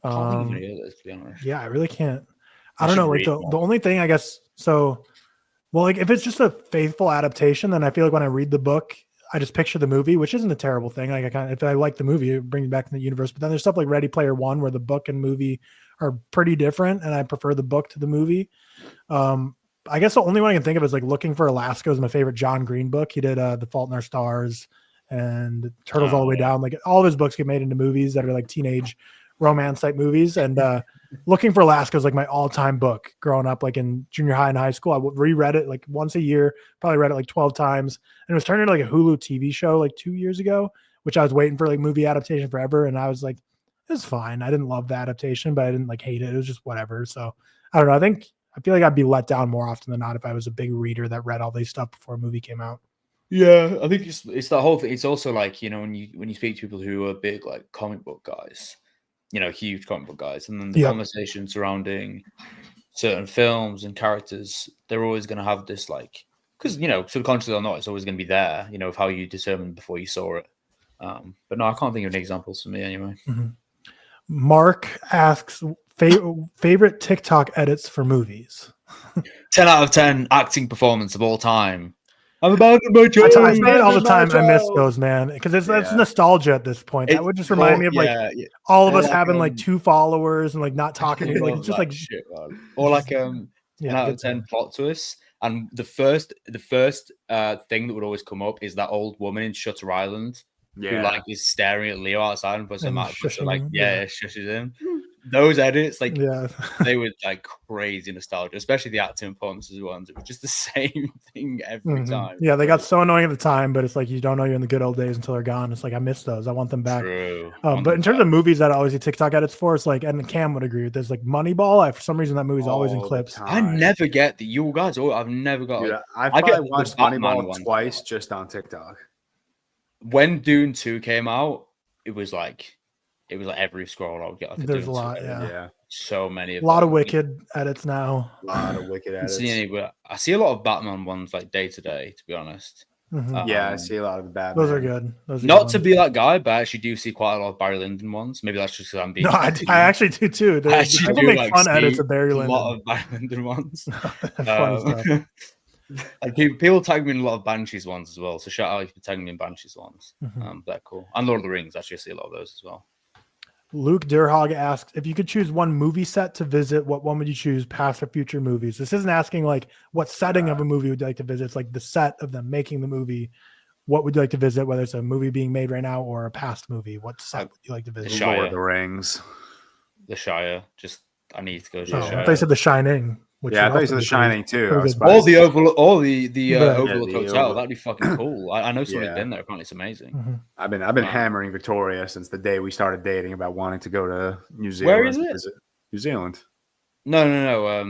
I can't think of any others, to be honest. Yeah, I really can't. I don't know. Like the only thing I guess so. Well, like if it's just a faithful adaptation, then I feel like when I read the book, I just picture the movie, which isn't a terrible thing. Like if I like the movie, it brings me back in the universe. But then there's stuff like Ready Player One, where the book and movie are pretty different, and I prefer the book to the movie. I guess the only one I can think of is like Looking for Alaska is my favorite John Green book. He did The Fault in Our Stars and Turtles All the Way Down. Like all of his books get made into movies that are like teenage romance type movies. And Looking for Alaska is like my all-time book growing up, like in junior high and high school. I reread it like once a year, probably read it like 12 times. And it was turned into like a Hulu TV show like 2 years ago, which I was waiting for like movie adaptation forever. And I was like, it's fine. I didn't love the adaptation, but I didn't like hate it. It was just whatever. So I don't know. I feel like I'd be let down more often than not if I was a big reader that read all these stuff before a movie came out. Yeah, I think it's the whole thing. It's also like, you know, when you speak to people who are big like comic book guys, you know, huge comic book guys, and then the conversation surrounding certain films and characters, they're always going to have this like, because, you know, subconsciously or not, it's always going to be there, you know, of how you determined before you saw it. But no, I can't think of any examples for me anyway. Mm-hmm. Mark asks favorite TikTok edits for movies. 10 out of 10 acting performance of all time. I'm about to my I say it all the time. I miss those, man, because it's nostalgia at this point. That would just remind me of like all of us having like 2 followers and like not talking. Like it's just like shit, man. Or like 10 out of 10 plot twists. And the first thing that would always come up is that old woman in Shutter Island who like is staring at Leo outside and puts him out, shushes him. Those edits, like they were like crazy nostalgia, especially the acting performances ones. It was just the same thing every time. Yeah, they got so annoying at the time, but it's like you don't know you're in the good old days until they're gone. It's like I miss those. I want them back. True. But in terms of movies that I always see TikTok edits for, it's like, and Cam would agree with this, like Moneyball. For some reason, that movie's always in clips. I never get the you guys. I've never got. Dude, I've probably watched Moneyball twice just on TikTok. When Dune 2 came out, it was like every scroll I would get. Like There's a lot, yeah. So many. A lot of Wicked edits now. A lot of Wicked edits. I see a lot of Batman ones like day to day, to be honest. Mm-hmm. Yeah, I see a lot of the Batman. Those are good. Not to be that guy, but I actually do see quite a lot of Barry Lyndon ones. Maybe that's just because I'm being. No, I actually do too. People make fun edits of Barry Lyndon. A lot of Barry Lyndon ones. Funny stuff. Like people tag me in a lot of Banshees ones as well. So shout out if you're tagging me in Banshees ones. They're cool. And Lord of the Rings, actually, I see a lot of those as well. Luke Durhog asks, if you could choose one movie set to visit, what one would you choose, past or future movies? This isn't asking like what setting of a movie would you like to visit. It's like the set of them making the movie. What would you like to visit, whether it's a movie being made right now or a past movie? What set would you like to visit? The Shire. Lord of the Rings. The Shire. I need to go to the Shire. They said The Shining. Yeah, I thought you said The Shining too. Or the Overlook Hotel. That'd be fucking cool. I know somebody's been there. Apparently, it's amazing. I've been hammering Victoria since the day we started dating about wanting to go to New Zealand. Where is it? New Zealand. No.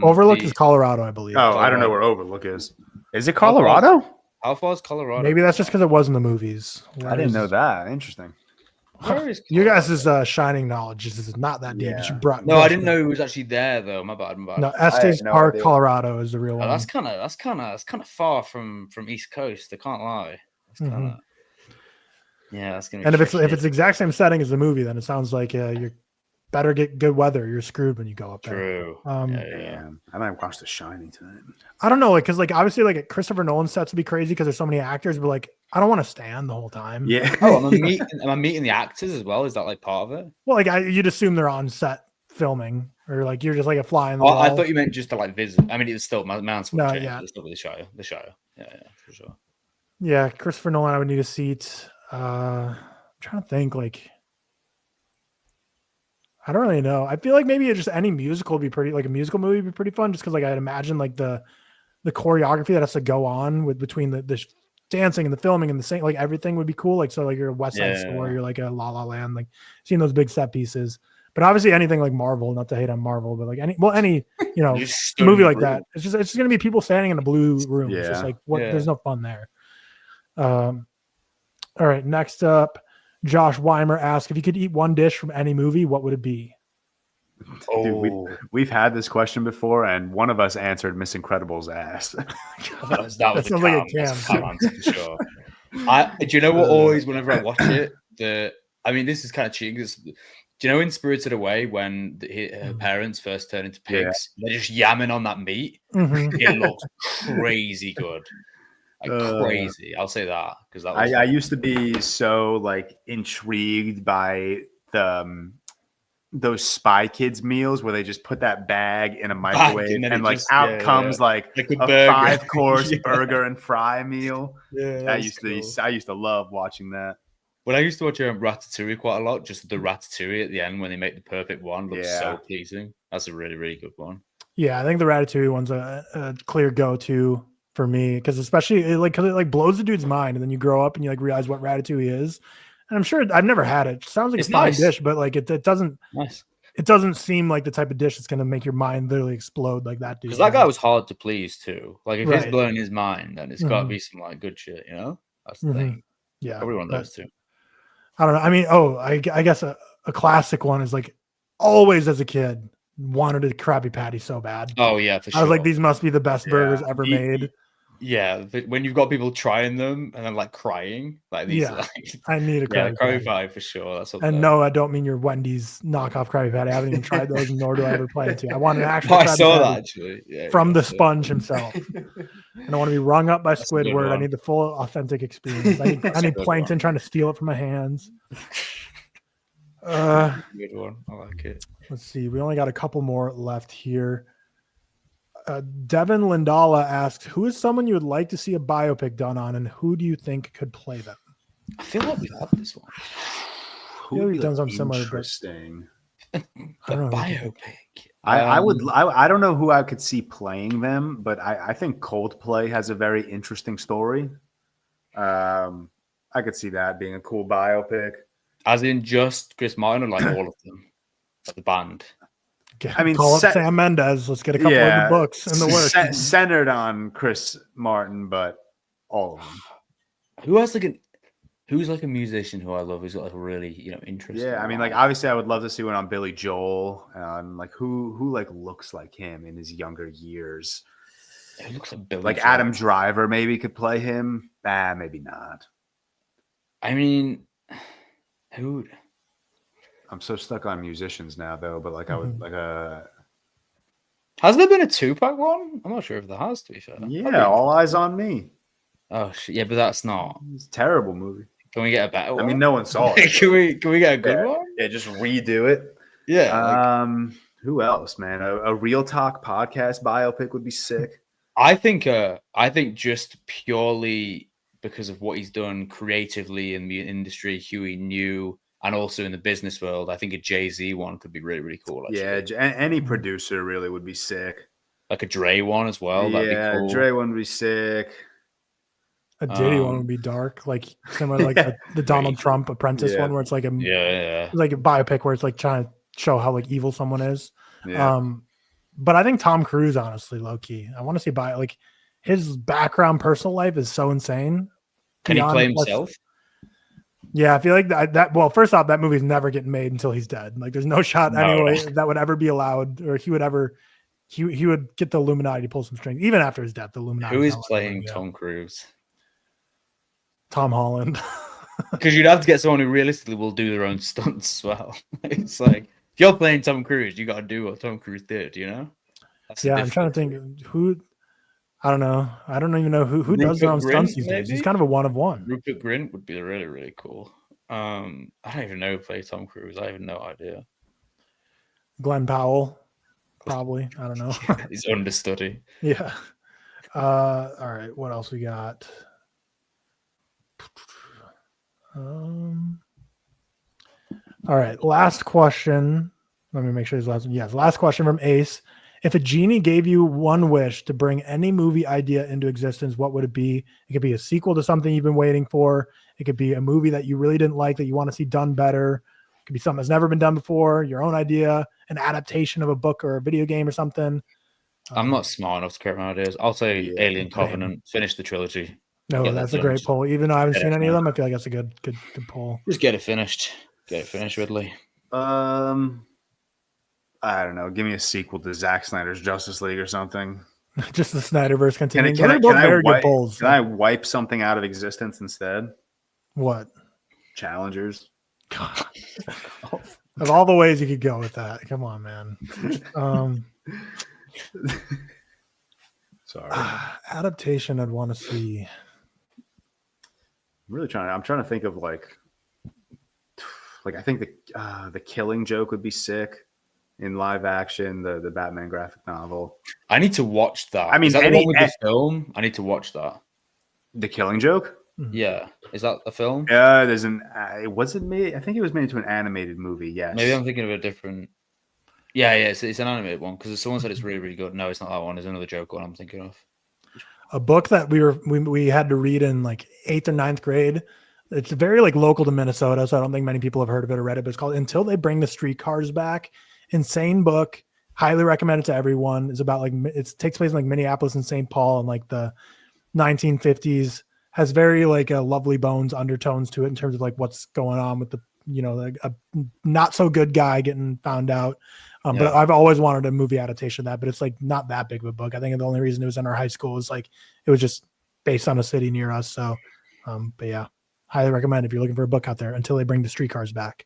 Overlook is Colorado, I believe. Oh, I don't know where Overlook is. Is it Colorado? How far is Colorado? Maybe that's just because it was in the movies. I didn't know that. Interesting. You guys' Shining knowledge is not that deep. Yeah. I didn't know it was actually there though. My bad. No, Estes Park, Colorado is the real one. That's kind of far from East Coast. I can't lie. That's kind of that's gonna. And if it's the exact same setting as the movie, then it sounds like you better get good weather. You're screwed when you go up there. True. I might watch The Shining tonight. I don't know, because obviously Christopher Nolan sets would be crazy because there's so many actors, but I don't want to stand the whole time. Yeah. Am I meeting the actors as well? Is that part of it? Well, you'd assume they're on set filming, or you're just like a fly in the wall. I thought you meant just to visit. I mean, it's still my answer. No, it's still with the Shire. Yeah, for sure. Yeah, Christopher Nolan, I would need a seat. I'm trying to think I don't really know. I feel like maybe just any musical would be pretty, a musical movie would be pretty fun, just because I'd imagine the choreography that has to go on between the dancing and the filming and the same, everything would be cool. So you're a West Side Story, you're a La La Land, seeing those big set pieces. But But obviously anything like Marvel, not to hate on Marvel, but like any Just movie stunning like blue. that. It's just gonna be people standing in a blue room. It's just Yeah. like what Yeah. there's no fun there. All right, next up, Josh Weimer asks if you could eat one dish from any movie, what would it be? Dude, we've had this question before, and one of us answered Miss Incredible's ass. that was That sounds like a That's Cam. Cam answer for sure. Do you know what? Always, whenever I watch it, this is kind of cheating. Do you know in Spirited Away when her parents first turn into pigs, they're just yamming on that meat? Mhm. It looks crazy good, crazy. I'll say that because that was I used to be so like intrigued by the those Spy Kids meals where they just put that bag in a microwave and then and it like just- out yeah, comes like a a burger. 5-course Yeah. burger and fry meal. Yeah, I used to love watching that. When I used to watch Ratatouille quite a lot, just the Ratatouille at the end when they make the perfect one looks so pleasing. That's a really, really good one. Yeah, I think the Ratatouille one's a clear go-to for me because especially because it like blows the dude's mind, and then you grow up and you like realize what Ratatouille is. And I'm sure I've never had it. It sounds like It's a fine nice. dish, but like it doesn't Nice. it doesn't seem like the type of dish that's gonna make your mind literally explode like that dude. Because that guy was hard to please too. Like if Right. he's blowing his mind, then it's got to Mhm. be some like good shit, you know? That's the Mhm. thing. Yeah, Probably one of but those two. I don't know. I mean, I guess a classic one is like always as a kid wanted a Krabby Patty so bad. Oh yeah, for sure. I was like, these must be the best Yeah. burgers ever made. Yeah, but when you've got people trying them and then like crying, like these, Yeah, I need a yeah, Krabby Krabby Patty. Patty for sure. That's up And there. no, I don't mean your Wendy's knockoff Krabby Patty. I haven't even tried those, nor do I ever plan to. I want an actual Oh, I Krabby saw Patty that actually. Yeah, from yeah, the yeah. sponge himself. I don't want to be rung up by That's a good Squidward. I one. need the full authentic experience. I need, That's a good Plankton one. trying to steal it from my hands. Good one. I like it. Let's see. We only got a couple more left here. Devin Lindala asks, who is someone you would like to see a biopic done on, and who do you think could play them? I feel like we've had this one. Who Yeah, would we've be done like something similar, but- interesting? I The don't know. biopic. I don't know who I could see playing them, but I think Coldplay has a very interesting story. I could see that being a cool biopic. As in just Chris Martin or like all of them? Like the band. I mean, call up Sam Mendes. Let's get a couple of the books in the works. Centered on Chris Martin, but all of them. Who's like a musician who I love who's got like a really, interesting. Yeah, I mean, like obviously, I would love to see one on Billy Joel. Like who like looks like him in his younger years. It looks like Billy Like Joel. Adam Driver maybe could play him. Maybe not. I mean, who? I'm so stuck on musicians now, though. But like I would like a Has there been a Tupac one? I'm not sure if there has. To be fair. yeah, All Eyes on Me. Oh shit! Yeah, but that's not. It's a terrible movie. Can we get a better one? I mean, no one saw it. can we get a good one? Yeah, just redo it. Yeah. Who else, man? A ReelTok Podcast biopic would be sick. I think just purely because of what he's done creatively in the industry, who he knew, and also in the business world, I think a Jay-Z one could be really, really cool. Actually. Yeah, any producer really would be sick. Like a Dre one as well. That'd be cool. Dre one would be sick. A Diddy one would be dark, like similar like the Donald Trump Apprentice one, where it's like like a biopic where it's like trying to show how like evil someone is. Yeah. But I think Tom Cruise, honestly, low key, I want to see like his background, personal life is so insane. Can he play himself? Yeah, I feel like that. Well, first off, that movie's never getting made until he's dead. Like, there's no shot anyway that would ever be allowed, or he would ever. He would get the Illuminati to pull some strings, even after his death. The Illuminati. Who is playing Tom Cruise? Tom Holland. Because you'd have to get someone who realistically will do their own stunts as well. It's like if you're playing Tom Cruise, you got to do what Tom Cruise did. You know? I'm trying to think who. I don't know. I don't even know who does their own stunts these days. He's kind of a one of one. Rupert Grint would be really, really cool. I don't even know who plays Tom Cruise. I have no idea. Glenn Powell, probably. I don't know. He's understudy. Yeah. All right. What else we got? All right. Last question. Let me make sure this last one. Yes. Last question from Ace. If a genie gave you one wish to bring any movie idea into existence, what would it be? It could be a sequel to something you've been waiting for. It could be a movie that you really didn't like that you want to see done better. It Could be something that's never been done before, your own idea, an adaptation of a book or a video game or something. I'm not smart enough to create my ideas. I'll say Alien Covenant, finish the trilogy. No, that's a great poll. Even though I haven't seen any of them, I feel like that's a good poll. Just get it finished. Get it finished, Ridley. I don't know. Give me a sequel to Zack Snyder's Justice League or something. Just the Snyderverse continuing. Can I good wipe something out of existence instead? What? Challengers. God. Of all the ways you could go with that, come on, man. Sorry. Adaptation I'd want to see. I'm trying to think of like I think the Killing Joke would be sick in live action, the Batman graphic novel. I need to watch that. I mean, is that the one with the film? I need to watch that. The Killing Joke? Yeah. Is that a film? Yeah, there's was it made? I think it was made into an animated movie. Yes. Maybe I'm thinking of a different. Yeah, it's an animated one because someone said it's really, really good. No, it's not that one. There's another joke one I'm thinking of. A book that we had to read in like 8th or 9th grade. It's very like local to Minnesota, so I don't think many people have heard of it or read it. But it's called "Until They Bring the Streetcars Back." Insane book. Highly recommend it to everyone. It's about it takes place in like Minneapolis and St. Paul in like the 1950s. Has very like a Lovely Bones undertones to it in terms of like what's going on with the like a not so good guy getting found out. But I've always wanted a movie adaptation of that, but it's like not that big of a book. I think the only reason it was in our high school was like it was just based on a city near us. So, but yeah, highly recommend if you're looking for a book out there. Until They Bring the Streetcars Back.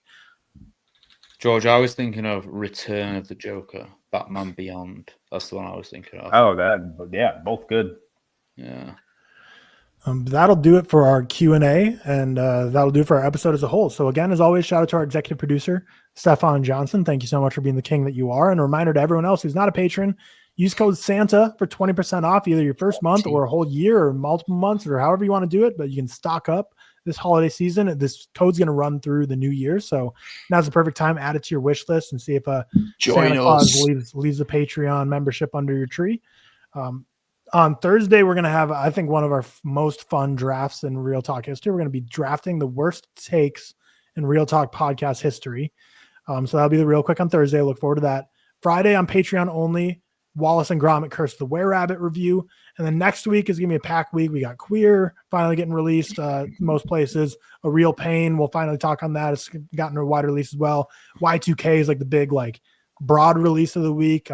George, I was thinking of Return of the Joker, Batman Beyond. That's the one I was thinking of. Oh, both good. Yeah. That'll do it for our Q&A, and that'll do it for our episode as a whole. So again, as always, shout out to our executive producer, Stefan Johnson. Thank you so much for being the king that you are. And a reminder to everyone else who's not a patron, use code SANTA for 20% off either your first month or a whole year or multiple months or however you want to do it, but you can stock up this holiday season. This code's going to run through the new year. So now's the perfect time. Add it to your wish list and see if Santa Claus leaves a Patreon membership under your tree. On Thursday, we're going to have, I think, one of our most fun drafts in ReelTok history. We're going to be drafting the worst takes in ReelTok podcast history. So that'll be the Real Quick on Thursday. Look forward to that. Friday on Patreon only, Wallace and Gromit Curse the Were-Rabbit review. And then next week is going to be a packed week. We got Queer finally getting released most places. A Real Pain, we'll finally talk on that. It's gotten a wide release as well. Y2K is like the big, like, broad release of the week.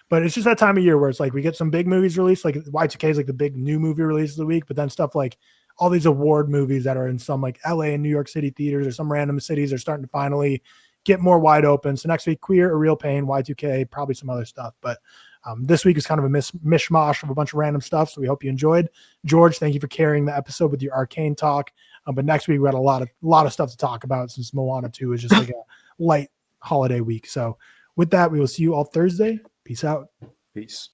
But it's just that time of year where it's like we get some big movies released, like Y2K is like the big new movie release of the week, but then stuff like all these award movies that are in some like LA and New York City theaters or some random cities are starting to finally get more wide open. So next week, Queer, A Real Pain, Y2K, probably some other stuff. But this week is kind of a mishmash of a bunch of random stuff. So we hope you enjoyed. George, thank you for carrying the episode with your Arcane talk. But next week we got a lot of stuff to talk about since Moana 2 is just like a light holiday week. So with that, we will see you all Thursday. Peace out. Peace.